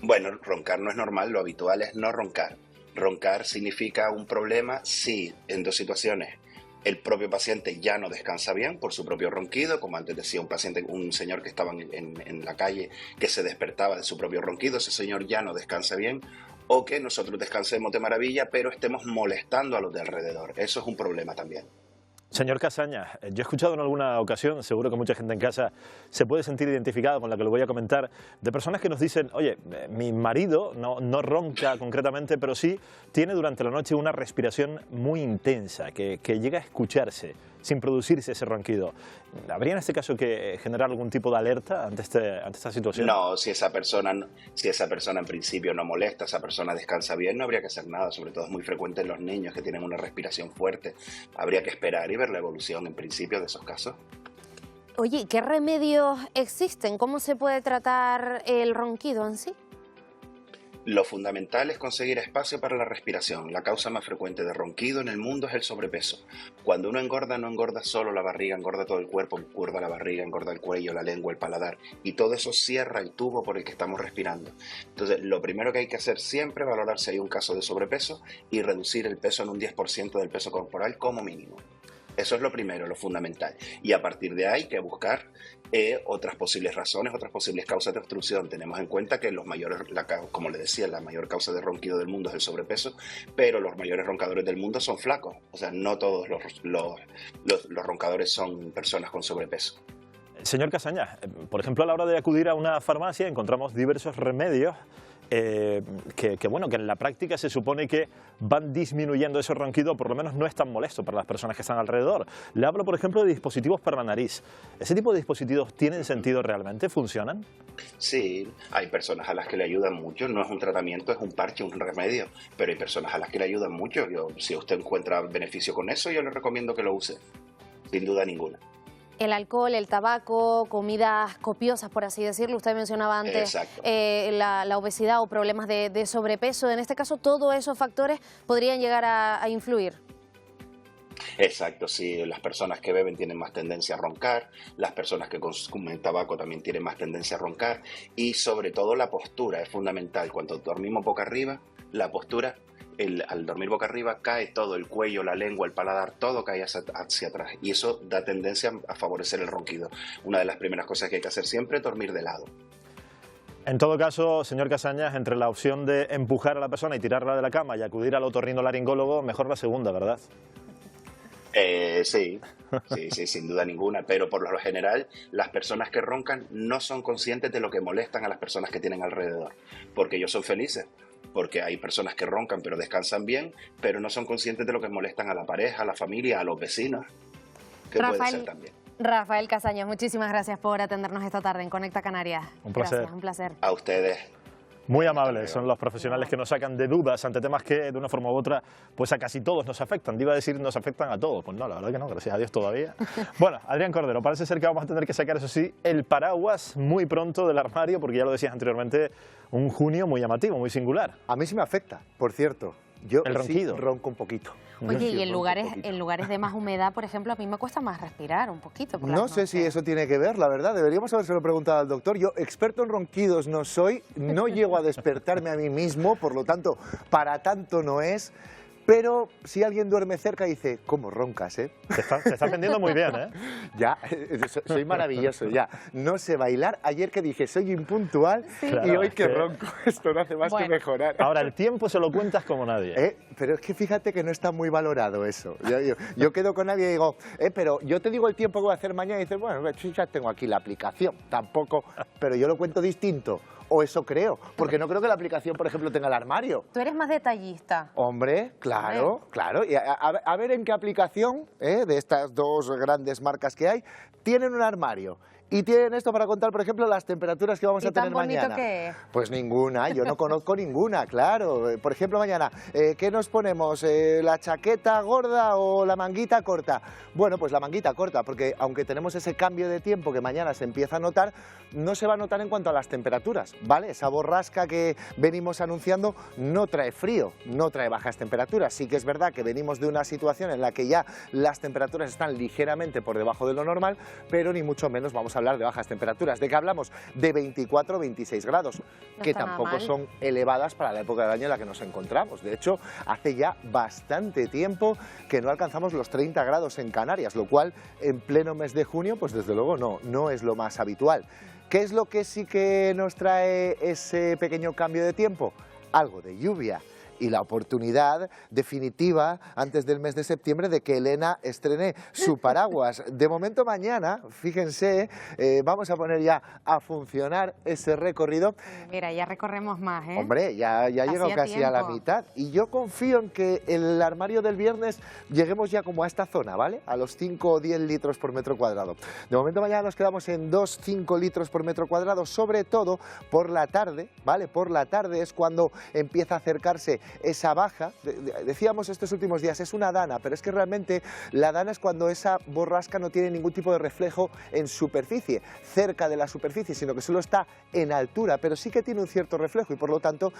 Bueno, roncar no es normal, lo habitual es no roncar. Roncar significa un problema si en dos situaciones el propio paciente ya no descansa bien por su propio ronquido, como antes decía un señor que estaba en la calle que se despertaba de su propio ronquido, ese señor ya no descansa bien, o que nosotros descansemos de maravilla pero estemos molestando a los de alrededor. Eso es un problema también. Señor Casañas, yo he escuchado en alguna ocasión, seguro que mucha gente en casa se puede sentir identificada con la que le voy a comentar, de personas que nos dicen, oye, mi marido no ronca concretamente, pero sí tiene durante la noche una respiración muy intensa, que llega a escucharse sin producirse ese ronquido. ¿Habría en este caso que generar algún tipo de alerta ante esta situación? No, si esa persona en principio no molesta, esa persona descansa bien, no habría que hacer nada. Sobre todo es muy frecuente en los niños que tienen una respiración fuerte. Habría que esperar y ver la evolución en principio de esos casos. Oye, ¿qué remedios existen? ¿Cómo se puede tratar el ronquido en sí? Lo fundamental es conseguir espacio para la respiración. La causa más frecuente de ronquido en el mundo es el sobrepeso. Cuando uno engorda, no engorda solo la barriga, engorda todo el cuerpo, engorda la barriga, engorda el cuello, la lengua, el paladar, y todo eso cierra el tubo por el que estamos respirando. Entonces, lo primero que hay que hacer siempre es valorar si hay un caso de sobrepeso y reducir el peso en un 10% del peso corporal como mínimo. Eso es lo primero, lo fundamental. Y a partir de ahí hay que buscar otras posibles razones, otras posibles causas de obstrucción. Tenemos en cuenta que como le decía, la mayor causa de ronquido del mundo es el sobrepeso, pero los mayores roncadores del mundo son flacos. O sea, no todos los roncadores son personas con sobrepeso. Señor Casañas, por ejemplo, a la hora de acudir a una farmacia encontramos diversos remedios que en la práctica se supone que van disminuyendo ese ronquido, por lo menos no es tan molesto para las personas que están alrededor. Le hablo, por ejemplo, de dispositivos para la nariz. ¿Ese tipo de dispositivos tienen sentido realmente? ¿Funcionan? Sí, hay personas a las que le ayudan mucho. No es un tratamiento, es un parche, un remedio, pero hay personas a las que le ayudan mucho. Si usted encuentra beneficio con eso, yo le recomiendo que lo use, sin duda ninguna. El alcohol, el tabaco, comidas copiosas, por así decirlo. Usted mencionaba antes la obesidad o problemas de sobrepeso. En este caso, todos esos factores podrían llegar a influir. Exacto, sí, las personas que beben tienen más tendencia a roncar, las personas que consumen tabaco también tienen más tendencia a roncar y sobre todo la postura es fundamental. Cuando dormimos boca arriba, la postura, al dormir boca arriba cae todo, el cuello, la lengua, el paladar, todo cae hacia atrás y eso da tendencia a favorecer el ronquido. Una de las primeras cosas que hay que hacer siempre es dormir de lado. En todo caso, señor Casañas, entre la opción de empujar a la persona y tirarla de la cama y acudir al otorrinolaringólogo, mejor la segunda, ¿verdad? Sí, sin duda ninguna, pero por lo general las personas que roncan no son conscientes de lo que molestan a las personas que tienen alrededor, porque ellos son felices, porque hay personas que roncan pero descansan bien, pero no son conscientes de lo que molestan a la pareja, a la familia, a los vecinos, que puede ser también. Rafael Casañas, muchísimas gracias por atendernos esta tarde en Conecta Canarias. Un placer. Gracias, un placer. A ustedes. Muy amables, son los profesionales que nos sacan de dudas ante temas que de una forma u otra pues a casi todos nos afectan. Iba a decir nos afectan a todos, pues no, la verdad que no, gracias a Dios todavía. Bueno, Adrián Cordero, parece ser que vamos a tener que sacar, eso sí, el paraguas muy pronto del armario, porque ya lo decías anteriormente, un junio muy llamativo, muy singular. A mí sí me afecta, por cierto. Yo el ronquido. Sí ronco un poquito. Oye, y en lugares de más humedad, por ejemplo, a mí me cuesta más respirar un poquito. No sé si eso tiene que ver, la verdad. Deberíamos habérselo preguntado al doctor. Yo, experto en ronquidos no soy, no llego a despertarme a mí mismo, por lo tanto, para tanto no es. Pero si alguien duerme cerca dice, ¿cómo roncas, eh? Te estás vendiendo muy bien, ¿eh? Ya, soy maravilloso, ya. No sé bailar. Ayer que dije, soy impuntual y hoy que ronco. Esto no hace más que mejorar. Ahora, el tiempo se lo cuentas como nadie. Pero es que fíjate que no está muy valorado eso. Yo quedo con nadie y digo, pero yo te digo el tiempo que voy a hacer mañana y dices, bueno, ya tengo aquí la aplicación. Tampoco, pero yo lo cuento distinto. O eso creo, porque no creo que la aplicación, por ejemplo, tenga el armario. Tú eres más detallista. Hombre, claro. Y a ver en qué aplicación de estas dos grandes marcas que hay tienen un armario. Y tienen esto para contar, por ejemplo, las temperaturas que vamos a tener mañana. ¿Qué es? Pues ninguna, yo no conozco ninguna, claro. Por ejemplo, mañana, ¿qué nos ponemos? ¿La chaqueta gorda o la manguita corta? Bueno, pues la manguita corta, porque aunque tenemos ese cambio de tiempo que mañana se empieza a notar, no se va a notar en cuanto a las temperaturas, ¿vale? Esa borrasca que venimos anunciando no trae frío, no trae bajas temperaturas. Sí que es verdad que venimos de una situación en la que ya las temperaturas están ligeramente por debajo de lo normal, pero ni mucho menos vamos a hablar de bajas temperaturas. ¿De qué hablamos? De 24 o 26 grados, que tampoco son elevadas para la época del año en la que nos encontramos. De hecho, hace ya bastante tiempo que no alcanzamos los 30 grados en Canarias, lo cual en pleno mes de junio, pues desde luego no es lo más habitual. ¿Qué es lo que sí que nos trae ese pequeño cambio de tiempo? Algo de lluvia. Y la oportunidad definitiva antes del mes de septiembre de que Elena estrene su paraguas. De momento mañana, fíjense, vamos a poner ya a funcionar ese recorrido. Mira, ya recorremos más, ¿eh? Hombre, ya llego casi a la mitad. Y yo confío en que el armario del viernes lleguemos ya como a esta zona, ¿vale? A los 5 o 10 litros por metro cuadrado. De momento mañana nos quedamos en 2-5 litros por metro cuadrado, sobre todo por la tarde, ¿vale? Por la tarde es cuando empieza a acercarse esa baja. Decíamos estos últimos días, es una dana, pero es que realmente la dana es cuando esa borrasca no tiene ningún tipo de reflejo en superficie, cerca de la superficie, sino que solo está en altura, pero sí que tiene un cierto reflejo y por lo tanto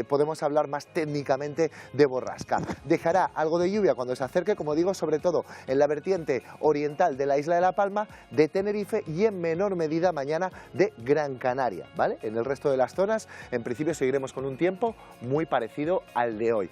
podemos hablar más técnicamente de borrasca. Dejará algo de lluvia cuando se acerque, como digo, sobre todo en la vertiente oriental de la isla de La Palma, de Tenerife y en menor medida mañana de Gran Canaria, ¿vale? En el resto de las zonas, en principio seguiremos con un tiempo muy parecido al de hoy.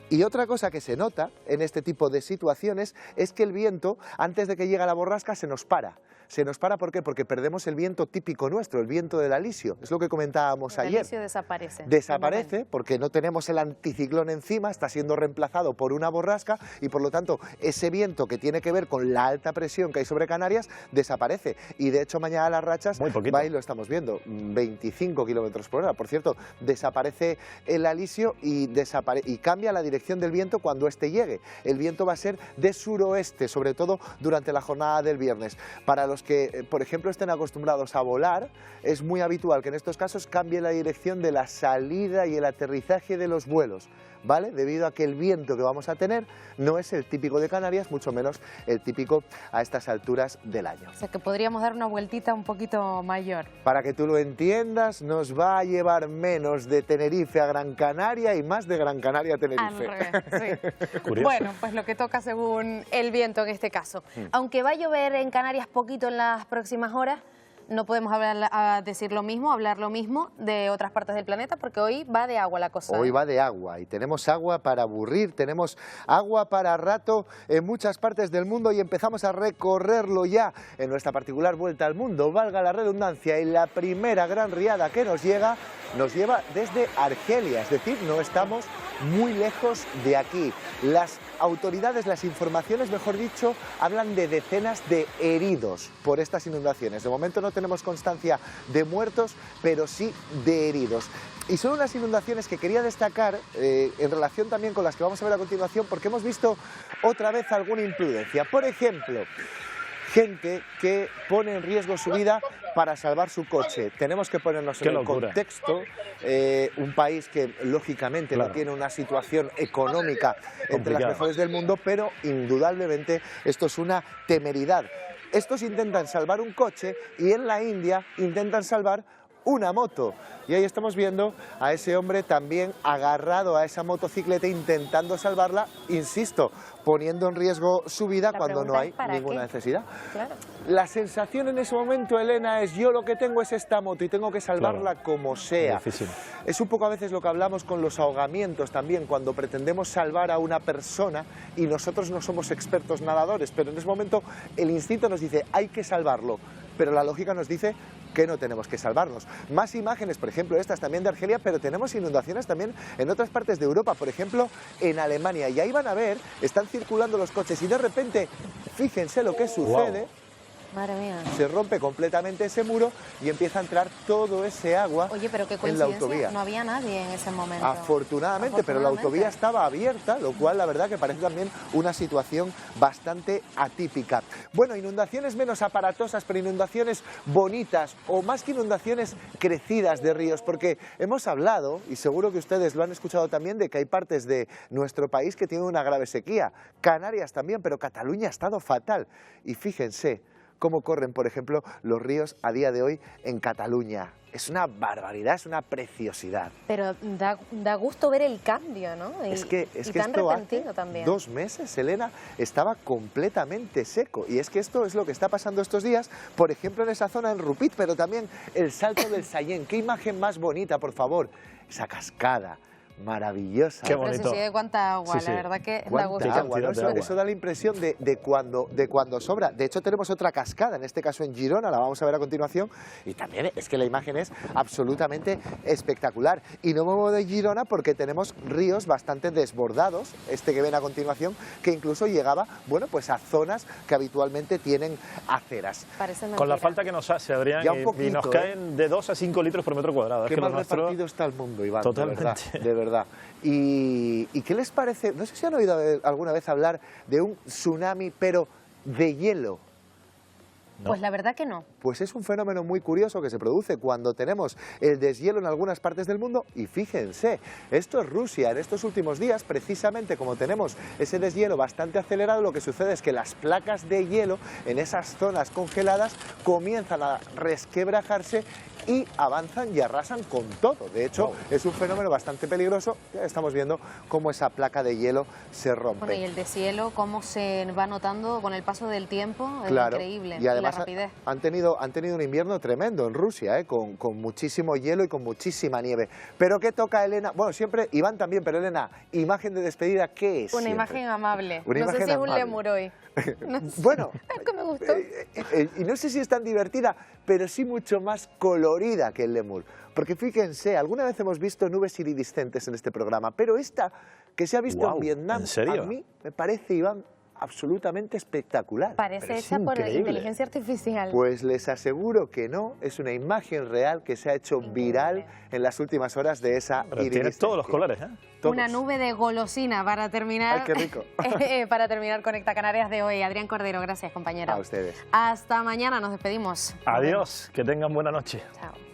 Y otra cosa que se nota en este tipo de situaciones es que el viento, antes de que llegue la borrasca, se nos para. Se nos para, ¿por qué? Porque perdemos el viento típico nuestro, el viento del alisio. Es lo que comentábamos ayer. El alisio desaparece. Desaparece porque no tenemos el anticiclón encima, está siendo reemplazado por una borrasca y por lo tanto ese viento que tiene que ver con la alta presión que hay sobre Canarias desaparece. Y de hecho mañana las rachas, va y lo estamos viendo, 25 kilómetros por hora. Por cierto, desaparece el alisio y cambia la dirección del viento cuando este llegue. El viento va a ser de suroeste, sobre todo durante la jornada del viernes. Para los que, por ejemplo, estén acostumbrados a volar, es muy habitual que en estos casos cambie la dirección de la salida y el aterrizaje de los vuelos, ¿vale? Debido a que el viento que vamos a tener no es el típico de Canarias, mucho menos el típico a estas alturas del año. O sea que podríamos dar una vueltita un poquito mayor. Para que tú lo entiendas, nos va a llevar menos de Tenerife a Gran Canaria y más de Gran Canaria a Tenerife. jefe. Al revés, sí. Curioso. Bueno, pues lo que toca según el viento en este caso. Aunque va a llover en Canarias poquito en las próximas horas, no podemos decir lo mismo, hablar lo mismo de otras partes del planeta, porque hoy va de agua la cosa. Hoy va de agua y tenemos agua para aburrir, tenemos agua para rato en muchas partes del mundo y empezamos a recorrerlo ya en nuestra particular vuelta al mundo, valga la redundancia, y la primera gran riada que nos lleva desde Argelia, es decir, no estamos muy lejos de aquí. Las autoridades, las informaciones, mejor dicho, hablan de decenas de heridos por estas inundaciones. De momento no tenemos constancia de muertos, pero sí de heridos. Y son unas inundaciones que quería destacar en relación también con las que vamos a ver a continuación, porque hemos visto otra vez alguna imprudencia. Por ejemplo, gente que pone en riesgo su vida para salvar su coche. Tenemos que ponernos en el contexto, un país que lógicamente no tiene una situación económica entre las mejores del mundo, pero indudablemente esto es una temeridad. Estos intentan salvar un coche y en la India intentan salvar una moto. Y ahí estamos viendo a ese hombre también agarrado a esa motocicleta intentando salvarla, insisto, poniendo en riesgo su vida cuando no hay ninguna necesidad. Claro. La sensación en ese momento, Elena, es yo lo que tengo es esta moto y tengo que salvarla como sea. Difícil. Es un poco a veces lo que hablamos con los ahogamientos también, cuando pretendemos salvar a una persona y nosotros no somos expertos nadadores, pero en ese momento el instinto nos dice hay que salvarlo, pero la lógica nos dice que no tenemos que salvarnos. Más imágenes, por ejemplo, estas también de Argelia, pero tenemos inundaciones también en otras partes de Europa, por ejemplo, en Alemania. Y ahí van a ver, están circulando los coches y de repente, fíjense lo que sucede. Wow. Madre mía. Se rompe completamente ese muro y empieza a entrar todo ese agua en la autovía. No había nadie en ese momento. Afortunadamente, pero la autovía estaba abierta, lo cual la verdad que parece también una situación bastante atípica. Bueno, inundaciones menos aparatosas, pero inundaciones bonitas o más que inundaciones crecidas de ríos, porque hemos hablado, y seguro que ustedes lo han escuchado también, de que hay partes de nuestro país que tienen una grave sequía. Canarias también, pero Cataluña ha estado fatal. Y fíjense cómo corren, por ejemplo, los ríos a día de hoy en Cataluña. Es una barbaridad, es una preciosidad. Pero da gusto ver el cambio, ¿no? Es que tan esto repentino hace también. 2 meses, Elena, estaba completamente seco. Y es que esto es lo que está pasando estos días, por ejemplo, en esa zona en Rupit, pero también el Salto del Sallén. Qué imagen más bonita, por favor. Esa cascada maravillosa. Qué bonito. Pero se sigue cuánta agua, la verdad que da gusto. Agua, ¿no? Eso da la impresión de cuando sobra. De hecho, tenemos otra cascada, en este caso en Girona, la vamos a ver a continuación, y también es que la imagen es absolutamente espectacular. Y no me muevo de Girona porque tenemos ríos bastante desbordados, este que ven a continuación, que incluso llegaba, bueno, pues a zonas que habitualmente tienen aceras. Con la falta que nos hace, Adrián, y nos caen de 2 a 5 litros por metro cuadrado. Qué mal repartido está el mundo, Iván. Totalmente. De verdad. ¿Y qué les parece? No sé si han oído alguna vez hablar de un tsunami, pero de hielo. No. Pues la verdad que no. Pues es un fenómeno muy curioso que se produce cuando tenemos el deshielo en algunas partes del mundo. Y fíjense, esto es Rusia. En estos últimos días, precisamente como tenemos ese deshielo bastante acelerado, lo que sucede es que las placas de hielo en esas zonas congeladas comienzan a resquebrajarse y avanzan y arrasan con todo. De hecho, es un fenómeno bastante peligroso. Ya estamos viendo cómo esa placa de hielo se rompe. Bueno, y el deshielo, cómo se va notando con el paso del tiempo, es increíble. Y además la rapidez. han tenido un invierno tremendo en Rusia, con muchísimo hielo y con muchísima nieve. ¿Pero qué toca, Elena? Bueno, siempre, Iván también, pero Elena, imagen de despedida, ¿qué es? Una imagen amable. No sé si es un lémur hoy. No sé. Bueno, es que me gustó. Y no sé si es tan divertida, pero sí mucho más colorida que el lémur. Porque fíjense, alguna vez hemos visto nubes iridiscentes en este programa, pero esta que se ha visto en Vietnam, ¿en serio? A mí me parece, Iván, absolutamente espectacular. Parece hecha por inteligencia artificial. Pues les aseguro que no, es una imagen real que se ha hecho viral en las últimas horas de esa iridiscencia. Tiene todos los colores, ¿eh? Todos. Una nube de golosina para terminar. ¡Ay, qué rico! Para terminar Conecta Canarias de hoy. Adrián Cordero, gracias, compañero. A ustedes. Hasta mañana, nos despedimos. Adiós, que tengan buena noche. Chao.